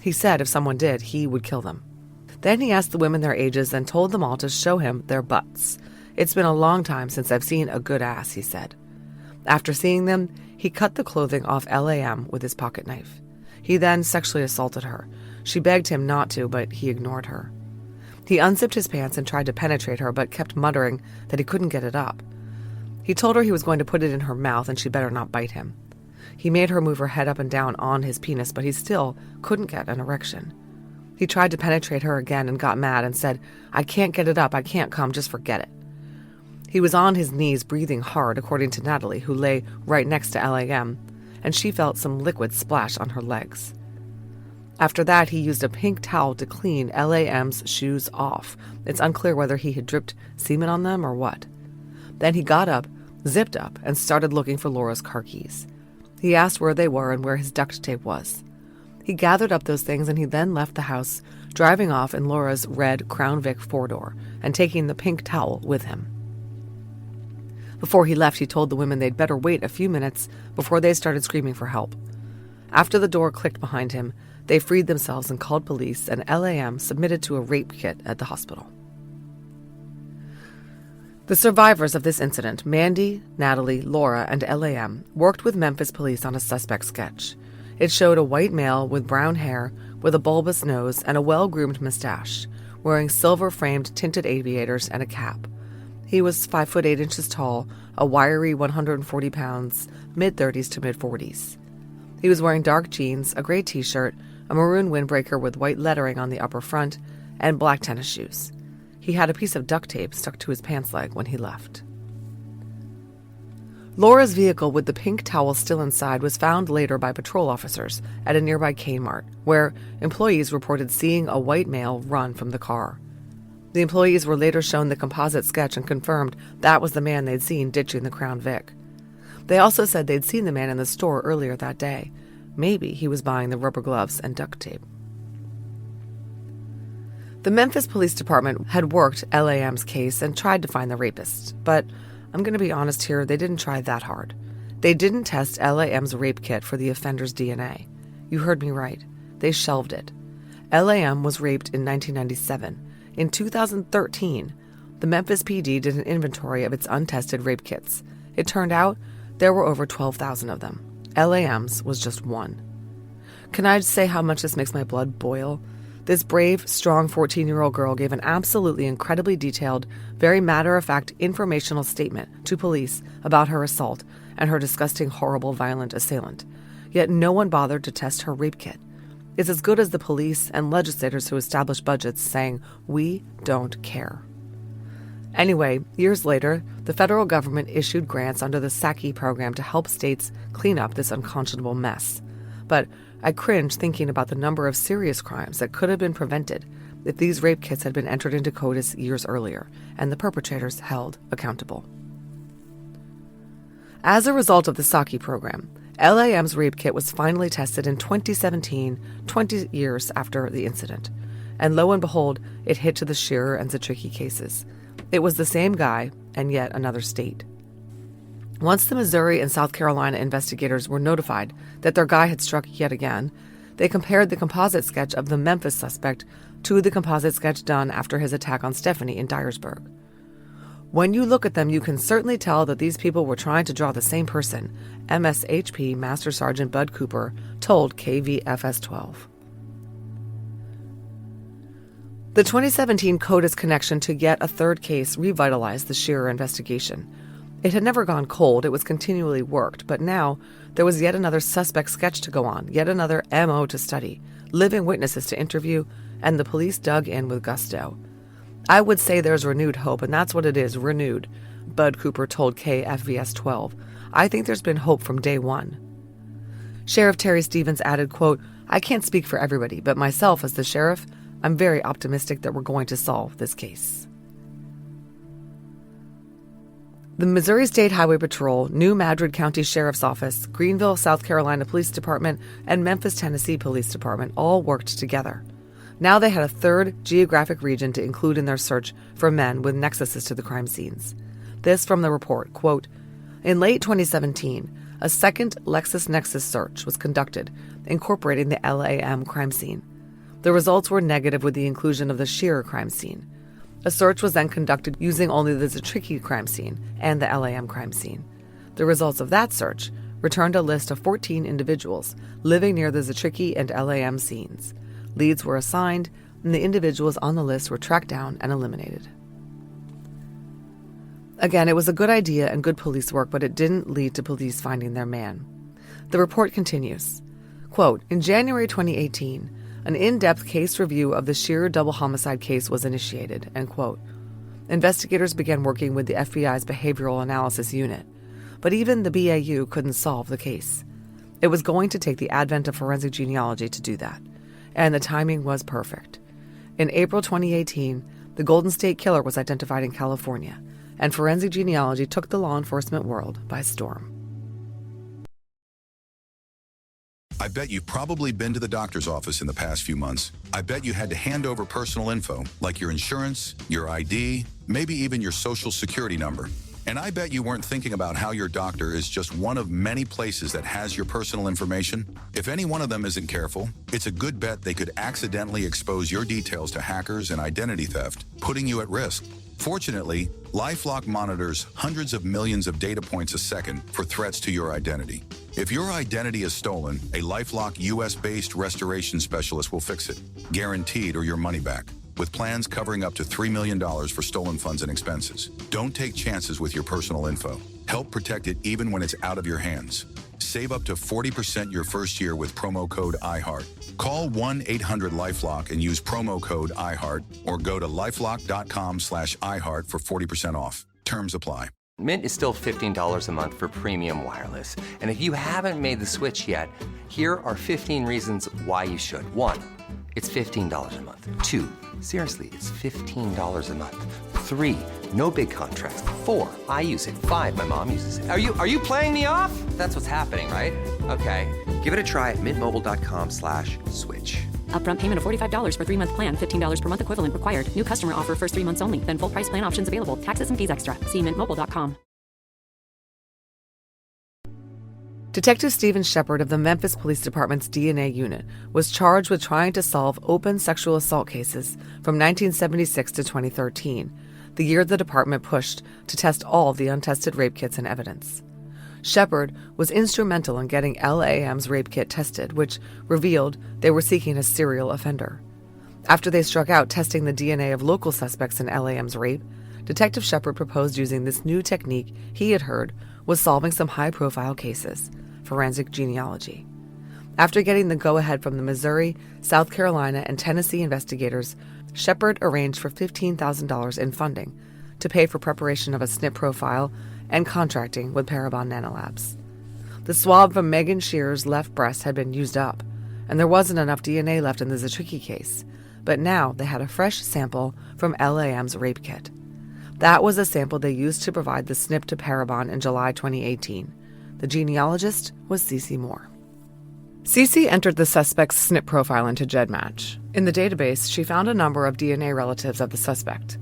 Speaker 9: He said if someone did, he would kill them. Then he asked the women their ages and told them all to show him their butts. It's been a long time since I've seen a good ass, he said. After seeing them, he cut the clothing off LAM with his pocket knife. He then sexually assaulted her. She begged him not to, but he ignored her. He unzipped his pants and tried to penetrate her, but kept muttering that he couldn't get it up. He told her he was going to put it in her mouth and she better not bite him. He made her move her head up and down on his penis, but he still couldn't get an erection. He tried to penetrate her again and got mad and said, "I can't get it up, I can't come, just forget it." He was on his knees breathing hard, according to Natalie, who lay right next to LAM, and she felt some liquid splash on her legs. After that, he used a pink towel to clean LAM's shoes off. It's unclear whether he had dripped semen on them or what. Then he got up, zipped up, and started looking for Laura's car keys. He asked where they were and where his duct tape was. He gathered up those things and he then left the house, driving off in Laura's red Crown Vic 4-door and taking the pink towel with him. Before he left, he told the women they'd better wait a few minutes before they started screaming for help. After the door clicked behind him, they freed themselves and called police, and LAM submitted to a rape kit at the hospital. The survivors of this incident, Mandy, Natalie, Laura, and LAM, worked with Memphis police on a suspect sketch. It showed a white male with brown hair, with a bulbous nose and a well-groomed mustache, wearing silver-framed tinted aviators and a cap. He was 5 foot 8 inches tall, a wiry 140 pounds, mid-30s to mid-40s. He was wearing dark jeans, a gray t-shirt, a maroon windbreaker with white lettering on the upper front, and black tennis shoes. He had a piece of duct tape stuck to his pants leg when he left. Laura's vehicle with the pink towel still inside was found later by patrol officers at a nearby Kmart, where employees reported seeing a white male run from the car. The employees were later shown the composite sketch and confirmed that was the man they'd seen ditching the Crown Vic. They also said they'd seen the man in the store earlier that day. Maybe he was buying the rubber gloves and duct tape. The Memphis Police Department had worked LAM's case and tried to find the rapist, but I'm going to be honest here, they didn't try that hard. They didn't test LAM's rape kit for the offender's DNA. You heard me right. They shelved it. LAM was raped in 1997. In 2013, the Memphis PD did an inventory of its untested rape kits. It turned out there were over 12,000 of them. LAM's was just one. Can I say how much this makes my blood boil? This brave, strong 14-year-old girl gave an absolutely incredibly detailed, very matter-of-fact informational statement to police about her assault and her disgusting, horrible, violent assailant. Yet no one bothered to test her rape kit. It's as good as the police and legislators who establish budgets saying, "We don't care." Anyway, years later, the federal government issued grants under the SACI program to help states clean up this unconscionable mess. But I cringe thinking about the number of serious crimes that could have been prevented if these rape kits had been entered into CODIS years earlier and the perpetrators held accountable. As a result of the SACI program, LAM's rape kit was finally tested in 2017, 20 years after the incident. And lo and behold, it hit to the Scherer and Zitricki cases. It was the same guy, and yet another state. Once the Missouri and South Carolina investigators were notified that their guy had struck yet again, they compared the composite sketch of the Memphis suspect to the composite sketch done after his attack on Stephanie in Dyersburg. When you look at them, you can certainly tell that these people were trying to draw the same person, MSHP Master Sergeant Bud Cooper told KVFS 12. The 2017 CODIS connection to yet a third case revitalized the Scherer investigation. It had never gone cold, it was continually worked, but now there was yet another suspect sketch to go on, yet another MO to study, living witnesses to interview, and the police dug in with gusto. I would say there's renewed hope, and that's what it is, renewed, Bud Cooper told KFVS 12. I think there's been hope from day one. Sheriff Terry Stevens added, quote, "I can't speak for everybody, but myself as the sheriff, I'm very optimistic that we're going to solve this case." The Missouri State Highway Patrol, New Madrid County Sheriff's Office, Greenville, South Carolina Police Department, and Memphis, Tennessee Police Department all worked together. Now they had a third geographic region to include in their search for men with nexuses to the crime scenes. This from the report, quote, "In late 2017, a second LexisNexis search was conducted, incorporating the LAM crime scene. The results were negative with the inclusion of the Scherer crime scene. A search was then conducted using only the Zitricki crime scene and the LAM crime scene. The results of that search returned a list of 14 individuals living near the Zitricki and LAM scenes. Leads were assigned, and the individuals on the list were tracked down and eliminated." Again, it was a good idea and good police work, but it didn't lead to police finding their man. The report continues, quote, "In January 2018, an in-depth case review of the Scherer double homicide case was initiated," end quote. Investigators began working with the FBI's Behavioral Analysis Unit, but even the BAU couldn't solve the case. It was going to take the advent of forensic genealogy to do that, and the timing was perfect. In April 2018, the Golden State Killer was identified in California, and forensic genealogy took the law enforcement world by storm.
Speaker 2: I bet you've probably been to the doctor's office in the past few months. I bet you had to hand over personal info, like your insurance, your ID, maybe even your social security number. And I bet you weren't thinking about how your doctor is just one of many places that has your personal information. If any one of them isn't careful, it's a good bet they could accidentally expose your details to hackers and identity theft, putting you at risk. Fortunately, LifeLock monitors hundreds of millions of data points a second for threats to your identity. If your identity is stolen, a LifeLock US-based restoration specialist will fix it, guaranteed or your money back, with plans covering up to $3 million for stolen funds and expenses. Don't take chances with your personal info. Help protect it even when it's out of your hands. Save up to 40% your first year with promo code iHeart. Call 1-800-LifeLock and use promo code iHeart, or go to lifelock.com/iHeart for 40% off. Terms apply.
Speaker 5: Mint is still $15 a month for premium wireless. And if you haven't made the switch yet, here are 15 reasons why you should. 1, it's $15 a month. 2, seriously, it's $15 a month. 3, no big contracts. 4, I use it. 5, my mom uses it. Are you playing me off? That's what's happening, right? Okay, give it a try at mintmobile.com/switch.
Speaker 6: Upfront payment of $45 for 3-month plan, $15 per month equivalent required. New customer offer first 3 months only. Then full price plan options available. Taxes and fees extra. See mintmobile.com.
Speaker 9: Detective Stephen Shepard of the Memphis Police Department's DNA unit was charged with trying to solve open sexual assault cases from 1976 to 2013. the year the department pushed to test all the untested rape kits and evidence. Shepard was instrumental in getting LAM's rape kit tested, which revealed they were seeking a serial offender. After they struck out testing the DNA of local suspects in LAM's rape, Detective Shepard proposed using this new technique he had heard was solving some high-profile cases, forensic genealogy. After getting the go-ahead from the Missouri, South Carolina, and Tennessee investigators, Shepard arranged for $15,000 in funding to pay for preparation of a SNP profile and contracting with Parabon Nanolabs. The swab from Megan Scherer's left breast had been used up, and there wasn't enough DNA left in the Zitricki case, but now they had a fresh sample from LAM's rape kit. That was a sample they used to provide the SNP to Parabon in July 2018. The genealogist was Cece Moore. Cece entered the suspect's SNP profile into GEDmatch. In the database, she found a number of DNA relatives of the suspect.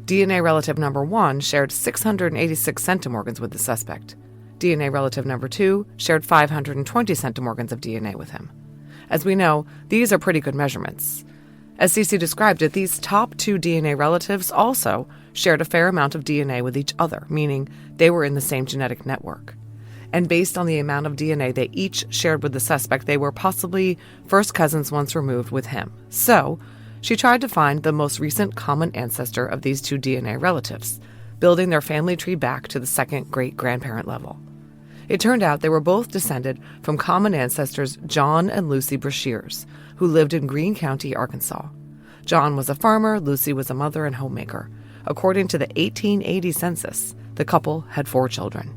Speaker 9: DNA relative number 1 shared 686 centimorgans with the suspect. DNA relative number 2 shared 520 centimorgans of DNA with him. As we know, these are pretty good measurements. As Cece described it, these top 2 DNA relatives also shared a fair amount of DNA with each other, meaning they were in the same genetic network. And based on the amount of DNA they each shared with the suspect, they were possibly first cousins once removed with him. So, she tried to find the most recent common ancestor of these 2 DNA relatives, building their family tree back to the second great-grandparent level. It turned out they were both descended from common ancestors John and Lucy Brashers, who lived in Greene County, Arkansas. John was a farmer, Lucy was a mother and homemaker. According to the 1880 census, the couple had 4 children.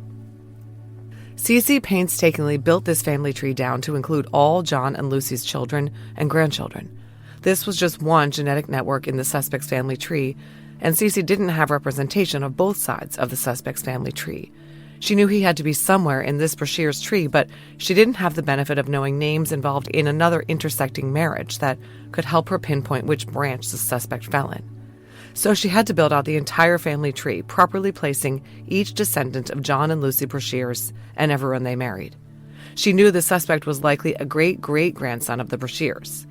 Speaker 9: Cece painstakingly built this family tree down to include all John and Lucy's children and grandchildren. This was just one genetic network in the suspect's family tree, and Cece didn't have representation of both sides of the suspect's family tree. She knew he had to be somewhere in this Brashers tree, but she didn't have the benefit of knowing names involved in another intersecting marriage that could help her pinpoint which branch the suspect fell in. So she had to build out the entire family tree, properly placing each descendant of John and Lucy Brashers and everyone they married. She knew the suspect was likely a great-great-grandson of the Brashers.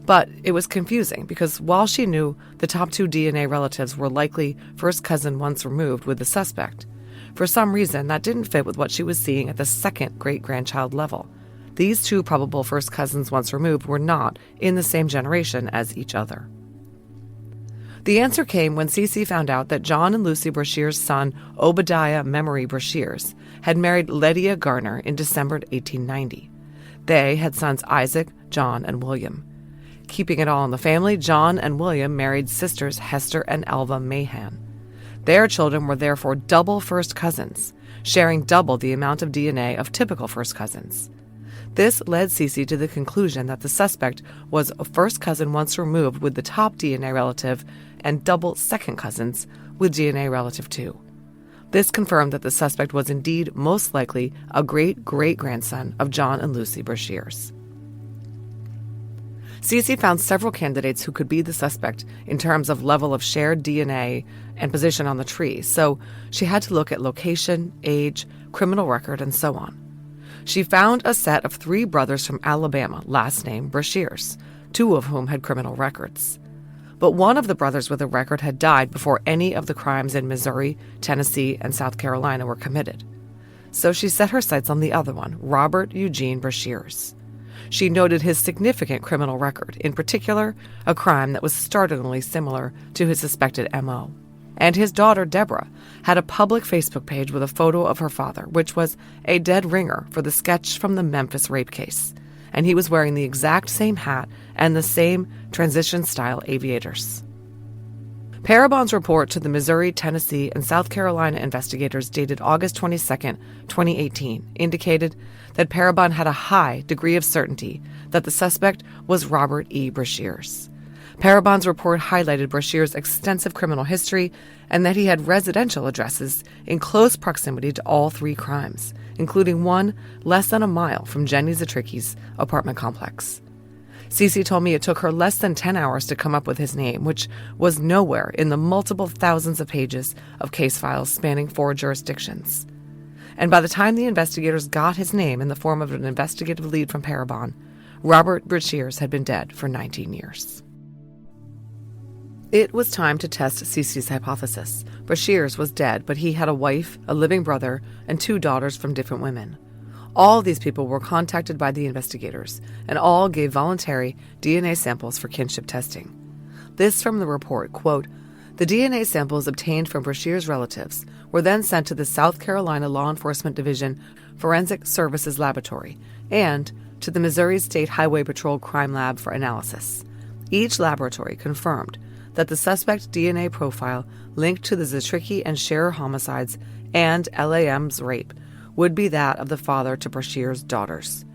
Speaker 9: But it was confusing because while she knew the top 2 DNA relatives were likely first cousin once removed with the suspect, for some reason that didn't fit with what she was seeing at the second great-grandchild level. These 2 probable first cousins once removed were not in the same generation as each other. The answer came when Cece found out that John and Lucy Brashers' son, Obadiah Memory Brashers, had married Lydia Garner in December 1890. They had sons Isaac, John, and William. Keeping it all in the family, John and William married sisters Hester and Alva Mahan. Their children were therefore double first cousins, sharing double the amount of DNA of typical first cousins. This led Cece to the conclusion that the suspect was a first cousin once removed with the top DNA relative and double second cousins with DNA relative 2. This confirmed that the suspect was indeed most likely a great-great-grandson of John and Lucy Brashers. Cece found several candidates who could be the suspect in terms of level of shared DNA and position on the tree, so she had to look at location, age, criminal record, and so on. She found a set of 3 brothers from Alabama, last name Brashers, 2 of whom had criminal records. But one of the brothers with a record had died before any of the crimes in Missouri, Tennessee, and South Carolina were committed. So she set her sights on the other one, Robert Eugene Brashers. She noted his significant criminal record, in particular, a crime that was startlingly similar to his suspected M.O. And his daughter, Deborah, had a public Facebook page with a photo of her father, which was a dead ringer for the sketch from the Memphis rape case. And he was wearing the exact same hat and the same transition-style aviators. Parabon's report to the Missouri, Tennessee, and South Carolina investigators dated August 22, 2018, indicated that Parabon had a high degree of certainty that the suspect was Robert E. Brashers. Parabon's report highlighted Brashers' extensive criminal history and that he had residential addresses in close proximity to all 3 crimes, including one less than a mile from Jenny Zitricki's apartment complex. Cece told me it took her less than 10 hours to come up with his name, which was nowhere in the multiple thousands of pages of case files spanning 4 jurisdictions. And by the time the investigators got his name in the form of an investigative lead from Parabon, Robert Brashers had been dead for 19 years. It was time to test Cece's hypothesis. Brashers was dead, but he had a wife, a living brother, and 2 daughters from different women. All these people were contacted by the investigators, and all gave voluntary DNA samples for kinship testing. This from the report, quote, "The DNA samples obtained from Brashers' relatives were then sent to the South Carolina Law Enforcement Division Forensic Services Laboratory and to the Missouri State Highway Patrol Crime Lab for analysis. Each laboratory confirmed that the suspect's DNA profile linked to the Zitricki and Scherer homicides and LAM's rape would be that of the father to Brashers' daughters.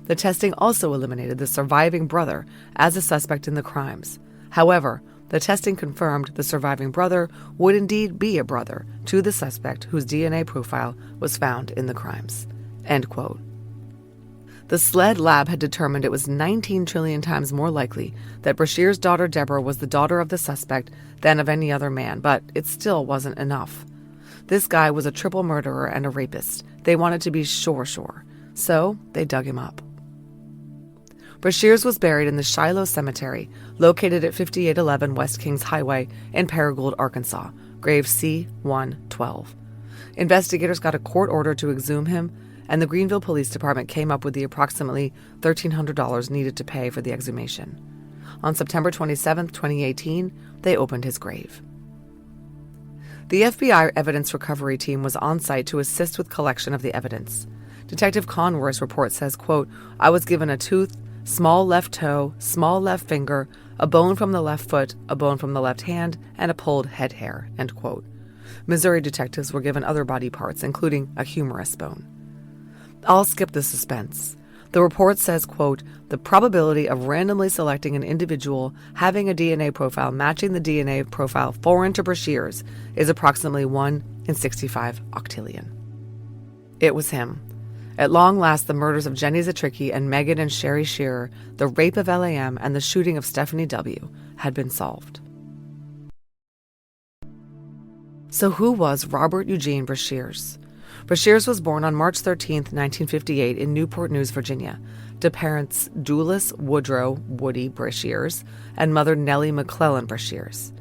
Speaker 9: The testing also eliminated the surviving brother as a suspect in the crimes. However, the testing confirmed the surviving brother would indeed be a brother to the suspect whose DNA profile was found in the crimes." End quote. The SLED lab had determined it was 19 trillion times more likely that Brashers' daughter Deborah was the daughter of the suspect than of any other man, but it still wasn't enough. This guy was a triple murderer and a rapist. They wanted to be sure. So they dug him up. Brashers was buried in the Shiloh Cemetery, located at 5811 West Kings Highway in Paragould, Arkansas, grave C-112. Investigators got a court order to exhume him, and the Greenville Police Department came up with the approximately $1,300 needed to pay for the exhumation. On September 27, 2018, they opened his grave. The FBI evidence recovery team was on site to assist with collection of the evidence. Detective Conworth's report says, quote, "I was given a tooth, small left toe, small left finger, a bone from the left foot, a bone from the left hand, and a pulled head hair," end quote. Missouri detectives were given other body parts, including a humerus bone. I'll skip the suspense. The report says, quote, "The probability of randomly selecting an individual having a DNA profile matching the DNA profile foreign to Brashers is approximately 1 in 65 octillion." It was him. At long last, the murders of Jenny Zitricki and Megan and Sherri Scherer, the rape of LAM, and the shooting of Stephanie W. had been solved. So who was Robert Eugene Brashers? Brashers was born on March 13, 1958 in Newport News, Virginia, to parents Dulis Woodrow Woody Brashers and mother Nellie McClellan Brashers.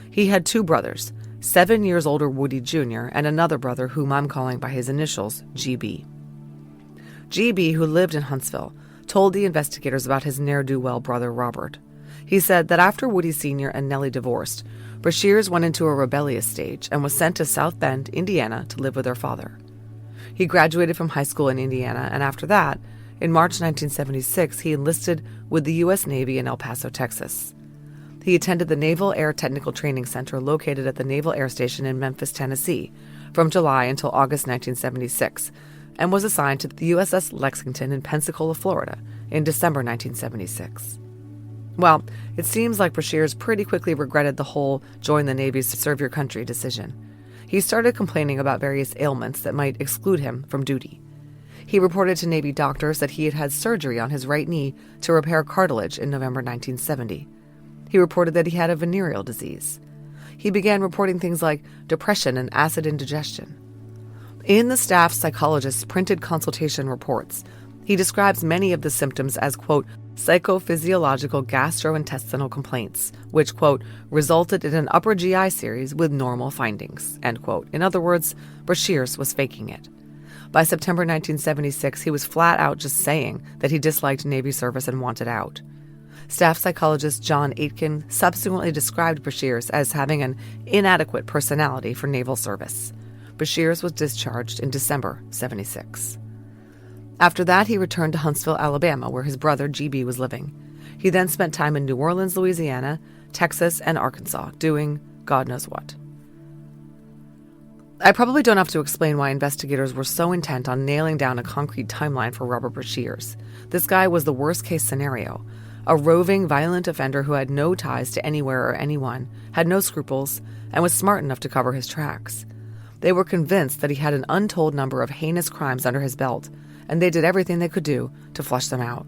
Speaker 9: He had 2 brothers, 7 years older Woody Jr. and another brother whom I'm calling by his initials, GB. GB, who lived in Huntsville, told the investigators about his ne'er-do-well brother Robert. He said that after Woody Sr. and Nellie divorced, Brashers went into a rebellious stage and was sent to South Bend, Indiana, to live with her father. He graduated from high school in Indiana, and after that, in March 1976, he enlisted with the U.S. Navy in El Paso, Texas. He attended the Naval Air Technical Training Center located at the Naval Air Station in Memphis, Tennessee, from July until August 1976, and was assigned to the USS Lexington in Pensacola, Florida, in December 1976. Well, it seems like Brashers pretty quickly regretted the whole join the Navy to serve your country decision. He started complaining about various ailments that might exclude him from duty. He reported to Navy doctors that he had had surgery on his right knee to repair cartilage in November 1970. He reported that he had a venereal disease. He began reporting things like depression and acid indigestion. In the staff psychologist's printed consultation reports, he describes many of the symptoms as, quote, psychophysiological gastrointestinal complaints, which, quote, resulted in an upper GI series with normal findings, end quote. In other words, Brashers was faking it. By September 1976, he was flat out just saying that he disliked Navy service and wanted out. Staff psychologist John Aitken subsequently described Brashers as having an inadequate personality for naval service. Brashers was discharged in December 76. After that, he returned to Huntsville, Alabama, where his brother GB was living. He then spent time in New Orleans, Louisiana, Texas, and Arkansas, doing God knows what. I probably don't have to explain why investigators were so intent on nailing down a concrete timeline for Robert Brashers. This guy was the worst-case scenario. A roving, violent offender who had no ties to anywhere or anyone, had no scruples, and was smart enough to cover his tracks. They were convinced that he had an untold number of heinous crimes under his belt, and they did everything they could do to flush them out.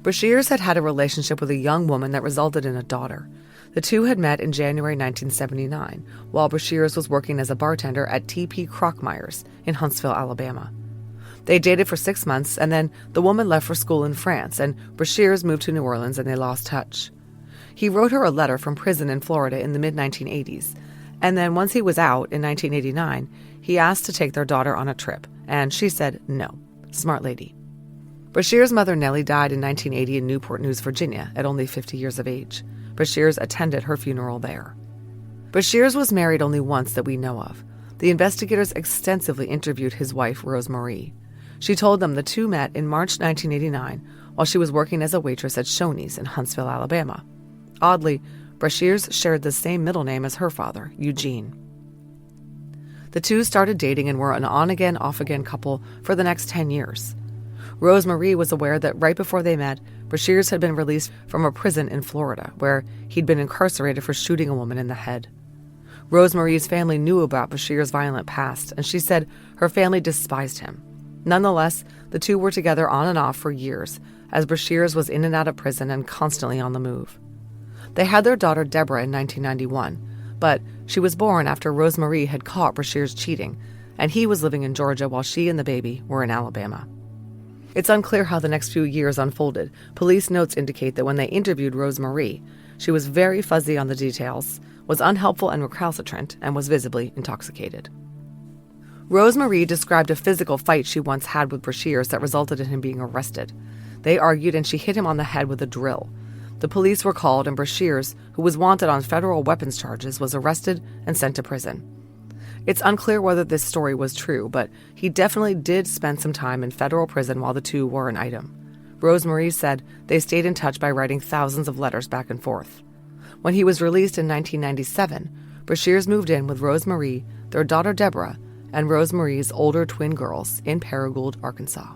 Speaker 9: Brashers had had a relationship with a young woman that resulted in a daughter. The two had met in January 1979, while Brashers was working as a bartender at T.P. Crockmeyer's in Huntsville, Alabama. They dated for 6 months, and then the woman left for school in France, and Brashers moved to New Orleans, and they lost touch. He wrote her a letter from prison in Florida in the mid-1980s, and then once he was out in 1989, he asked to take their daughter on a trip, and she said no. Smart lady. Brashears' mother Nellie died in 1980 in Newport News, Virginia, at only 50 years of age. Brashears attended her funeral there. Brashears was married only once that we know of. The investigators extensively interviewed his wife, Rose Marie. She told them the two met in March 1989 while she was working as a waitress at Shoney's in Huntsville, Alabama. Oddly, Brashears shared the same middle name as her father, Eugene. The two started dating and were an on-again, off-again couple for the next 10 years. Rose Marie was aware that right before they met, Brashears had been released from a prison in Florida, where he'd been incarcerated for shooting a woman in the head. Rose Marie's family knew about Brashears' violent past, and she said her family despised him. Nonetheless, the two were together on and off for years, as Brashears was in and out of prison and constantly on the move. They had their daughter Deborah in 1991, but she was born after Rose Marie had caught Brashears cheating, and he was living in Georgia while she and the baby were in Alabama. It's unclear how the next few years unfolded. Police notes indicate that when they interviewed Rose Marie, she was very fuzzy on the details, was unhelpful and recalcitrant, and was visibly intoxicated. Rose Marie described a physical fight she once had with Brashears that resulted in him being arrested. They argued and she hit him on the head with a drill. The police were called and Brashears, who was wanted on federal weapons charges, was arrested and sent to prison. It's unclear whether this story was true, but he definitely did spend some time in federal prison while the two were an item. Rose Marie said they stayed in touch by writing thousands of letters back and forth. When he was released in 1997, Brashears moved in with Rose Marie, their daughter Deborah, and Rose Marie's older twin girls in Paragould, Arkansas.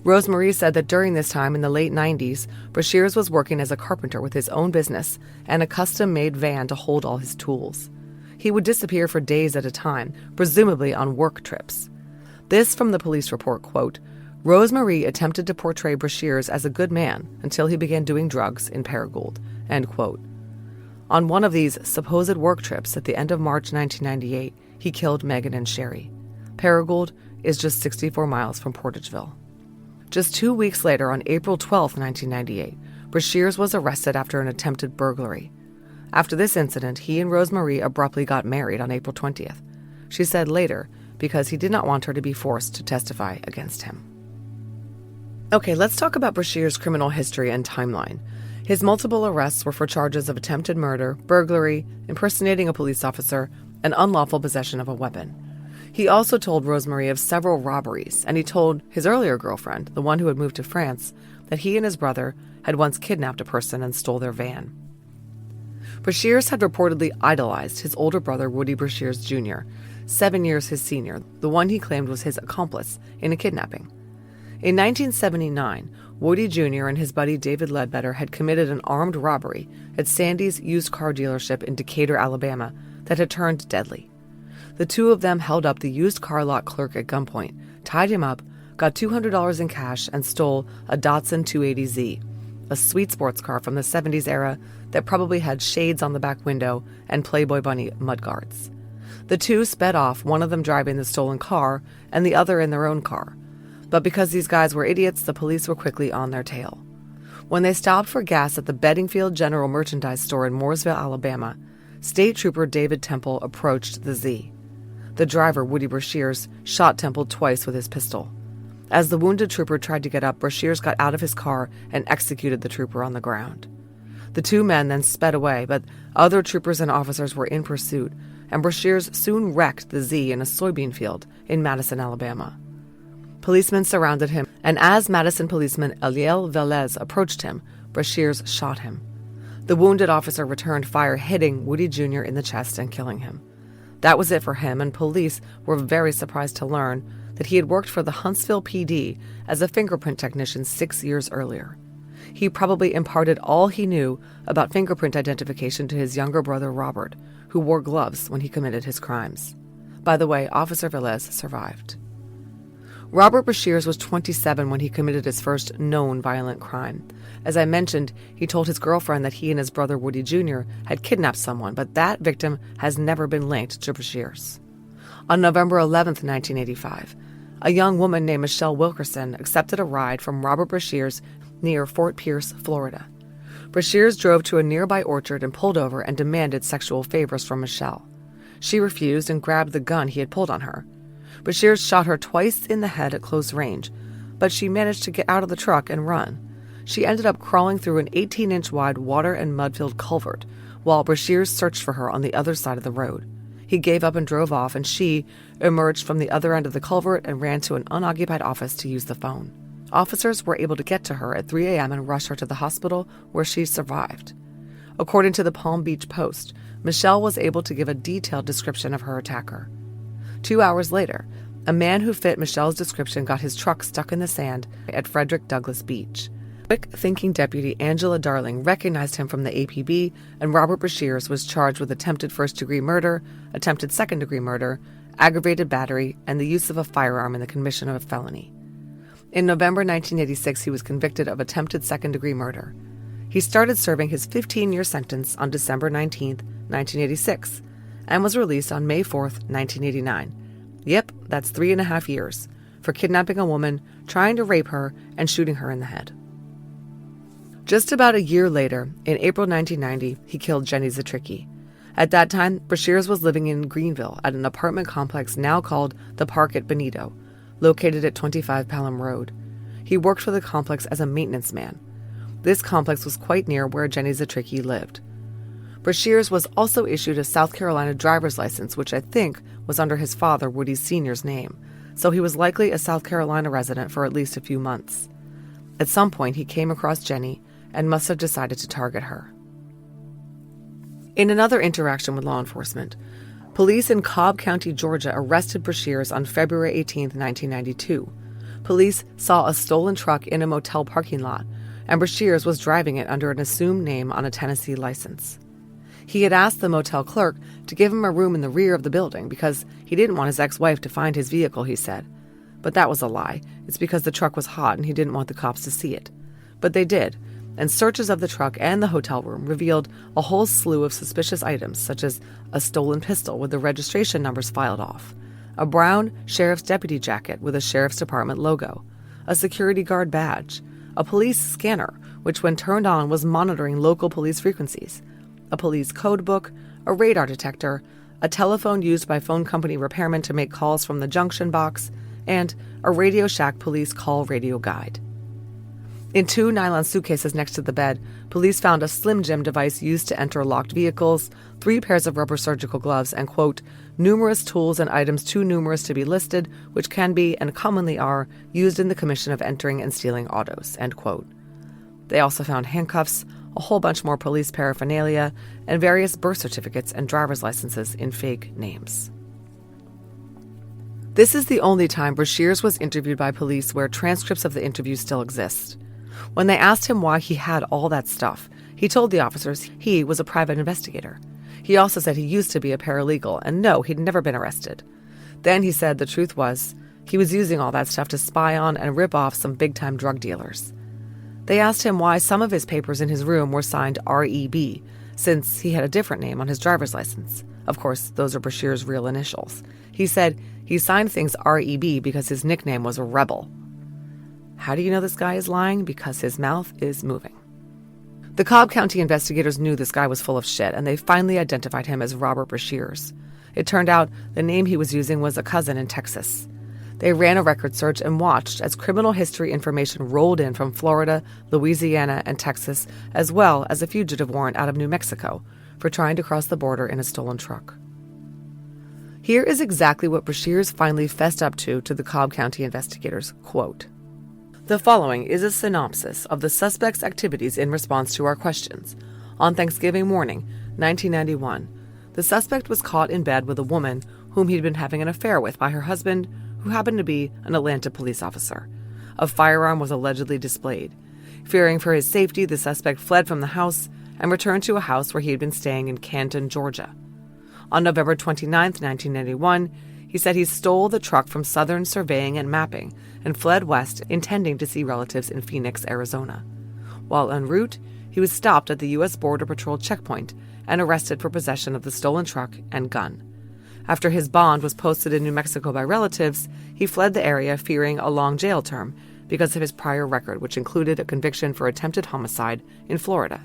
Speaker 9: Rose Marie said that during this time in the late 90s, Brashears was working as a carpenter with his own business and a custom-made van to hold all his tools. He would disappear for days at a time, presumably on work trips. This from the police report, quote, Rose Marie attempted to portray Brashears as a good man until he began doing drugs in Paragould, end quote. On one of these supposed work trips at the end of March 1998, he killed Megan and Sherri. Paragould is just 64 miles from Portageville. Just 2 weeks later, on April 12, 1998, Brashears was arrested after an attempted burglary. After this incident, he and Rose Marie abruptly got married on April 20th. She said later, because he did not want her to be forced to testify against him. Okay, let's talk about Brashears' criminal history and timeline. His multiple arrests were for charges of attempted murder, burglary, impersonating a police officer, and unlawful possession of a weapon. He also told Rose Marie of several robberies, and he told his earlier girlfriend, the one who had moved to France, that he and his brother had once kidnapped a person and stole their van. Brashears had reportedly idolized his older brother, Woody Brashears Jr., 7 years his senior, the one he claimed was his accomplice in a kidnapping. In 1979, Woody Jr. and his buddy David Ledbetter had committed an armed robbery at Sandy's used car dealership in Decatur, Alabama, that had turned deadly. The two of them held up the used car lot clerk at gunpoint, tied him up, got $200 in cash, and stole a Datsun 280Z, a sweet sports car from the 70s era that probably had shades on the back window and Playboy Bunny mudguards. The two sped off, one of them driving the stolen car and the other in their own car. But because these guys were idiots, the police were quickly on their tail. When they stopped for gas at the Bedingfield General Merchandise store in Mooresville, Alabama, State Trooper David Temple approached the Z. The driver, Woody Brashears, shot Temple twice with his pistol. As the wounded trooper tried to get up, Brashears got out of his car and executed the trooper on the ground. The two men then sped away, but other troopers and officers were in pursuit, and Brashears soon wrecked the Z in a soybean field in Madison, Alabama. Policemen surrounded him, and as Madison policeman Eliel Velez approached him, Brashears shot him. The wounded officer returned fire, hitting Woody Jr. in the chest and killing him. That was it for him, and police were very surprised to learn that he had worked for the Huntsville PD as a fingerprint technician 6 years earlier. He probably imparted all he knew about fingerprint identification to his younger brother Robert, who wore gloves when he committed his crimes. By the way, Officer Velez survived. Robert Brashears was 27 when he committed his first known violent crime. As I mentioned, he told his girlfriend that he and his brother Woody Jr. had kidnapped someone, but that victim has never been linked to Brashears. On November 11, 1985, a young woman named Michelle Wilkerson accepted a ride from Robert Brashears near Fort Pierce, Florida. Brashers drove to a nearby orchard and pulled over and demanded sexual favors from Michelle. She refused and grabbed the gun he had pulled on her. Brashers shot her twice in the head at close range, but she managed to get out of the truck and run. She ended up crawling through an 18-inch wide water and mud-filled culvert, while Brashers searched for her on the other side of the road. He gave up and drove off, and she emerged from the other end of the culvert and ran to an unoccupied office to use the phone. Officers were able to get to her at 3 a.m. and rush her to the hospital, where she survived. According to the Palm Beach Post, Michelle was able to give a detailed description of her attacker. 2 hours later, a man who fit Michelle's description got his truck stuck in the sand at Frederick Douglass Beach. Quick-thinking Deputy Angela Darling recognized him from the APB, and Robert Brashers was charged with attempted first-degree murder, attempted second-degree murder, aggravated battery, and the use of a firearm in the commission of a felony. In November 1986, he was convicted of attempted second-degree murder. He started serving his 15-year sentence on December 19, 1986, and was released on May 4, 1989. Yep, that's 3.5 years, for kidnapping a woman, trying to rape her, and shooting her in the head. Just about a year later, in April 1990, he killed Jenny Zitricki. At that time, Brashers was living in Greenville at an apartment complex now called the Park at Benito, located at 25 Pelham Road. He worked for the complex as a maintenance man. This complex was quite near where Jenny Zitricki lived. Brashers was also issued a South Carolina driver's license, which I think was under his father, Woody Sr.'s name, so he was likely a South Carolina resident for at least a few months. At some point, he came across Jenny and must have decided to target her. In another interaction with law enforcement, police in Cobb County, Georgia arrested Brashers on February 18, 1992. Police saw a stolen truck in a motel parking lot, and Brashers was driving it under an assumed name on a Tennessee license. He had asked the motel clerk to give him a room in the rear of the building because he didn't want his ex-wife to find his vehicle, he said. But that was a lie. It's because the truck was hot and he didn't want the cops to see it. But they did, and searches of the truck and the hotel room revealed a whole slew of suspicious items, such as a stolen pistol with the registration numbers filed off, a brown sheriff's deputy jacket with a sheriff's department logo, a security guard badge, a police scanner, which when turned on was monitoring local police frequencies, a police code book, a radar detector, a telephone used by phone company repairmen to make calls from the junction box, and a Radio Shack police call radio guide. In 2 nylon suitcases next to the bed, police found a Slim Jim device used to enter locked vehicles, 3 pairs of rubber surgical gloves, and, quote, numerous tools and items too numerous to be listed, which can be, and commonly are, used in the commission of entering and stealing autos, end quote. They also found handcuffs, a whole bunch more police paraphernalia, and various birth certificates and driver's licenses in fake names. This is the only time Brashers was interviewed by police where transcripts of the interview still exist. When they asked him why he had all that stuff, he told the officers he was a private investigator. He also said he used to be a paralegal, and no, he'd never been arrested. Then he said the truth was, he was using all that stuff to spy on and rip off some big-time drug dealers. They asked him why some of his papers in his room were signed R.E.B., since he had a different name on his driver's license. Of course, those are Brashers' real initials. He said he signed things R.E.B. because his nickname was Rebel. How do you know this guy is lying? Because his mouth is moving. The Cobb County investigators knew this guy was full of shit, and they finally identified him as Robert Brashers. It turned out the name he was using was a cousin in Texas. They ran a record search and watched as criminal history information rolled in from Florida, Louisiana, and Texas, as well as a fugitive warrant out of New Mexico for trying to cross the border in a stolen truck. Here is exactly what Brashers finally fessed up to the Cobb County investigators, quote, "The following is a synopsis of the suspect's activities in response to our questions. On Thanksgiving morning, 1991, the suspect was caught in bed with a woman whom he'd been having an affair with by her husband, who happened to be an Atlanta police officer. A firearm was allegedly displayed. Fearing for his safety, the suspect fled from the house and returned to a house where he had been staying in Canton, Georgia. On November 29, 1991, he said he stole the truck from Southern Surveying and Mapping and fled west, intending to see relatives in Phoenix, Arizona. While en route, he was stopped at the U.S. Border Patrol checkpoint and arrested for possession of the stolen truck and gun. After his bond was posted in New Mexico by relatives, he fled the area fearing a long jail term because of his prior record, which included a conviction for attempted homicide in Florida.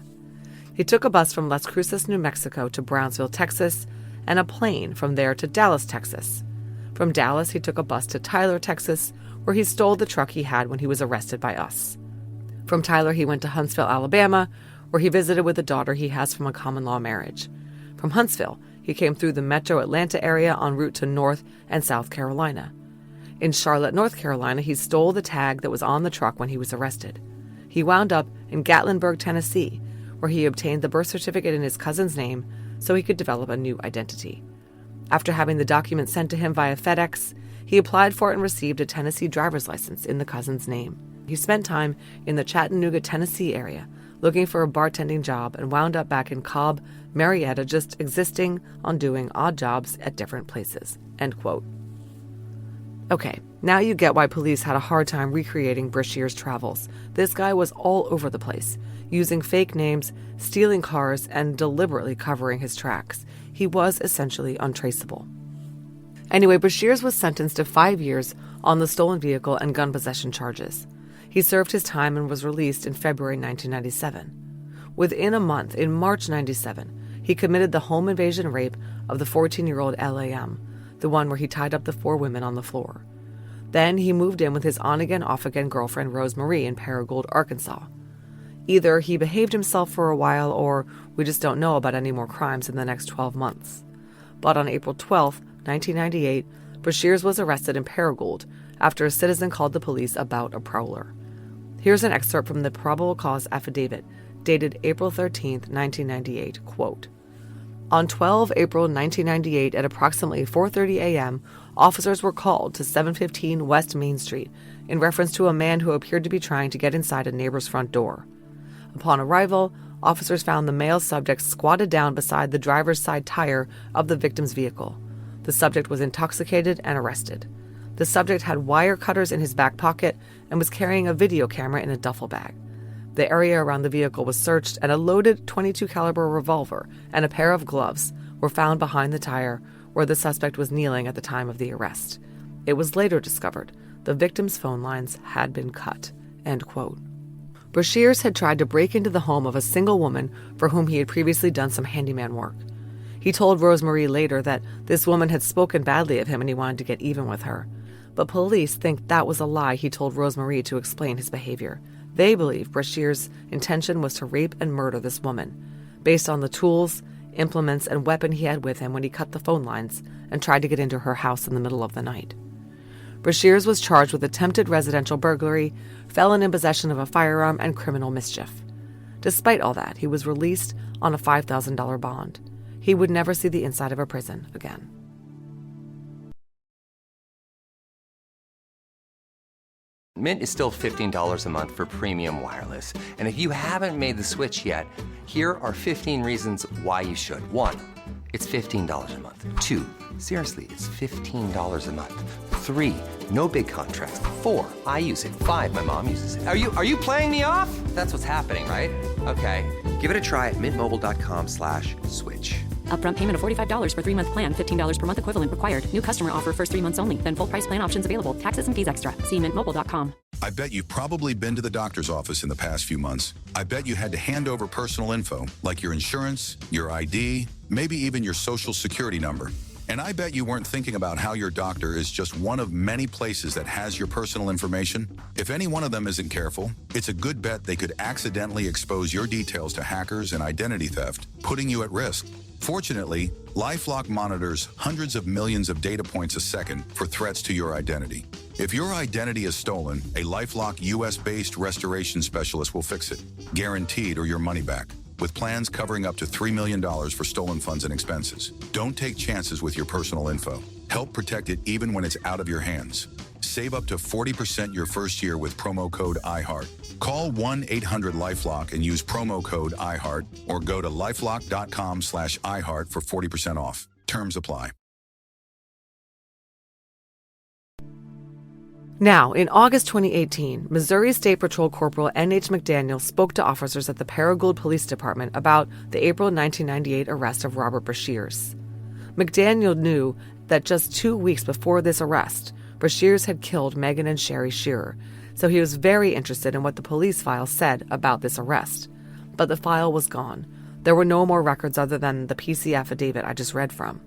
Speaker 9: He took a bus from Las Cruces, New Mexico to Brownsville, Texas, and a plane from there to Dallas, Texas. From Dallas, he took a bus to Tyler, Texas, where he stole the truck he had when he was arrested by us. From Tyler, he went to Huntsville, Alabama, where he visited with a daughter he has from a common-law marriage. From Huntsville, he came through the metro Atlanta area en route to North and South Carolina. In Charlotte, North Carolina, he stole the tag that was on the truck when he was arrested. He wound up in Gatlinburg, Tennessee, where he obtained the birth certificate in his cousin's name so he could develop a new identity. After having the document sent to him via FedEx, he applied for and received a Tennessee driver's license in the cousin's name. He spent time in the Chattanooga, Tennessee area looking for a bartending job and wound up back in Cobb, Marietta, just existing on doing odd jobs at different places." End quote. Okay, now you get why police had a hard time recreating Brashers' travels. This guy was all over the place, using fake names, stealing cars, and deliberately covering his tracks. He was essentially untraceable. Anyway, Brashers was sentenced to 5 years on the stolen vehicle and gun possession charges. He served his time and was released in February 1997. Within a month, in March 97, he committed the home invasion rape of the 14-year-old LAM, the one where he tied up the 4 women on the floor. Then he moved in with his on-again, off-again girlfriend Rose Marie in Paragould, Arkansas. Either he behaved himself for a while, or we just don't know about any more crimes in the next 12 months. But on April 12, 1998, Brashers was arrested in Paragould after a citizen called the police about a prowler. Here's an excerpt from the probable cause affidavit, dated April 13, 1998, quote, "On 12 April 1998 at approximately 4:30 a.m., officers were called to 715 West Main Street in reference to a man who appeared to be trying to get inside a neighbor's front door. Upon arrival, officers found the male subject squatted down beside the driver's side tire of the victim's vehicle. The subject was intoxicated and arrested. The subject had wire cutters in his back pocket and was carrying a video camera in a duffel bag. The area around the vehicle was searched, and a loaded .22 caliber revolver and a pair of gloves were found behind the tire where the suspect was kneeling at the time of the arrest. It was later discovered the victim's phone lines had been cut." End quote. Brashers had tried to break into the home of a single woman for whom he had previously done some handyman work. He told Rose Marie later that this woman had spoken badly of him and he wanted to get even with her. But police think that was a lie he told Rose Marie to explain his behavior. They believe Brashers' intention was to rape and murder this woman, based on the tools, implements, and weapon he had with him when he cut the phone lines and tried to get into her house in the middle of the night. Brashers was charged with attempted residential burglary, felon in possession of a firearm, and criminal mischief. Despite all that, he was released on a $5,000 bond. He would never see the inside of a prison again.
Speaker 5: Mint is still $15 a month for premium wireless. And if you haven't made the switch yet, here are 15 reasons why you should. 1, it's $15 a month. 2, seriously, it's $15 a month. 3, no big contracts. 4, I use it. 5, my mom uses it. Are you playing me off? That's what's happening, right? Okay, give it a try at mintmobile.com/switch.
Speaker 6: Upfront payment of $45 for 3-month plan, $15 per month equivalent required. New customer offer first 3 months only. Then full price plan options available. Taxes and fees extra. See mintmobile.com.
Speaker 2: I bet you've probably been to the doctor's office in the past few months. I bet you had to hand over personal info, like your insurance, your ID, maybe even your social security number. And I bet you weren't thinking about how your doctor is just one of many places that has your personal information. If any one of them isn't careful, it's a good bet they could accidentally expose your details to hackers and identity theft, putting you at risk. Fortunately, LifeLock monitors hundreds of millions of data points a second for threats to your identity. If your identity is stolen, a LifeLock US-based restoration specialist will fix it, guaranteed, or your money back, with plans covering up to $3 million for stolen funds and expenses. Don't take chances with your personal info. Help protect it even when it's out of your hands. Save up to 40% your first year with promo code IHEART. Call 1-800-LifeLock and use promo code IHEART, or go to lifelock.com/iHeart for 40% off. Terms apply.
Speaker 9: Now, in August 2018, Missouri State Patrol Corporal N.H. McDaniel spoke to officers at the Paragould Police Department about the April 1998 arrest of Robert Brashers. McDaniel knew that just 2 weeks before this arrest, Brashers had killed Megan and Sherri Scherer, so he was very interested in what the police file said about this arrest. But the file was gone. There were no more records other than the PC affidavit I just read from.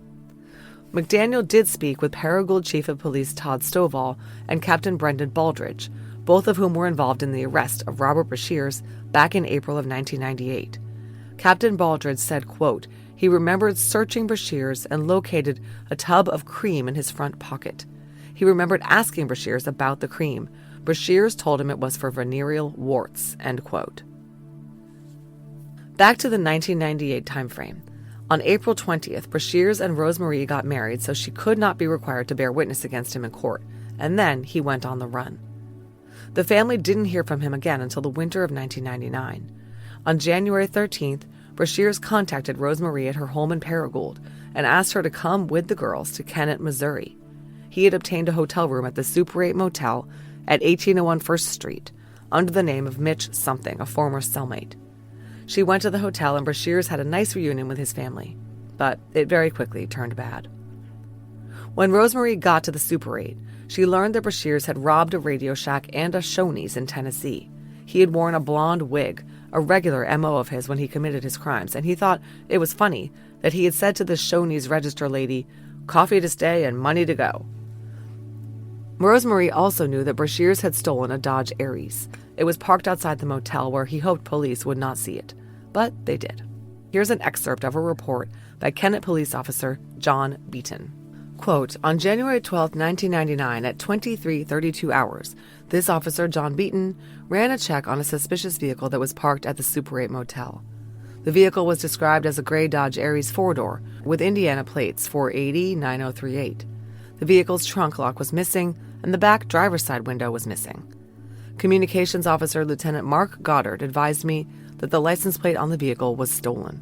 Speaker 9: McDaniel did speak with Paragould Chief of Police Todd Stovall and Captain Brendan Baldridge, both of whom were involved in the arrest of Robert Brashers back in April of 1998. Captain Baldridge said, quote, he remembered searching Brashers and located a tub of cream in his front pocket. He remembered asking Brashers about the cream. Brashers told him it was for venereal warts, end quote. Back to the 1998 timeframe. On April 20th, Brashers and Rosemarie got married, so she could not be required to bear witness against him in court, and then he went on the run. The family didn't hear from him again until the winter of 1999. On January 13th, Brashers contacted Rosemarie at her home in Paragould and asked her to come with the girls to Kennett, Missouri. He had obtained a hotel room at the Super 8 Motel at 1801 First Street under the name of Mitch Something, a former cellmate. She went to the hotel and Brashers had a nice reunion with his family, but it very quickly turned bad. When Rosemarie got to the Super 8, she learned that Brashers had robbed a Radio Shack and a Shoney's in Tennessee. He had worn a blonde wig, a regular MO of his when he committed his crimes, and he thought it was funny that he had said to the Shoney's register lady, "Coffee to stay and money to go." Rosemarie also knew that Brashers had stolen a Dodge Aries. It was parked outside the motel where he hoped police would not see it, but they did. Here's an excerpt of a report by Kennett Police Officer John Beaton. Quote, on January 12, 1999, at 23:32 hours, this officer, John Beaton, ran a check on a suspicious vehicle that was parked at the Super 8 Motel. The vehicle was described as a gray Dodge Aries four-door with Indiana plates 480-9038. The vehicle's trunk lock was missing, and the back driver's side window was missing. Communications Officer Lieutenant Mark Goddard advised me that the license plate on the vehicle was stolen.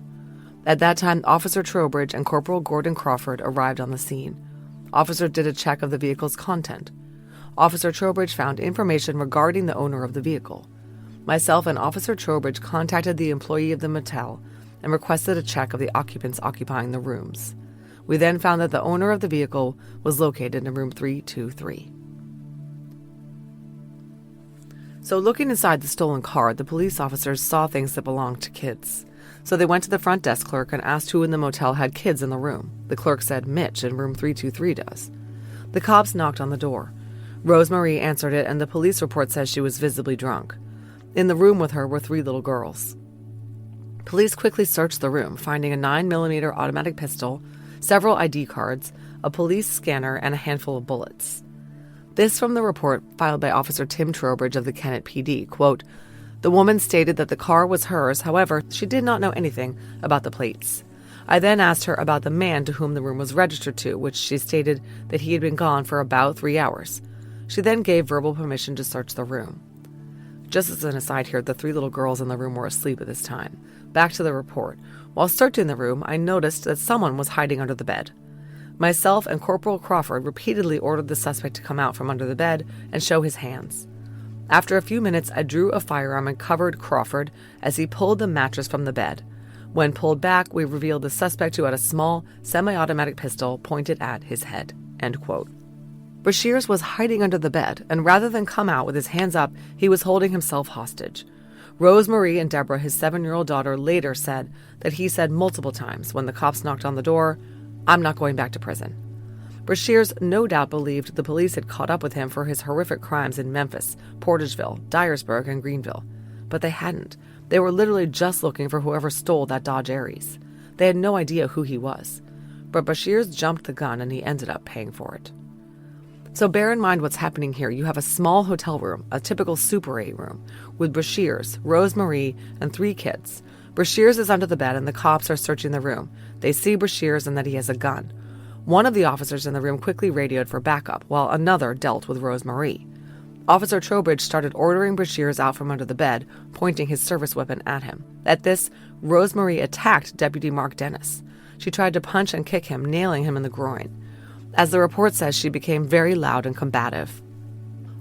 Speaker 9: At that time, Officer Trowbridge and Corporal Gordon Crawford arrived on the scene. Officer did a check of the vehicle's content. Officer Trowbridge found information regarding the owner of the vehicle. Myself and Officer Trowbridge contacted the employee of the motel and requested a check of the occupants occupying the rooms. We then found that the owner of the vehicle was located in room 323. So looking inside the stolen car, the police officers saw things that belonged to kids. So they went to the front desk clerk and asked who in the motel had kids in the room. The clerk said Mitch in room 323 does. The cops knocked on the door. Rosemarie answered it, and the police report says she was visibly drunk. In the room with her were 3 little girls. Police quickly searched the room, finding a 9mm automatic pistol, several ID cards, a police scanner, and a handful of bullets. This from the report filed by Officer Tim Trowbridge of the Kennett PD. Quote, the woman stated that the car was hers, however, she did not know anything about the plates. I then asked her about the man to whom the room was registered to, which she stated that he had been gone for about 3 hours. She then gave verbal permission to search the room. Just as an aside here, the 3 little girls in the room were asleep at this time. Back to the report. While searching the room, I noticed that someone was hiding under the bed. Myself and Corporal Crawford repeatedly ordered the suspect to come out from under the bed and show his hands. After a few minutes, I drew a firearm and covered Crawford as he pulled the mattress from the bed. When pulled back, we revealed the suspect who had a small, semi-automatic pistol pointed at his head. End quote. Brashers was hiding under the bed, and rather than come out with his hands up, he was holding himself hostage. Rosemarie and Deborah, his 7-year-old daughter, later said that he said multiple times when the cops knocked on the door, "I'm not going back to prison." Brashers no doubt believed the police had caught up with him for his horrific crimes in Memphis, Portageville, Dyersburg, and Greenville. But they hadn't. They were literally just looking for whoever stole that Dodge Aries. They had no idea who he was. But Brashers jumped the gun and he ended up paying for it. So bear in mind what's happening here. You have a small hotel room, a typical Super 8 room, with Brashers, Rosemarie, and 3 kids. Brashers is under the bed and the cops are searching the room. They see Brashers and that he has a gun. One of the officers in the room quickly radioed for backup, while another dealt with Rosemarie. Officer Trowbridge started ordering Brashers out from under the bed, pointing his service weapon at him. At this, Rosemarie attacked Deputy Mark Dennis. She tried to punch and kick him, nailing him in the groin. As the report says, she became very loud and combative.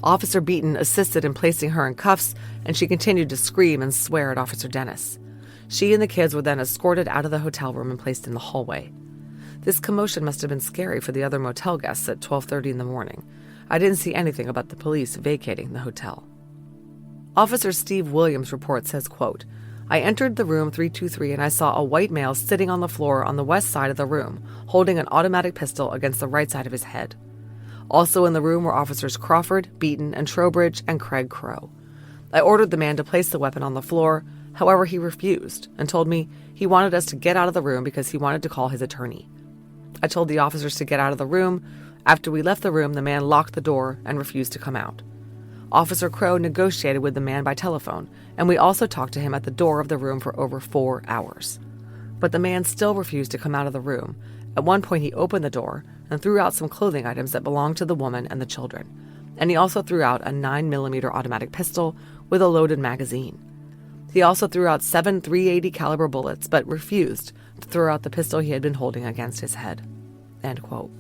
Speaker 9: Officer Beaton assisted in placing her in cuffs, and she continued to scream and swear at Officer Dennis. She and the kids were then escorted out of the hotel room and placed in the hallway. This commotion must have been scary for the other motel guests at 12:30 in the morning. I didn't see anything about the police vacating the hotel. Officer Steve Williams' report says, quote, I entered the room 323 and I saw a white male sitting on the floor on the west side of the room, holding an automatic pistol against the right side of his head. Also in the room were officers Crawford, Beaton, and Trowbridge, and Craig Crow. I ordered the man to place the weapon on the floor. However, he refused and told me he wanted us to get out of the room because he wanted to call his attorney. I told the officers to get out of the room. After we left the room, the man locked the door and refused to come out. Officer Crow negotiated with the man by telephone, and we also talked to him at the door of the room for over 4 hours. But the man still refused to come out of the room. At one point, he opened the door and threw out some clothing items that belonged to the woman and the children. And he also threw out a 9mm automatic pistol with a loaded magazine. He also threw out 7 .380 caliber bullets, but refused to throw out the pistol he had been holding against his head." End quote.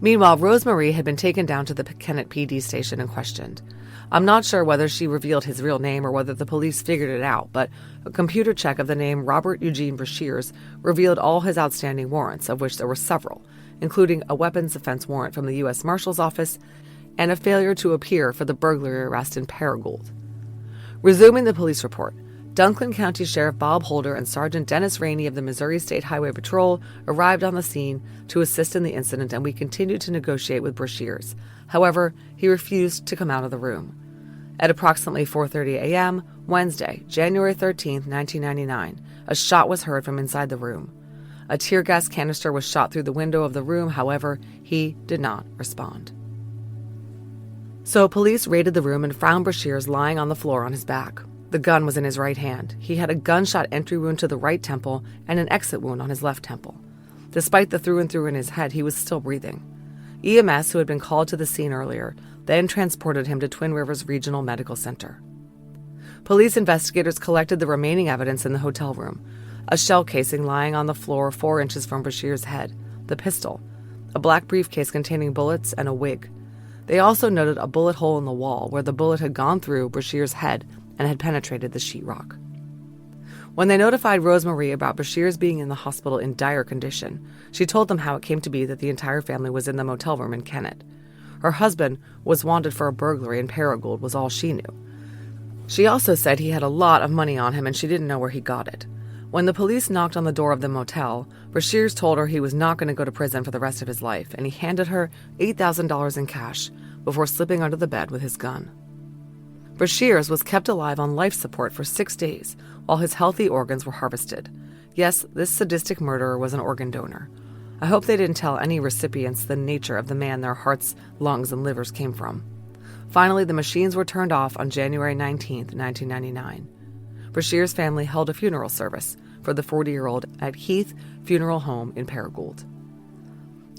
Speaker 9: Meanwhile, Rosemarie had been taken down to the Kennett PD station and questioned. I'm not sure whether she revealed his real name or whether the police figured it out, but a computer check of the name Robert Eugene Brashers revealed all his outstanding warrants, of which there were several, including a weapons offense warrant from the U.S. Marshal's Office and a failure to appear for the burglary arrest in Paragould. Resuming the police report, Dunklin County Sheriff Bob Holder and Sergeant Dennis Rainey of the Missouri State Highway Patrol arrived on the scene to assist in the incident, and we continued to negotiate with Brashers. However, he refused to come out of the room. At approximately 4:30 a.m., Wednesday, January 13, 1999, a shot was heard from inside the room. A tear gas canister was shot through the window of the room. However, he did not respond. So police raided the room and found Brashers lying on the floor on his back. The gun was in his right hand. He had a gunshot entry wound to the right temple and an exit wound on his left temple. Despite the through and through in his head, he was still breathing. EMS, who had been called to the scene earlier, then transported him to Twin Rivers Regional Medical Center. Police investigators collected the remaining evidence in the hotel room: a shell casing lying on the floor 4 inches from Brashers' head, the pistol, a black briefcase containing bullets, and a wig. They also noted a bullet hole in the wall where the bullet had gone through Brashers' head and had penetrated the sheetrock. When they notified Rosemarie about Brashers being in the hospital in dire condition, she told them how it came to be that the entire family was in the motel room in Kennett. Her husband was wanted for a burglary in Paragould was all she knew. She also said he had a lot of money on him and she didn't know where he got it. When the police knocked on the door of the motel, Brashers told her he was not going to go to prison for the rest of his life, and he handed her $8,000 in cash before slipping under the bed with his gun. Brashers was kept alive on life support for 6 days while his healthy organs were harvested. Yes, this sadistic murderer was an organ donor. I hope they didn't tell any recipients the nature of the man their hearts, lungs, and livers came from. Finally, the machines were turned off on January 19, 1999. Brashers' family held a funeral service for the 40-year-old at Heath Funeral Home in Paragould.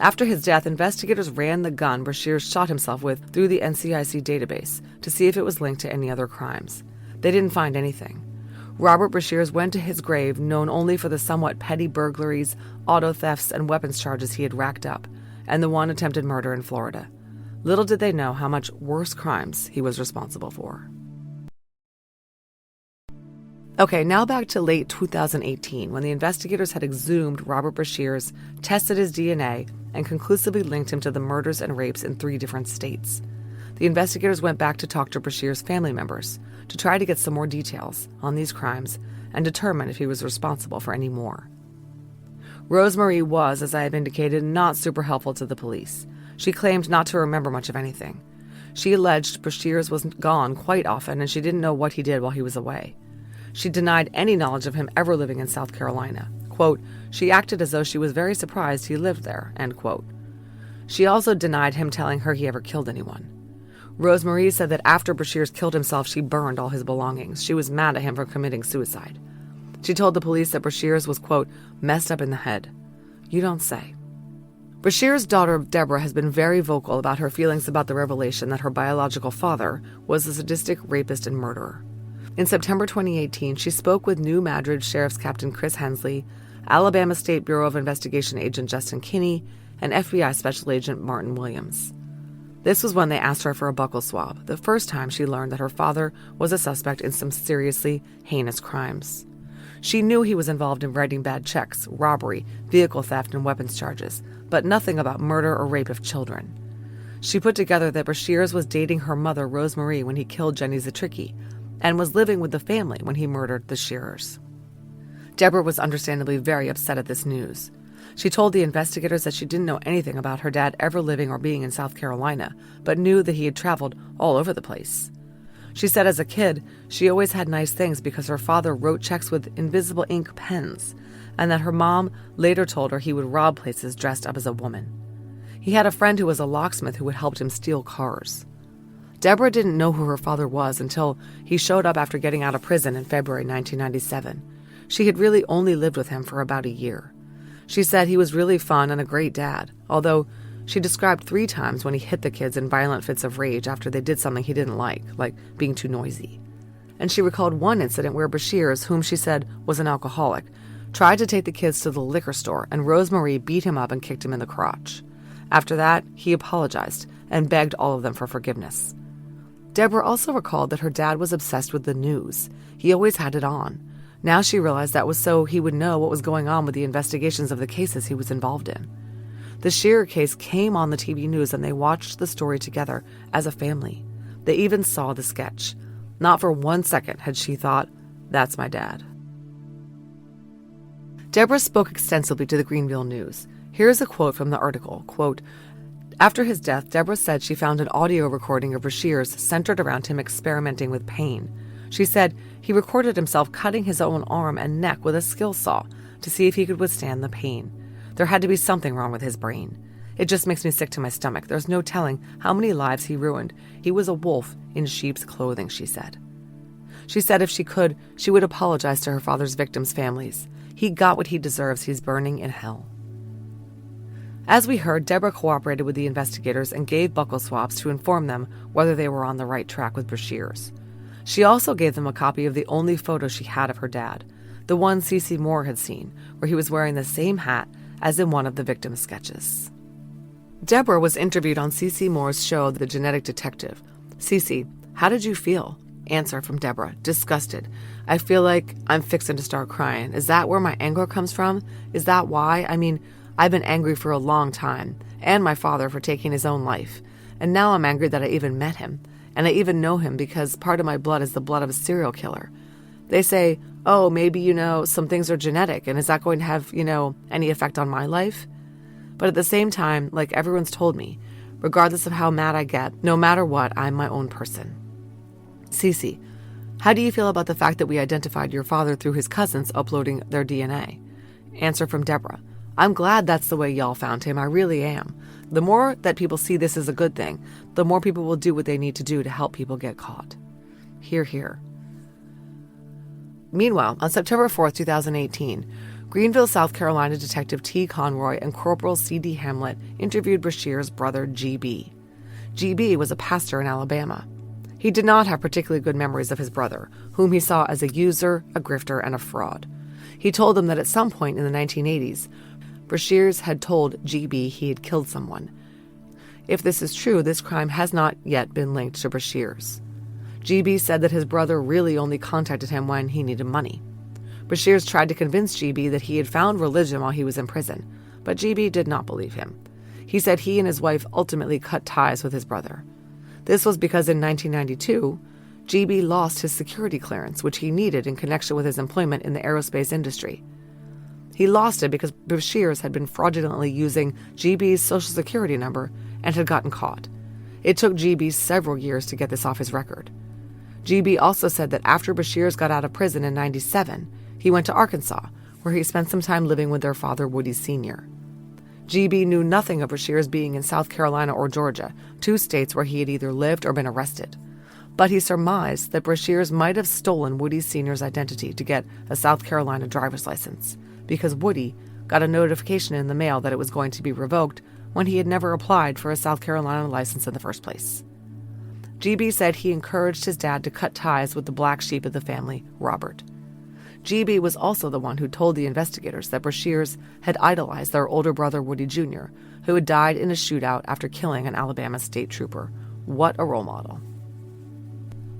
Speaker 9: After his death, investigators ran the gun Brashers shot himself with through the NCIC database to see if it was linked to any other crimes. They didn't find anything. Robert Brashers went to his grave known only for the somewhat petty burglaries, auto thefts, and weapons charges he had racked up, and the one attempted murder in Florida. Little did they know how much worse crimes he was responsible for. Okay, now back to late 2018, when the investigators had exhumed Robert Brashers, tested his DNA, and conclusively linked him to the murders and rapes in 3 different states. The investigators went back to talk to Brashers' family members to try to get some more details on these crimes and determine if he was responsible for any more. Rosemarie was, as I have indicated, not super helpful to the police. She claimed not to remember much of anything. She alleged Brashers was gone quite often and she didn't know what he did while he was away. She denied any knowledge of him ever living in South Carolina. Quote, she acted as though she was very surprised he lived there, end quote. She also denied him telling her he ever killed anyone. Rosemarie said that after Brashers killed himself, she burned all his belongings. She was mad at him for committing suicide. She told the police that Brashers was, quote, messed up in the head. You don't say. Brashers' daughter, Deborah, has been very vocal about her feelings about the revelation that her biological father was a sadistic rapist and murderer. In September 2018, she spoke with New Madrid Sheriff's Captain Chris Hensley, Alabama State Bureau of Investigation Agent Justin Kinney, and FBI Special Agent Martin Williams. This was when they asked her for a buccal swab, the first time she learned that her father was a suspect in some seriously heinous crimes. She knew he was involved in writing bad checks, robbery, vehicle theft, and weapons charges, but nothing about murder or rape of children. She put together that Brashers was dating her mother, Rosemarie, when he killed Jenny Zitricki, and was living with the family when he murdered the Scherers. Deborah was understandably very upset at this news. She told the investigators that she didn't know anything about her dad ever living or being in South Carolina, but knew that he had traveled all over the place. She said as a kid, she always had nice things because her father wrote checks with invisible ink pens, and that her mom later told her he would rob places dressed up as a woman. He had a friend who was a locksmith who had helped him steal cars. Deborah didn't know who her father was until he showed up after getting out of prison in February 1997. She had really only lived with him for about a year. She said he was really fun and a great dad, although she described 3 times when he hit the kids in violent fits of rage after they did something he didn't like being too noisy. And she recalled one incident where Brashers, whom she said was an alcoholic, tried to take the kids to the liquor store, and Rosemarie beat him up and kicked him in the crotch. After that, he apologized and begged all of them for forgiveness. Deborah also recalled that her dad was obsessed with the news. He always had it on. Now she realized that was so he would know what was going on with the investigations of the cases he was involved in. The Scherer case came on the TV news, and they watched the story together as a family. They even saw the sketch. Not for 1 second had she thought, that's my dad. Deborah spoke extensively to the Greenville News. Here's a quote from the article. Quote, after his death, Deborah said she found an audio recording of Brashers centered around him experimenting with pain. She said he recorded himself cutting his own arm and neck with a skill saw to see if he could withstand the pain. There had to be something wrong with his brain. It just makes me sick to my stomach. There's no telling how many lives he ruined. He was a wolf in sheep's clothing, she said. She said if she could, she would apologize to her father's victims' families. He got what he deserves. He's burning in hell. As we heard, Deborah cooperated with the investigators and gave buckle swabs to inform them whether they were on the right track with Brashers. She also gave them a copy of the only photo she had of her dad, the one Cece Moore had seen, where he was wearing the same hat as in one of the victim's sketches. Deborah was interviewed on Cece Moore's show, The Genetic Detective. Cece, how did you feel? Answer from Deborah, disgusted. I feel like I'm fixing to start crying. Is that where my anger comes from? Is that why? I mean, I've been angry for a long time, and my father for taking his own life. And now I'm angry that I even met him. And I even know him because part of my blood is the blood of a serial killer. They say, oh, maybe, some things are genetic, and is that going to have, any effect on my life? But at the same time, like everyone's told me, regardless of how mad I get, no matter what, I'm my own person. Cece, how do you feel about the fact that we identified your father through his cousins uploading their DNA? Answer from Deborah, I'm glad that's the way y'all found him. I really am. The more that people see this as a good thing, the more people will do what they need to do to help people get caught. Hear, hear. Meanwhile, on September 4th, 2018, Greenville, South Carolina Detective T. Conroy and Corporal C.D. Hamlet interviewed Brashears' brother, G.B. G.B. was a pastor in Alabama. He did not have particularly good memories of his brother, whom he saw as a user, a grifter, and a fraud. He told them that at some point in the 1980s, Brashears had told G.B. he had killed someone. If this is true, this crime has not yet been linked to Brashears. G.B. said that his brother really only contacted him when he needed money. Brashears tried to convince G.B. that he had found religion while he was in prison, but G.B. did not believe him. He said he and his wife ultimately cut ties with his brother. This was because in 1992, G.B. lost his security clearance, which he needed in connection with his employment in the aerospace industry. He lost it because Brashears had been fraudulently using G.B.'s social security number and had gotten caught. It took G.B. several years to get this off his record. G.B. also said that after Brashears got out of prison in 1997, he went to Arkansas, where he spent some time living with their father, Woody Sr. G.B. knew nothing of Brashears being in South Carolina or Georgia, 2 states where he had either lived or been arrested. But he surmised that Brashears might have stolen Woody Sr.'s identity to get a South Carolina driver's license, because Woody got a notification in the mail that it was going to be revoked when he had never applied for a South Carolina license in the first place. G.B. said he encouraged his dad to cut ties with the black sheep of the family, Robert. G.B. was also the one who told the investigators that Brashears had idolized their older brother Woody Jr., who had died in a shootout after killing an Alabama state trooper. What a role model.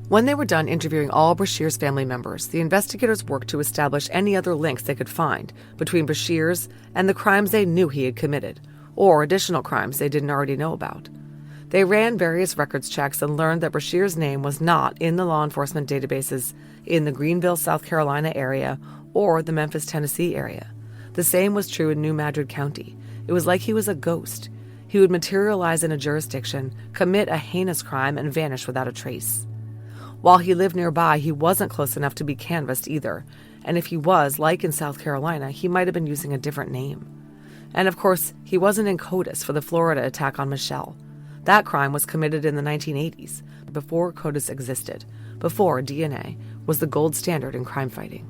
Speaker 9: When they were done interviewing all Brashears' family members, the investigators worked to establish any other links they could find between Brashears and the crimes they knew he had committed, or additional crimes they didn't already know about. They ran various records checks and learned that Brashers' name was not in the law enforcement databases in the Greenville, South Carolina area or the Memphis, Tennessee area. The same was true in New Madrid County. It was like he was a ghost. He would materialize in a jurisdiction, commit a heinous crime, and vanish without a trace. While he lived nearby, he wasn't close enough to be canvassed either, and if he was, like in South Carolina, he might have been using a different name. And of course, he wasn't in CODIS for the Florida attack on Michelle. That crime was committed in the 1980s, before CODIS existed, before DNA was the gold standard in crime fighting.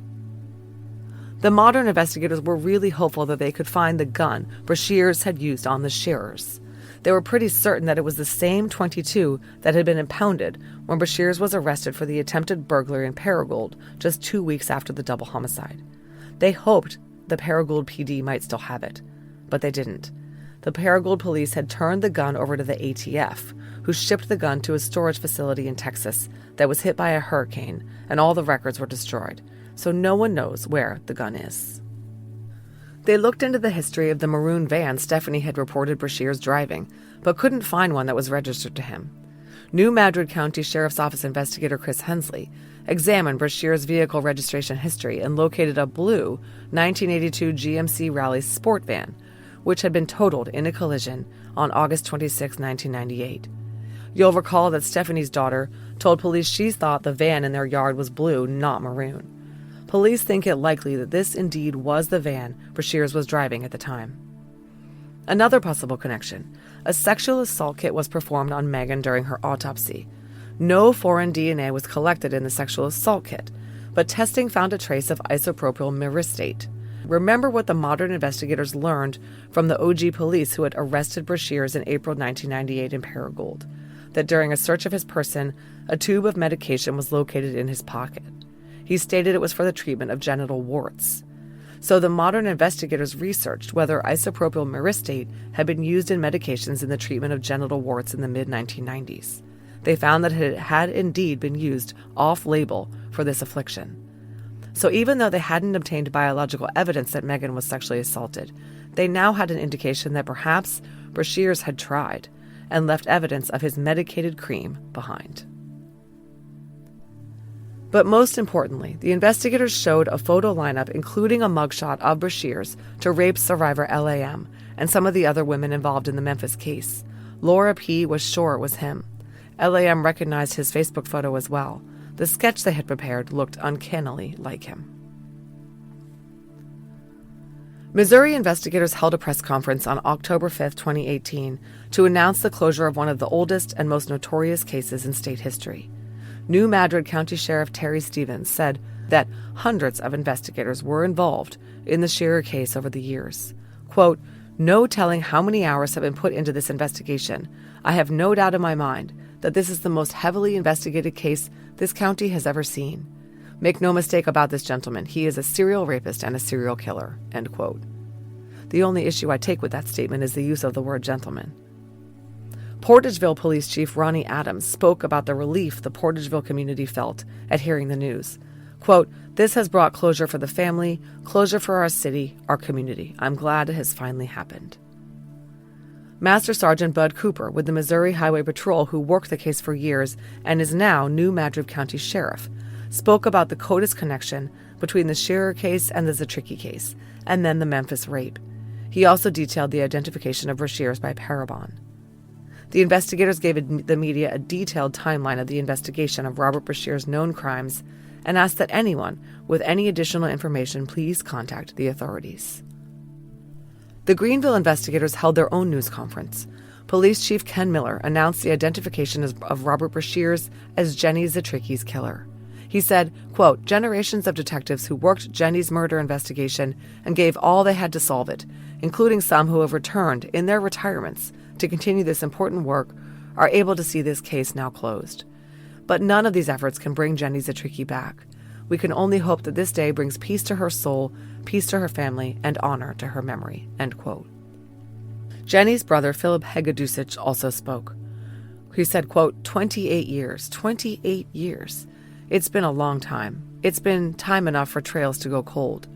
Speaker 9: The modern investigators were really hopeful that they could find the gun Brashers had used on the Scherers. They were pretty certain that it was the same .22 that had been impounded when Brashers was arrested for the attempted burglary in Paragould just 2 weeks after the double homicide. They hoped the Paragould PD might still have it, but they didn't. The Paragould police had turned the gun over to the ATF, who shipped the gun to a storage facility in Texas that was hit by a hurricane, and all the records were destroyed, so no one knows where the gun is. They looked into the history of the maroon van Stephanie had reported Brashers driving, but couldn't find one that was registered to him. New Madrid County Sheriff's Office investigator Chris Hensley examined Brashers' vehicle registration history and located a blue 1982 GMC Rally sport van, which had been totaled in a collision on August 26, 1998. You'll recall that Stephanie's daughter told police she thought the van in their yard was blue, not maroon. Police think it likely that this indeed was the van Brashers was driving at the time. Another possible connection: a sexual assault kit was performed on Megan during her autopsy. No foreign DNA was collected in the sexual assault kit, but testing found a trace of isopropyl myristate. Remember what the modern investigators learned from the OG police who had arrested Brashers in April 1998 in Paragould, that during a search of his person, a tube of medication was located in his pocket. He stated it was for the treatment of genital warts. So the modern investigators researched whether isopropyl myristate had been used in medications in the treatment of genital warts in the mid-1990s. They found that it had indeed been used off-label for this affliction. So even though they hadn't obtained biological evidence that Megan was sexually assaulted, they now had an indication that perhaps Brashers had tried and left evidence of his medicated cream behind. But most importantly, the investigators showed a photo lineup including a mugshot of Brashers to rape survivor LAM and some of the other women involved in the Memphis case. Laura P. was sure it was him. LAM recognized his Facebook photo as well. The sketch they had prepared looked uncannily like him. Missouri investigators held a press conference on October 5, 2018, to announce the closure of one of the oldest and most notorious cases in state history. New Madrid County Sheriff Terry Stevens said that hundreds of investigators were involved in the Scherer case over the years. Quote, "No telling how many hours have been put into this investigation. I have no doubt in my mind that this is the most heavily investigated case this county has ever seen. Make no mistake about this gentleman. He is a serial rapist and a serial killer." End quote. The only issue I take with that statement is the use of the word gentleman. Portageville Police Chief Ronnie Adams spoke about the relief the Portageville community felt at hearing the news. Quote, "This has brought closure for the family, closure for our city, our community. I'm glad it has finally happened." Master Sergeant Bud Cooper with the Missouri Highway Patrol, who worked the case for years and is now New Madrid County Sheriff, spoke about the CODIS connection between the Scherer case and the Zitricki case, and then the Memphis rape. He also detailed the identification of Brashers by Parabon. The investigators gave the media a detailed timeline of the investigation of Robert Brashers' known crimes and asked that anyone with any additional information please contact the authorities. The Greenville investigators held their own news conference. Police Chief Ken Miller announced the identification of Robert Brashers as Jenny Zitricki's killer. He said, quote, "Generations of detectives who worked Jenny's murder investigation and gave all they had to solve it, including some who have returned in their retirements to continue this important work, are able to see this case now closed. But none of these efforts can bring Jenny Zitricki back. We can only hope that this day brings peace to her soul, peace to her family, and honor to her memory." End quote. Jenny's brother, Philip Hegedusich, also spoke. He said, quote, 28 years. It's been a long time. It's been time enough for trails to go cold.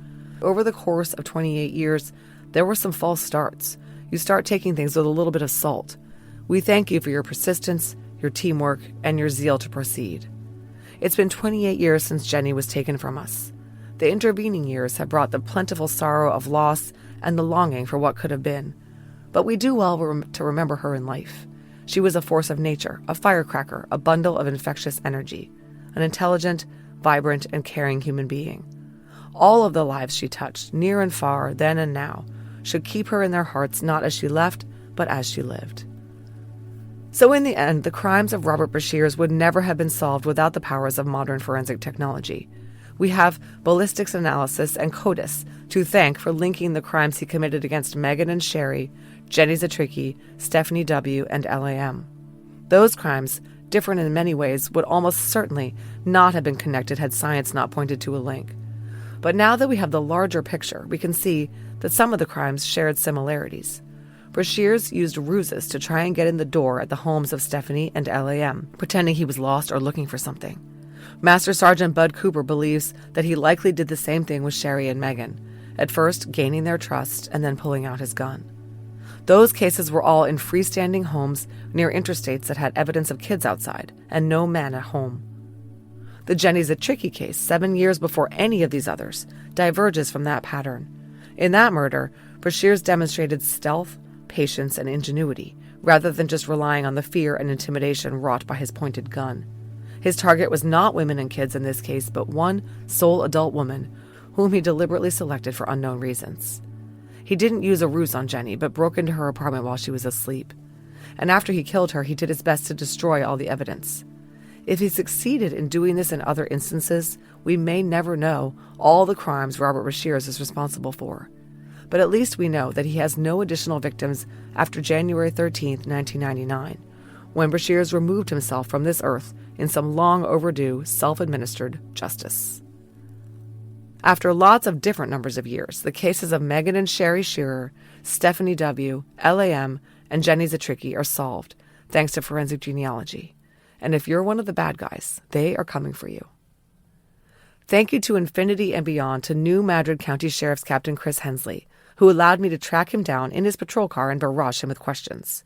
Speaker 9: Over the course of 28 years, there were some false starts. You start taking things with a little bit of salt. We thank you for your persistence, your teamwork, and your zeal to proceed. It's been 28 years since Jenny was taken from us. The intervening years have brought the plentiful sorrow of loss and the longing for what could have been. But we do well to remember her in life. She was a force of nature, a firecracker, a bundle of infectious energy, an intelligent, vibrant, and caring human being. All of the lives she touched, near and far, then and now, should keep her in their hearts not as she left, but as she lived. So in the end, the crimes of Robert Brashers would never have been solved without the powers of modern forensic technology. We have ballistics analysis and CODIS to thank for linking the crimes he committed against Megan and Sherri, Jenny Zitricki, Stephanie W., and LAM. Those crimes, different in many ways, would almost certainly not have been connected had science not pointed to a link. But now that we have the larger picture, we can see that some of the crimes shared similarities. Brashers used ruses to try and get in the door at the homes of Stephanie and LAM, pretending he was lost or looking for something. Master Sergeant Bud Cooper believes that he likely did the same thing with Sherri and Megan, at first gaining their trust and then pulling out his gun. Those cases were all in freestanding homes near interstates that had evidence of kids outside and no men at home. The Jenny Zitricki case, 7 years before any of these others, diverges from that pattern. In that murder, Brashers demonstrated stealth, patience, and ingenuity, rather than just relying on the fear and intimidation wrought by his pointed gun. His target was not women and kids in this case, but one sole adult woman, whom he deliberately selected for unknown reasons. He didn't use a ruse on Jenny, but broke into her apartment while she was asleep. And after he killed her, he did his best to destroy all the evidence. If he succeeded in doing this in other instances, we may never know all the crimes Robert Brashers is responsible for. But at least we know that he has no additional victims after January 13th, 1999, when Brashers removed himself from this earth in some long overdue self-administered justice. After lots of different numbers of years, the cases of Megan and Sherri Scherer, Stephanie W., LAM, and Jenny Zitricki are solved, thanks to forensic genealogy. And if you're one of the bad guys, they are coming for you. Thank you to infinity and beyond to New Madrid County Sheriff's Captain Chris Hensley, who allowed me to track him down in his patrol car and barrage him with questions.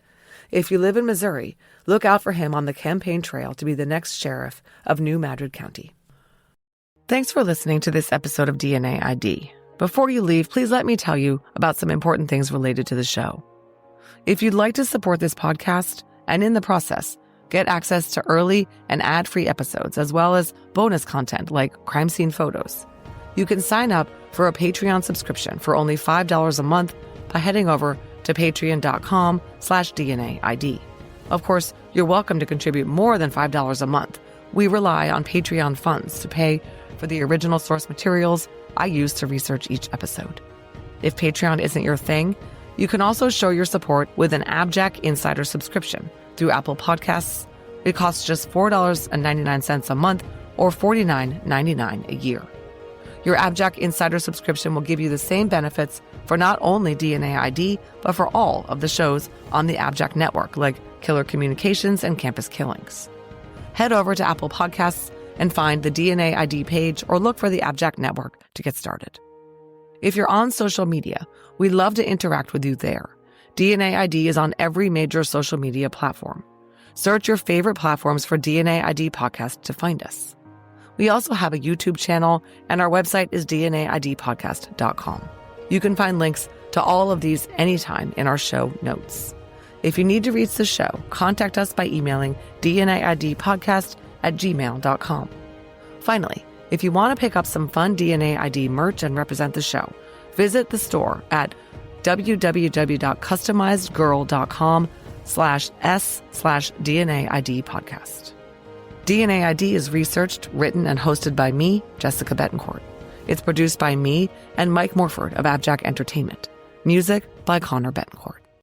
Speaker 9: If you live in Missouri, look out for him on the campaign trail to be the next sheriff of New Madrid County. Thanks for listening to this episode of DNA ID. Before you leave, please let me tell you about some important things related to the show. If you'd like to support this podcast, and in the process, get access to early and ad-free episodes, as well as bonus content like crime scene photos, you can sign up for a Patreon subscription for only $5 a month by heading over to patreon.com/DNAID. Of course, you're welcome to contribute more than $5 a month. We rely on Patreon funds to pay for the original source materials I use to research each episode. If Patreon isn't your thing, you can also show your support with an AbJack Insider subscription through Apple Podcasts. It costs just $4.99 a month or $49.99 a year. Your AbJack Insider subscription will give you the same benefits for not only DNA ID, but for all of the shows on the AbJack network, like Killer Communications and Campus Killings. Head over to Apple Podcasts and find the DNA ID page or look for the AbJack network to get started. If you're on social media, we'd love to interact with you there. DNA ID is on every major social media platform. Search your favorite platforms for DNA ID Podcast to find us. We also have a YouTube channel, and our website is dnaidpodcast.com. You can find links to all of these anytime in our show notes. If you need to reach the show, contact us by emailing dnaidpodcast@gmail.com. Finally, if you want to pick up some fun DNA ID merch and represent the show, visit the store at www.customizedgirl.com/s/DNA ID podcast. DNA ID is researched, written, and hosted by me, Jessica Bettencourt. It's produced by me and Mike Morford of AbJack Entertainment. Music by Connor Bettencourt.